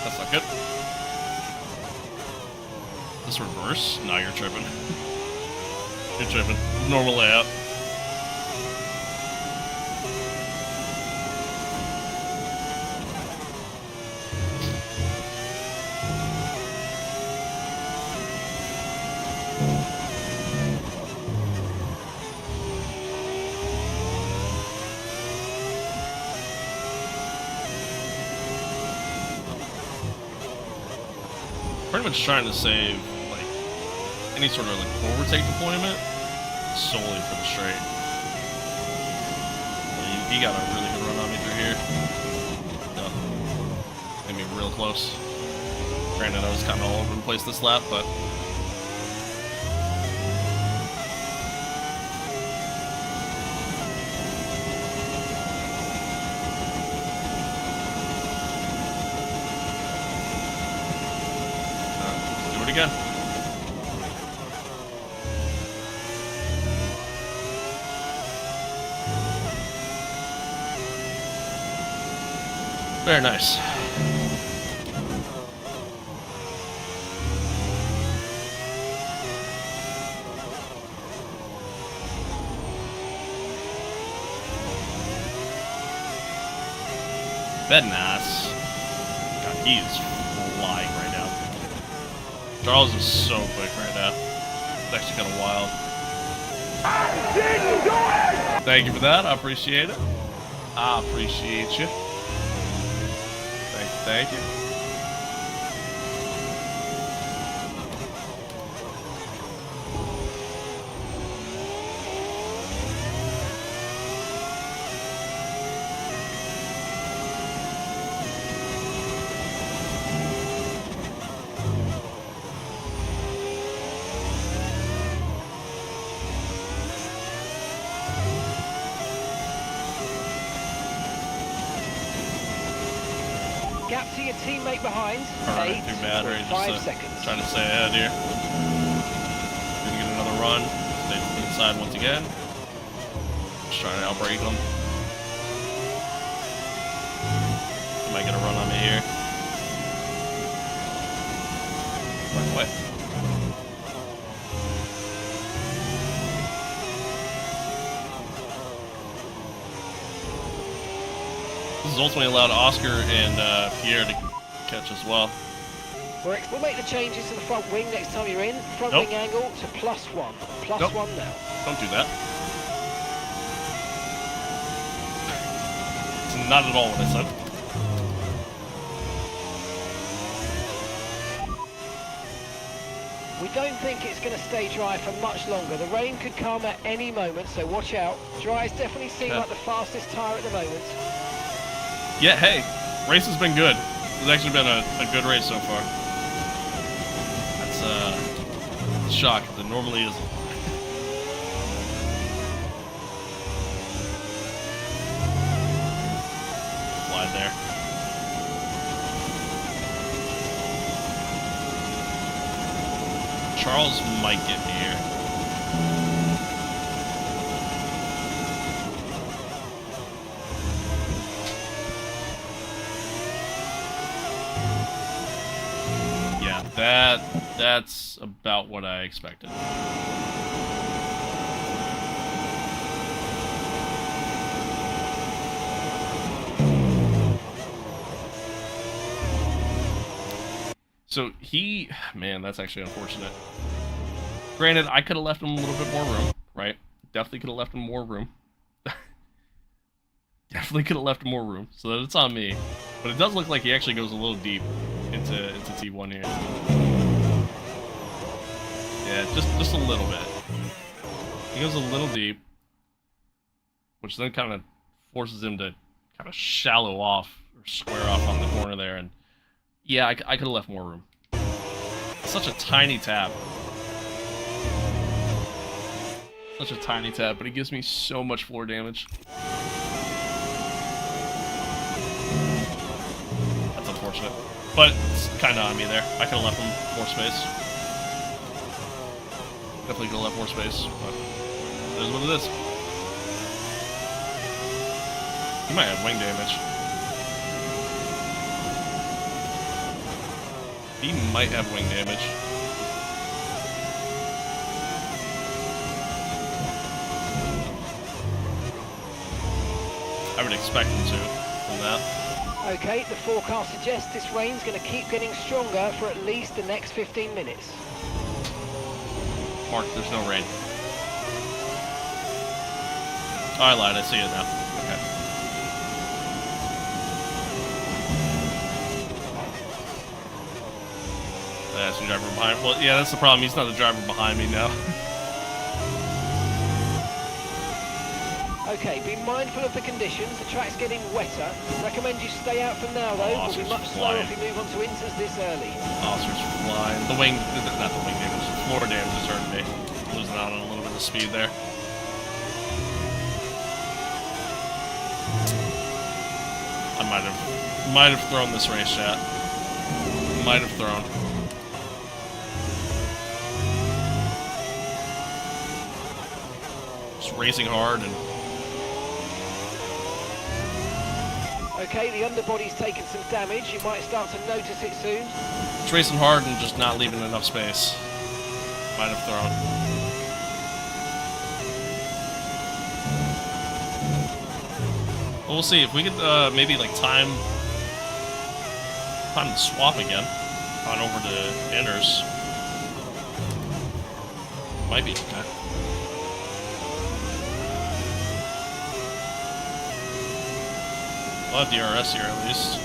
That's not good. This reverse? No, you're tripping. You're tripping. Normal layout. Pretty much trying to save like any sort of like overtake deployment solely for the straight. he got a really good run on me through here. So, made me real close. Granted, I was kind of all over the place this lap, but. Do it again. Very nice. Bednass. God, he is flying right now. Charles is so quick right now. It's actually kind of wild. Thank you for that. I appreciate it. I appreciate you. Thank you. Gap to your teammate behind. Alright, too bad, right? 5 seconds. Trying to stay ahead here. Gonna get another run. Stay to the inside once again. Just trying to outbrake them. Might get a run on me here. Run away. This has ultimately allowed Oscar and Pierre to catch as well. We'll make the changes to the front wing next time you're in. Front Nope. wing angle to +1. Plus Nope. 1 now. Don't do that. It's not at all what I said. We don't think it's going to stay dry for much longer. The rain could come at any moment, so watch out. Dry's definitely seem Yeah. like the fastest tyre at the moment. Yeah, hey, race has been good. It's actually been a good race so far. That's a shock. It normally isn't. Slide there. Charles might get me here. Yeah, that's about what I expected. So man, that's actually unfortunate. Granted, I could have left him a little bit more room, right? Definitely could have left him more room. Definitely could have left him more room, so that it's on me. But it does look like he actually goes a little deep into T1 here. Yeah, just a little bit. He goes a little deep, which then kind of forces him to kind of shallow off or square off on the corner there. And yeah, I could have left more room. It's such a tiny tap. Such a tiny tap, but it gives me so much floor damage. That's unfortunate. But it's kind of on me there. I could have left him more space. Definitely could have left more space, but it is what it is. He might have wing damage. He might have wing damage. I would expect him to from that. Okay, the forecast suggests this rain's going to keep getting stronger for at least the next 15 minutes. Mark, there's no rain. Oh, I lied. I see it now. Okay. That's the driver behind. Well, yeah, that's the problem. He's not the driver behind me now. Okay, be mindful of the conditions. The track's getting wetter. Recommend you stay out for now, though. We'll be much slower if we move on to inters this early. Oscar's flying. The wing, not the wing damage, floor damage is hurting me. Losing out on a little bit of speed there. I might have thrown this race, chat. Might have thrown. Just racing hard and. Okay, the underbody's taken some damage. You might start to notice it soon. Just racing hard and just not leaving enough space. Might have thrown. Well, we'll see if we could maybe like time the swap again on over to inners. Might be okay. We'll have DRS here at least.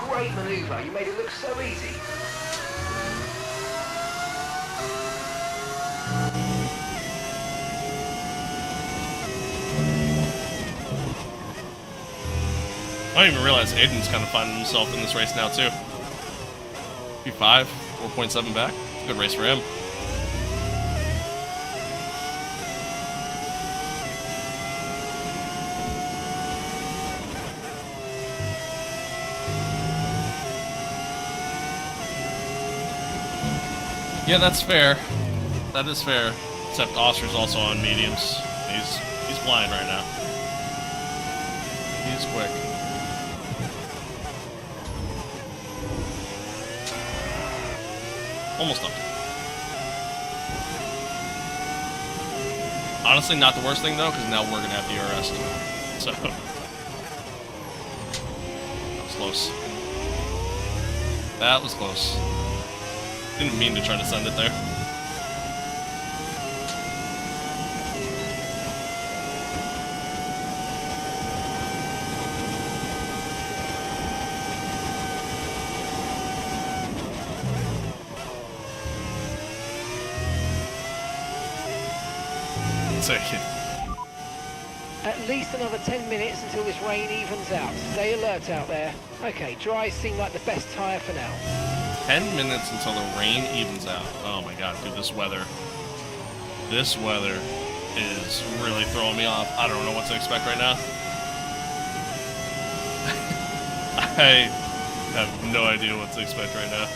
Great maneuver. You made it look so easy. I don't even realize Aiden's kind of finding himself in this race now, too. P5, 4.7 back. Good race for him. Yeah, that's fair. That is fair. Except Oscar's also on mediums. He's flying right now. He's quick. Almost done. Honestly, not the worst thing though, because now we're gonna have DRS. So that was close. That was close. Didn't mean to try to send it there. At least another 10 minutes until this rain evens out. Stay alert out there. Okay, dry seem like the best tyre for now. 10 minutes until the rain evens out. Oh my god, dude, this weather is really throwing me off. I don't know what to expect right now. I have no idea what to expect right now.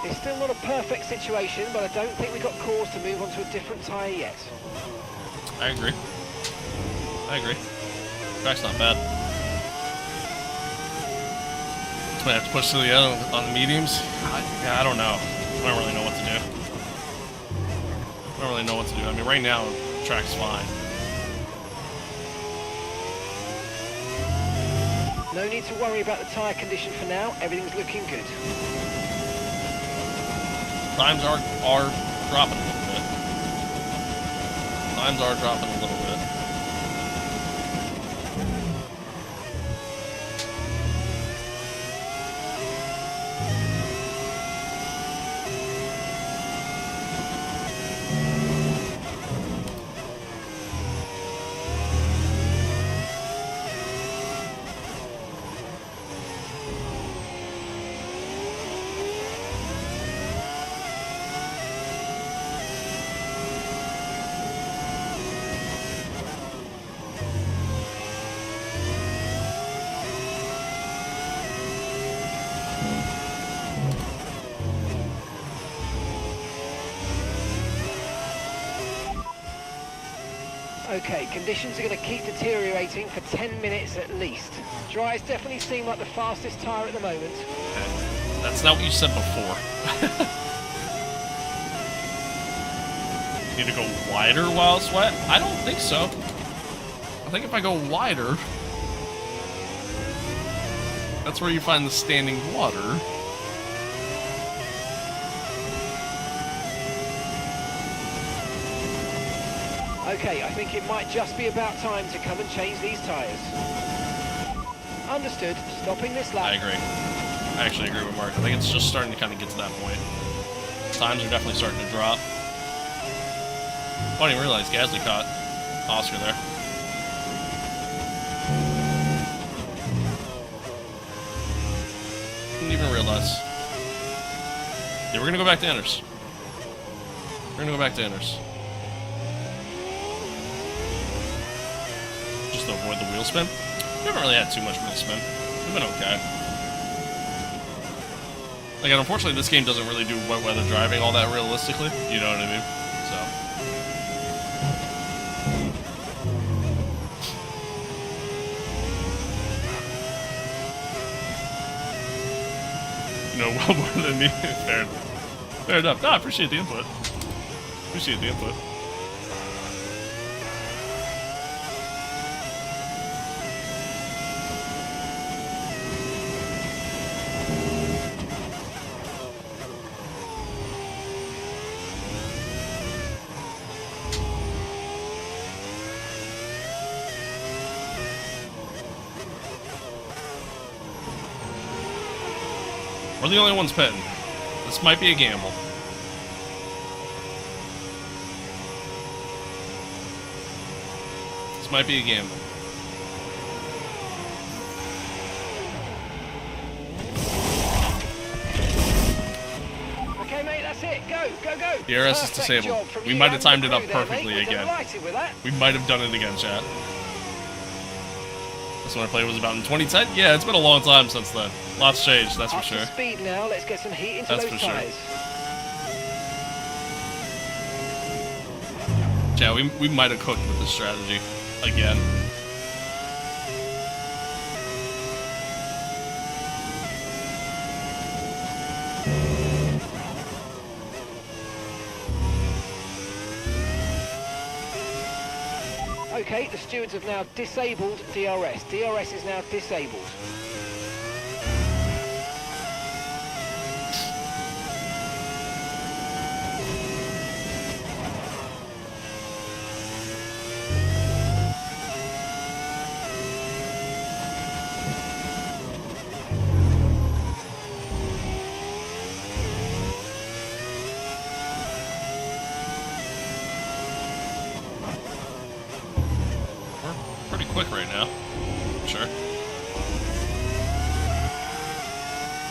It's still not a perfect situation, but I don't think we've got cause to move on to a different tyre yet. I agree. Track's not bad. Might have to push to the end on the mediums. I don't know. I don't really know what to do. I mean, right now, the track's fine. No need to worry about the tyre condition for now. Everything's looking good. Times are dropping a little bit. Times are dropping a little bit. Okay, conditions are going to keep deteriorating for 10 minutes at least. Dries definitely seem like the fastest tyre at the moment. That's not what you said before. Need to go wider while it's wet? I don't think so. I think if I go wider, that's where you find the standing water. Okay, I think it might just be about time to come and change these tyres. Understood. Stopping this lap. I agree. I actually agree with Mark. I think it's just starting to kind of get to that point. Times are definitely starting to drop. I didn't even realize Gasly caught Oscar there. Didn't even realize. Yeah, we're gonna go back to inners. We're gonna go back to inners. Just to avoid the wheel spin. We haven't really had too much wheel spin. We've been okay. Again, unfortunately, this game doesn't really do wet weather driving all that realistically. You know what I mean? So. You know, well more than me. Fair enough. No, I appreciate the input. Appreciate the input. We're the only ones pitting. This might be a gamble. This might be a gamble. Okay, mate, that's it. Go, go, go. DRS is disabled. We might have timed it up perfectly again. We might have done it again, chat. This one I played was about in 2010. Yeah, it's been a long time since then. Lots changed, that's for sure. Up to speed now. Let's get some heat into those tyres. Yeah, we might have cooked with this strategy again. Okay, the stewards have now disabled DRS. DRS is now disabled. Quick right now. Sure.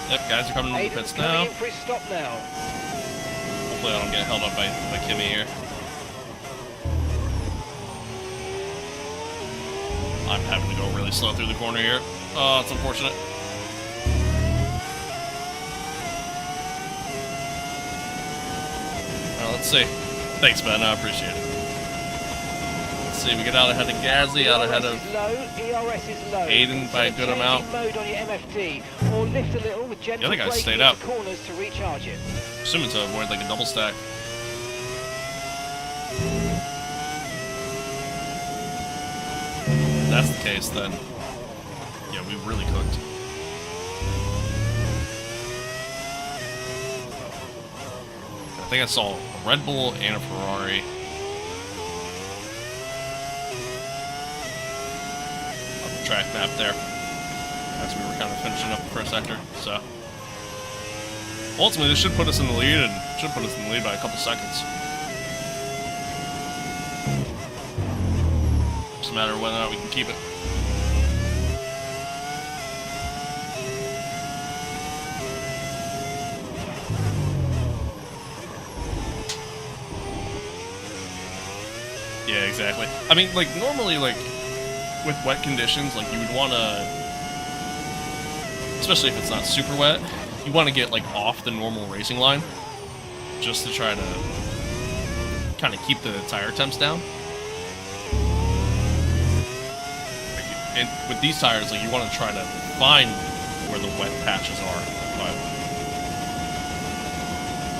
Yep, guys are coming into the pits now. For his stop now. Hopefully I don't get held up by Kimmy here. I'm having to go really slow through the corner here. Oh, it's unfortunate. Well, let's see. Thanks, Ben. I appreciate it. See, we get out ahead of Gasly, out ahead of Aiden by a good amount. Mode on your MFD, or lift a little with gentle the other guys stayed braking up. into corners to recharge it. Assuming to avoid like a double stack. If that's the case, then yeah, we really cooked. I think I saw a Red Bull and a Ferrari. Track map there as we were kind of finishing up the first sector. So ultimately this should put us in the lead, and should put us in the lead by a couple seconds. Just a matter of whether or not we can keep it. Yeah, exactly. I mean, like normally, like with wet conditions, like you would want to, especially if it's not super wet, you want to get like off the normal racing line just to try to kind of keep the tire temps down. And with these tires, like you want to try to find where the wet patches are, but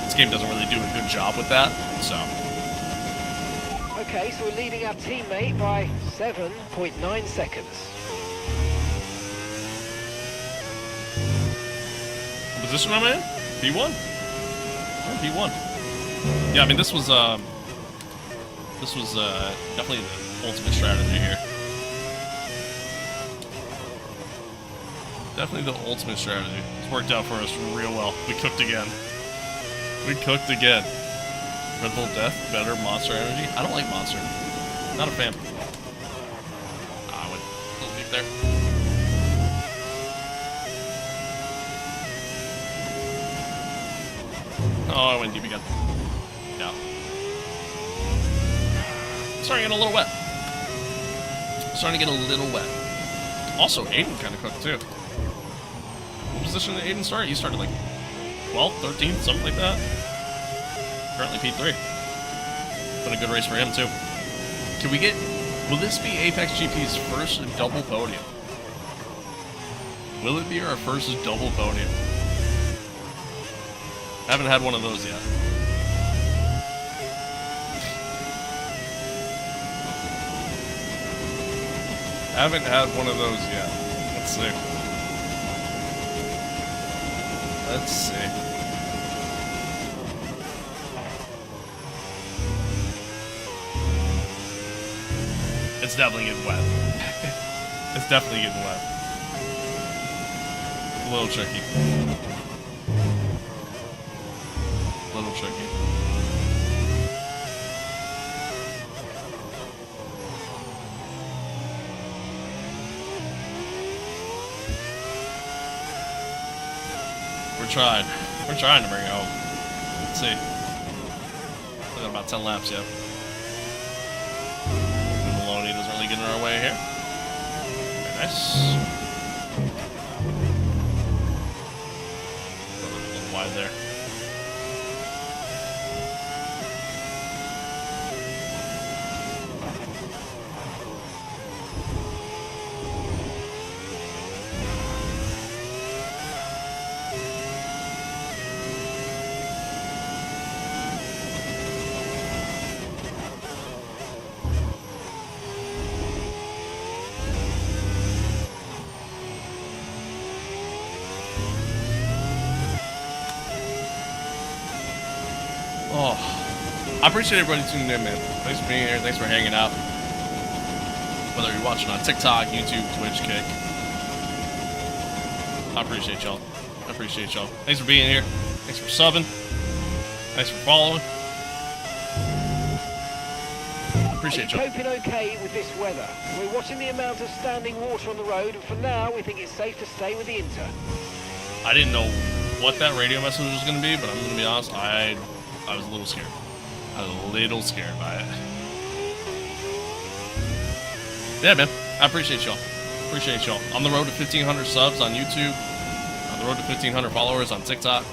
this game doesn't really do a good job with that, so Okay, so we're leading our teammate by 7.9 seconds. Position I'm in? P1? I'm P1. Yeah, I mean, this was definitely the ultimate strategy here. Definitely the ultimate strategy. It's worked out for us real well. We cooked again. We cooked again. Red Bull Death, better Monster Energy. I don't like Monster. Not a fan. I went a little deep there. Oh, I went deep again. Yeah. Starting to get a little wet. Starting to get a little wet. Also, Aiden kind of cooked too. What position did Aiden start? He started like 12th, 13th, something like that. Currently P3. Been a good race for him too. Can we get... Will this be Apex GP's first double podium? Will it be our first double podium? Haven't had one of those yet. Haven't had one of those yet. Let's see. Let's see. It's definitely getting wet. It's definitely getting wet. A little tricky. A little tricky. We're trying. We're trying to bring it home. Let's see. We got about 10 laps yet. Maloney doesn't really get in our way here. Very nice. A little wide there. Oh, I appreciate everybody tuning in, man. Thanks for being here. Thanks for hanging out. Whether you're watching on TikTok, YouTube, Twitch, Kick. I appreciate y'all. I appreciate y'all. Thanks for being here. Thanks for subbing. Thanks for following. I appreciate y'all. Coping okay with this weather. We're watching the amount of standing water on the road, and for now, we think it's safe to stay with the Inter. I didn't know what that radio message was going to be, but I'm going to be honest, I was a little scared. I was a little scared by it. Yeah, man. I appreciate y'all. Appreciate y'all. On the road to 1,500 subs on YouTube. On the road to 1,500 followers on TikTok.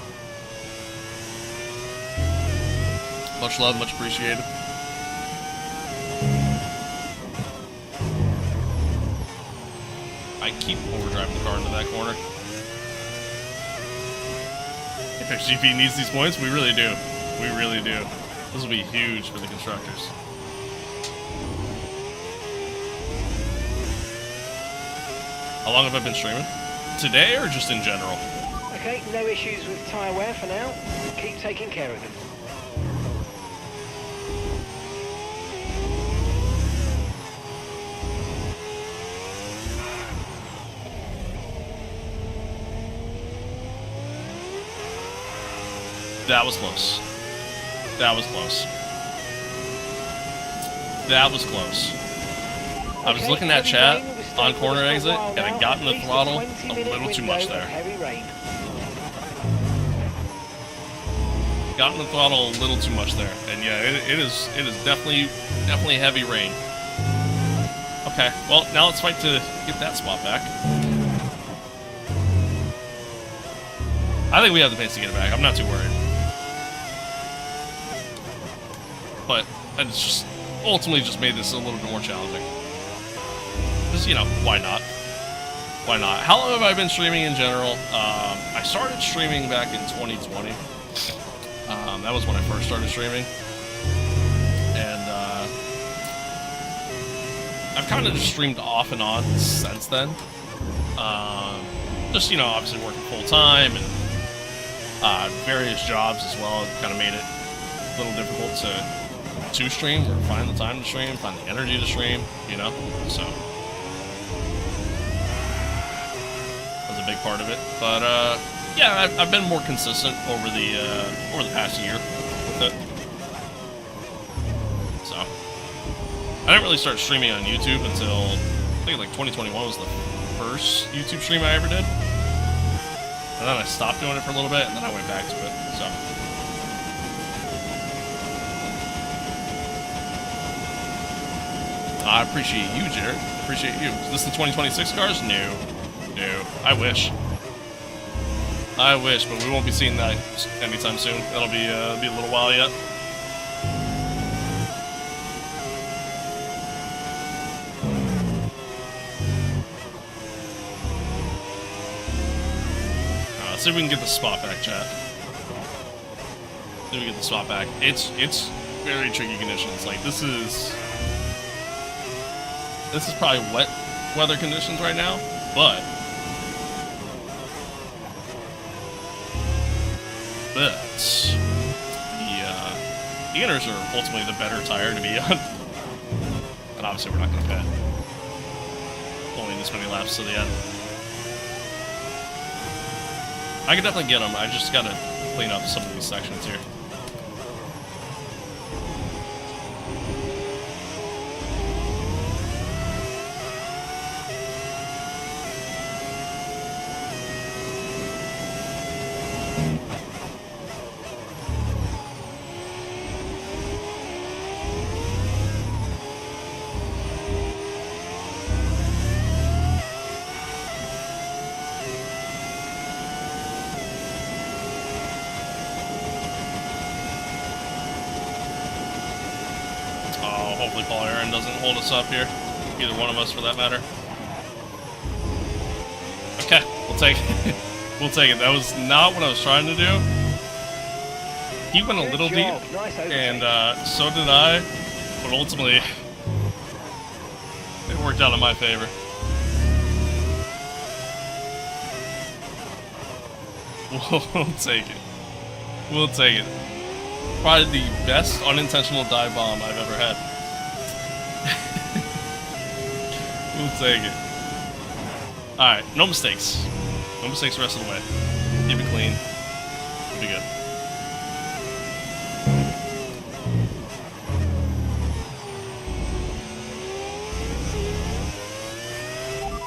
Much love, much appreciated. I keep overdriving the car into that corner. If XGP needs these points, we really do. We really do. This will be huge for the constructors. How long have I been streaming? Today or just in general? Okay, no issues with tyre wear for now. Keep taking care of them. That was close. That was close. That was close. I was looking at chat on corner exit, and I got in the throttle a little too much there. Got in the throttle a little too much there, and yeah, it is definitely heavy rain. Okay, well now let's fight to get that spot back. I think we have the pace to get it back. I'm not too worried. But it's just ultimately just made this a little bit more challenging. Just, you know, why not? Why not? How long have I been streaming in general? I started streaming back in 2020. That was when I first started streaming. And I've kind of just streamed off and on since then. Just, you know, obviously working full-time and various jobs as well. It kind of made it a little difficult to stream or find the time to stream, find the energy to stream, you know? So that's a big part of it. But, yeah, I've been more consistent over the past year with it. So I didn't really start streaming on YouTube until I think like 2021 was the first YouTube stream I ever did. And then I stopped doing it for a little bit, and then I went back to it. So I appreciate you, Jared. Appreciate you. Is this the 2026 cars? No. I wish. But we won't be seeing that anytime soon. That'll be a little while yet. Let's see if we can get the spot back, chat. See if we get the spot back. It's very tricky conditions. Like this is probably wet weather conditions right now, but the inners are ultimately the better tire to be on. And obviously we're not going to pit. Only this many laps to the end. I can definitely get them. I just got to clean up some of these sections here. Hopefully Paul Aaron doesn't hold us up here. Either one of us, for that matter. Okay, we'll take it. We'll take it. That was not what I was trying to do. He went a little deep, and so did I. But ultimately, it worked out in my favor. We'll take it. We'll take it. Probably the best unintentional dive bomb I've ever had. We'll take it. Alright, no mistakes. No mistakes the rest of the way. Keep it clean. We'll be good.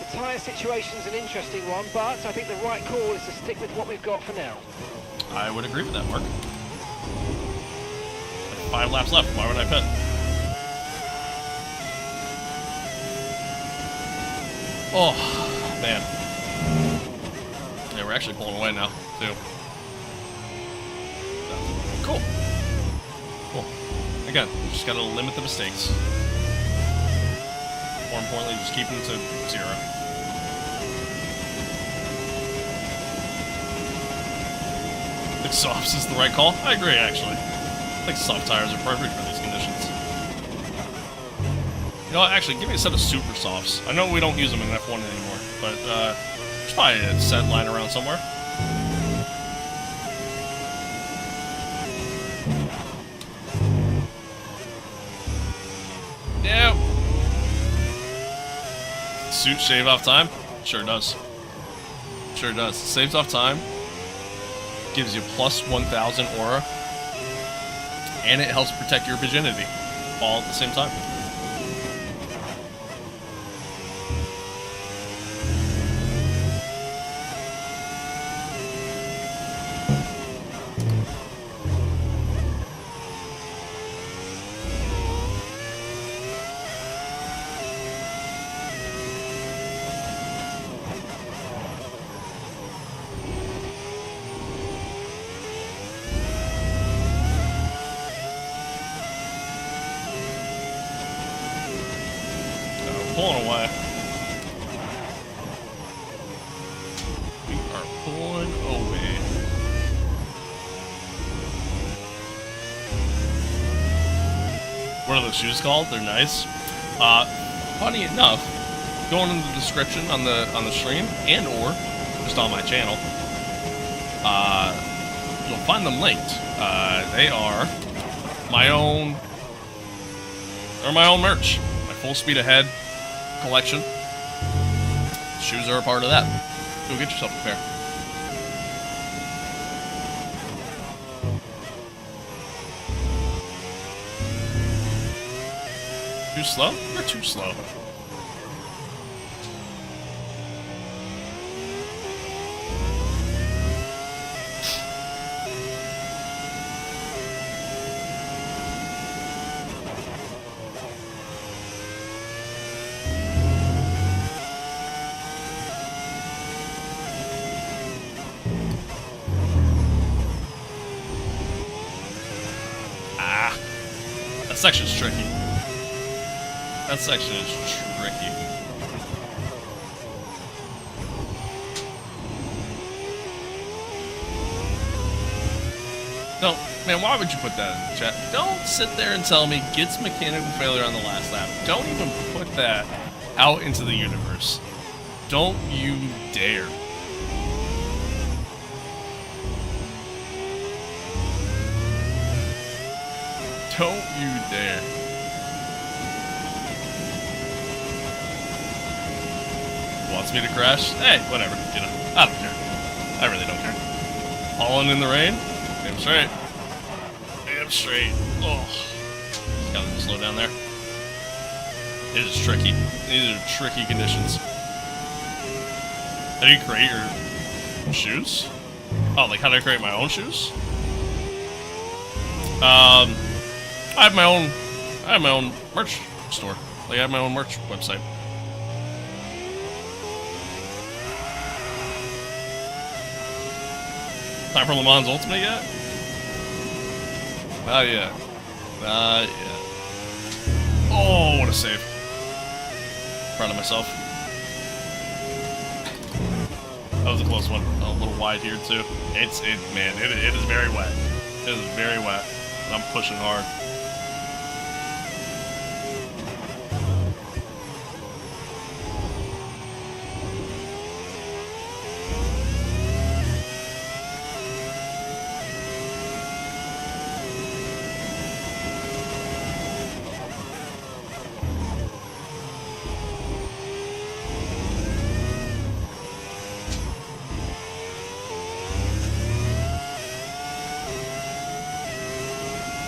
The tyre situation's an interesting one, but I think the right call is to stick with what we've got for now. I would agree with that, Mark. 5 laps left. Why would I pit? Oh, man. Yeah, we're actually pulling away now, too. Cool. Cool. Again, just gotta limit the mistakes. More importantly, just keep them to 0. I think softs is the right call. I agree, actually. I think soft tires are perfect for these conditions. You know what, actually, give me a set of super softs. I know we don't use them in F1 anymore, but there's probably a set lying around somewhere. Yeah. Suit shave off time? Sure does. Sure does. Saves off time. Gives you plus 1,000 aura. And it helps protect your virginity. All at the same time. Pulling away. We are pulling away. What are those shoes called? They're nice. funny enough, going in the description on the stream and or just on my channel, you'll find them linked. They are my own. They're my own merch. My full speed ahead collection. Shoes are a part of that. Go get yourself a pair. Too slow? You're too slow. That section's tricky. That section is tricky. No, man, why would you put that in the chat? Don't sit there and tell me gets mechanical failure on the last lap. Don't even put that out into the universe. Don't you dare. Don't you dare. Wants me to crash? Hey, whatever, you know. I don't care. I really don't care. Hauling in the rain? Damn straight. Damn straight. Oh. Just gotta slow down there. It is tricky. These are tricky conditions. How do you create your shoes? Oh, like how do I create my own shoes? I have my own merch store. Like I have my own merch website. Time for Le Mans Ultimate yet? Not yet. Not yet. Oh, what a save. Proud of myself. That was a close one. A little wide here too. Man, it is very wet. It is very wet. I'm pushing hard.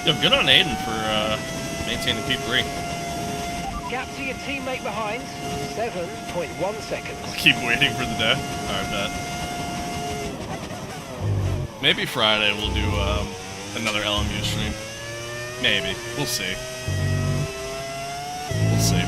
Yo, good on Aiden for maintaining P3. Gap to your teammate behind, 7.1 seconds. I'll keep waiting for the day. Alright, bet. Maybe Friday we'll do another LMU stream. Maybe. We'll see. We'll see.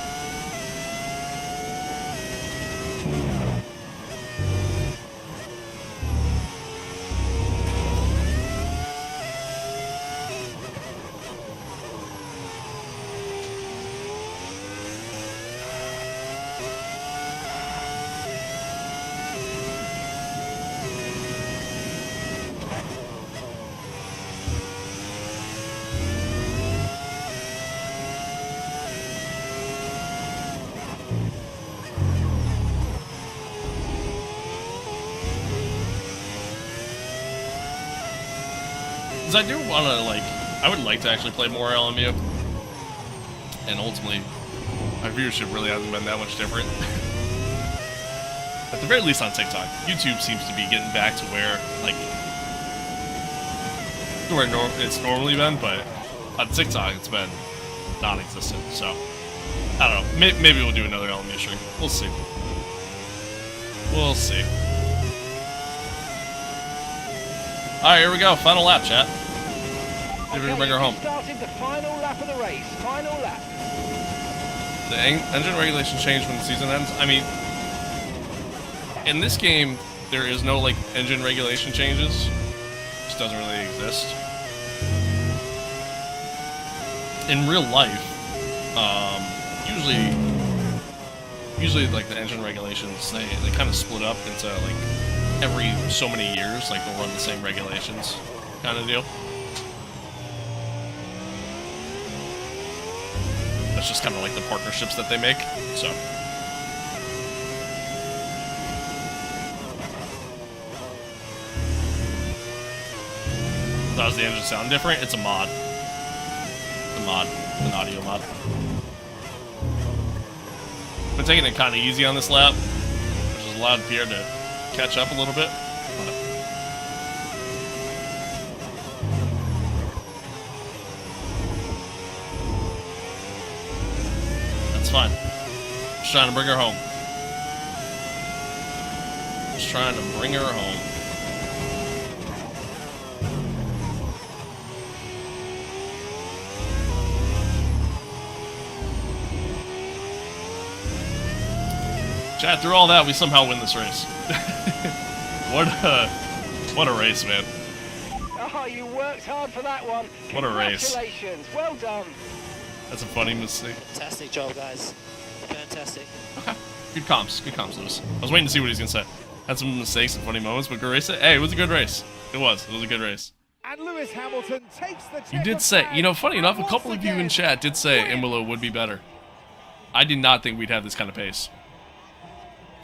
Because I do want to, like, I would like to actually play more LMU. And ultimately, my viewership really hasn't been that much different. At the very least on TikTok. YouTube seems to be getting back to where, like, it's normally been, but on TikTok it's been non-existent. So, I don't know. Maybe we'll do another LMU stream. We'll see. We'll see. Alright, here we go. Final lap, chat. See if we can bring her home. Starting the final lap of the race. Final lap. The engine regulations change when the season ends. I mean, in this game, there is no, like, engine regulation changes. It just doesn't really exist. In real life, usually, like, the engine regulations, they kind of split up into, like, every so many years, like, they'll run the same regulations kind of deal. it's just kind of like the partnerships that they make. So. Does the engine sound different? It's a mod. It's a mod. It's an audio mod. Been taking it kind of easy on this lap, which has allowed Pierre to catch up a little bit. That's fine. Just trying to bring her home. Just trying to bring her home. Chat, through all that, we somehow win this race. What a race, man. Oh, you worked hard for that one. What a race. Congratulations. Well done. That's a funny mistake. Fantastic job, guys. Fantastic. Okay. Good comps, Lewis. I was waiting to see what he was gonna say. Had some mistakes and funny moments, but good race. Hey, it was a good race. It was a good race. And Lewis Hamilton takes the You did say, you know, funny enough, a couple of you in chat did say Imola would be better. I did not think we'd have this kind of pace.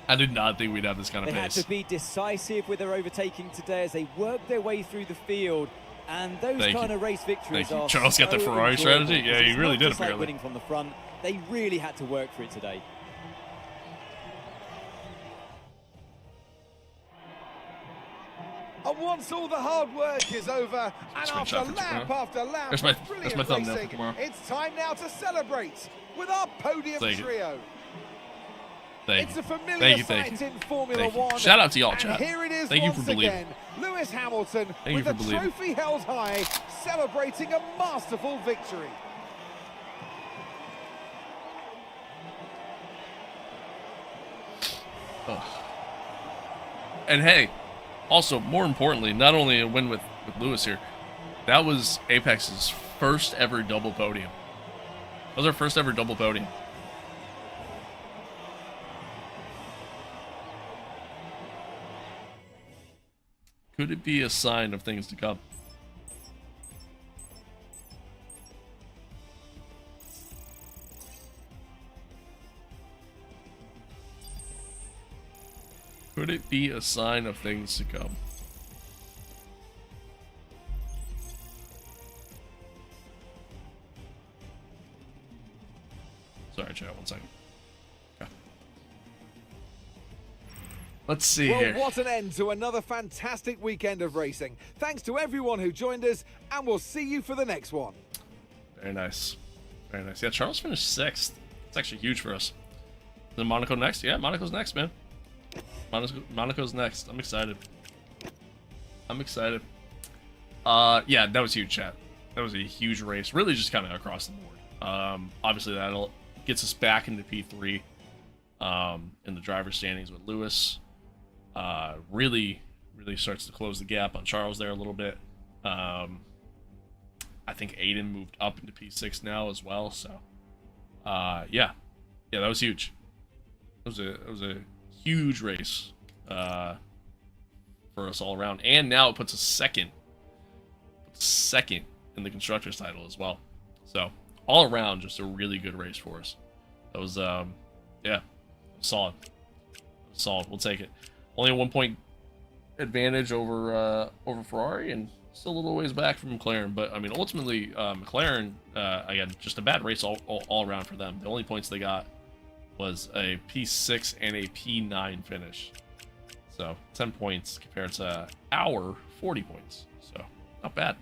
I did not think we'd have this kind of They pace. had to be decisive with their overtaking today as they worked their way through the field. And those kind of race victories are Charles got the so Ferrari enjoyable strategy? Yeah, because he it's really not did, just like apparently. winning from the front. They really had to work for it today. And once all the hard work is over, and after Screenshot for lap tomorrow. after lap There's of brilliant my thumbnail for racing, tomorrow. it's time now to celebrate with our podium Thank you. trio. Thank It's you. a familiar Thank you, sight thank you. in Formula Thank you. One. Shout out to y'all, and chat. here it is Thank you once for believing. again. Lewis Hamilton Thank you with for the believing. trophy held high, celebrating a masterful victory. Ugh. And hey, also, more importantly, not only a win with Lewis here, that was Apex's first ever double podium. That was our first ever double podium. Could it be a sign of things to come? Could it be a sign of things to come? Sorry, chat, 1 second. Okay. Let's see Well, here. what an end to another fantastic weekend of racing. Thanks to everyone who joined us, and we'll see you for the next one. Very nice. Very nice. Yeah, Charles finished 6th. It's actually huge for us. Is Monaco next? Yeah, Monaco's next, man. Monaco's next. I'm excited. I'm excited. Yeah, that was huge, chat. That was a huge race. Really just kind of across the board. Obviously, that'll gets us back into P3 in the driver's standings with Lewis. Really starts to close the gap on Charles there a little bit. I think Aiden moved up into P6 now as well. So, yeah, that was huge. It was a huge race for us all around, and now it puts us second in the constructors title as well. So all around, just a really good race for us. That was yeah, solid. We'll take it. Only a 1 point advantage over Ferrari, and still a little ways back from McLaren. But I mean, ultimately, McLaren again, just a bad race all around for them. The only points they got was a P6 and a P9 finish. So 10 points compared to our 40 points. So not bad.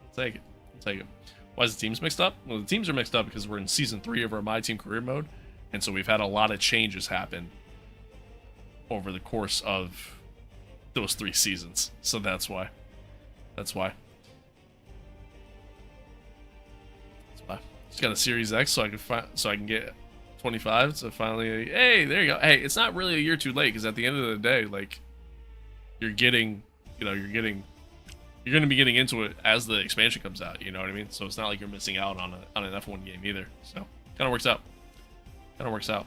We'll take it. Why is the teams mixed up? Well, the teams are mixed up because we're in season 3 of our MyTeam career mode, and so we've had a lot of changes happen over the course of those 3 seasons. So that's why. Just got a Series X so I can get 25. So finally, hey, there you go. Hey, it's not really a year too late, because at the end of the day, like, you're going to be getting into it as the expansion comes out, you know what I mean? So it's not like you're missing out on an F1 game either. So kind of works out.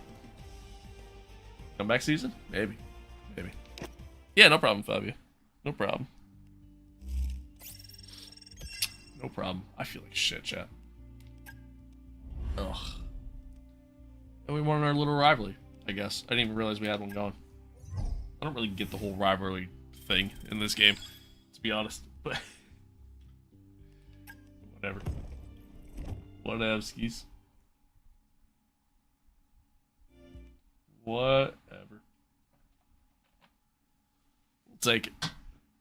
Comeback season? Maybe. Yeah, no problem, Fabio. No problem. I feel like shit, chat. Ugh. And we won our little rivalry, I guess. I didn't even realize we had one going. I don't really get the whole rivalry thing in this game, to be honest. But whatever. Whatevskis. Whatever. We'll take it.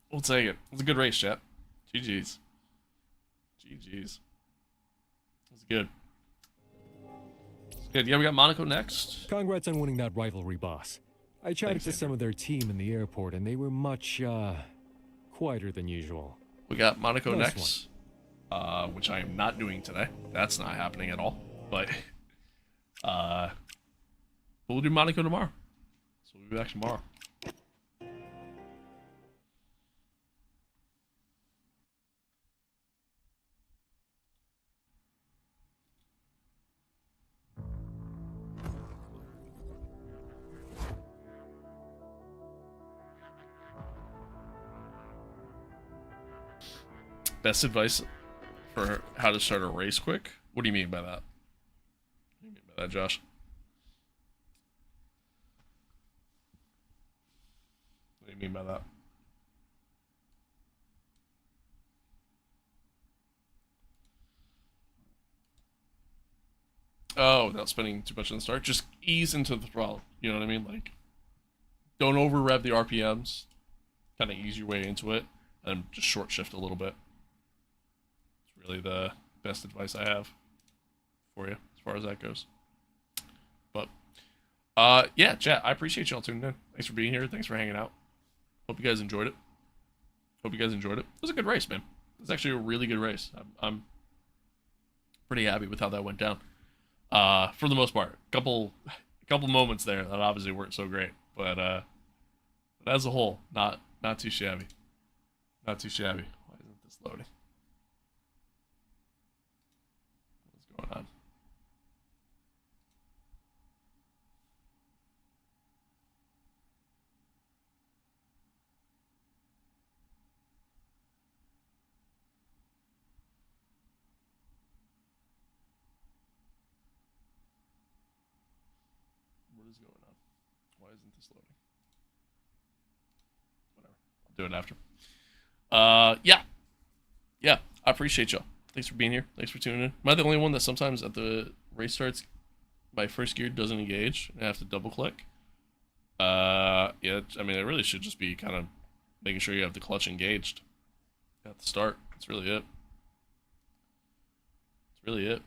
We'll take it. It was a good race, chat. GG's. GG's. It was good. It's good. Yeah, we got Monaco next. Congrats on winning that rivalry, boss. I chatted to some of their team in the airport, and they were much, quieter than usual. We got Monaco Nice next, which I am not doing today. That's not happening at all. But we'll do Monaco tomorrow. So we'll be back tomorrow. Best advice for how to start a race quick? What do you mean by that? What do you mean by that, Josh? What do you mean by that? Oh, without spending too much on the start, just ease into the throttle. You know what I mean? Like, don't over rev the RPMs. Kind of ease your way into it, and just short shift a little bit. Really the best advice I have for you as far as that goes. But yeah, chat, I appreciate y'all tuning in. Thanks for being here. Thanks for hanging out. Hope you guys enjoyed it. It was a good race, man. It was actually a really good race. I'm pretty happy with how that went down. For the most part, a couple moments there that obviously weren't so great, but as a whole, not too shabby. Not too shabby. Why isn't this loading? What's going on? What is going on? Why isn't this loading? Whatever. I'll do it after. Yeah. I appreciate y'all. Thanks for being here. Thanks for tuning in. Am I the only one that sometimes at the race starts, my first gear doesn't engage and I have to double click? Yeah, I mean, it really should just be kind of making sure you have the clutch engaged at the start. That's really it. That's really it.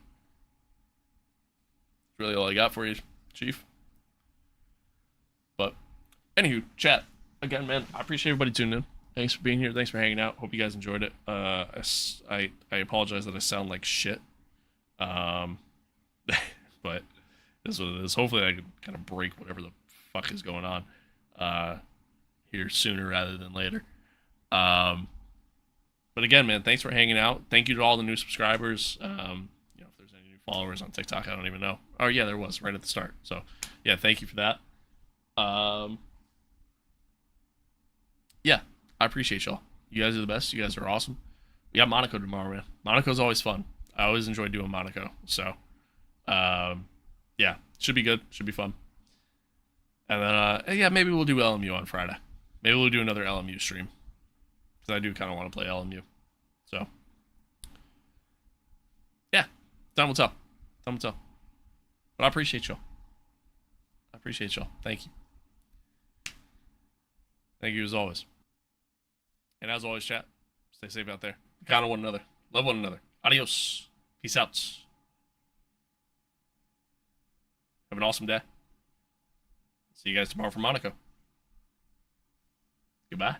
That's really all I got for you, Chief. But, anywho, chat. Again, man, I appreciate everybody tuning in. Thanks for being here. Thanks for hanging out. Hope you guys enjoyed it. I apologize that I sound like shit. But this is what it is. Hopefully I can kind of break whatever the fuck is going on here sooner rather than later. But again, man, thanks for hanging out. Thank you to all the new subscribers. You know, if there's any new followers on TikTok, I don't even know. Oh yeah, there was right at the start. So yeah, thank you for that. Yeah, I appreciate y'all. You guys are the best. You guys are awesome. We got Monaco tomorrow, man. Monaco's always fun. I always enjoy doing Monaco. So, yeah, should be good. Should be fun. And then, yeah, maybe we'll do LMU on Friday. Maybe we'll do another LMU stream. Because I do kind of want to play LMU. So, yeah, time will tell. Time will tell. But I appreciate y'all. Thank you. Thank you as always. And as always, chat, stay safe out there. Be kind of one another. Love one another. Adios. Peace out. Have an awesome day. See you guys tomorrow for Monaco. Goodbye.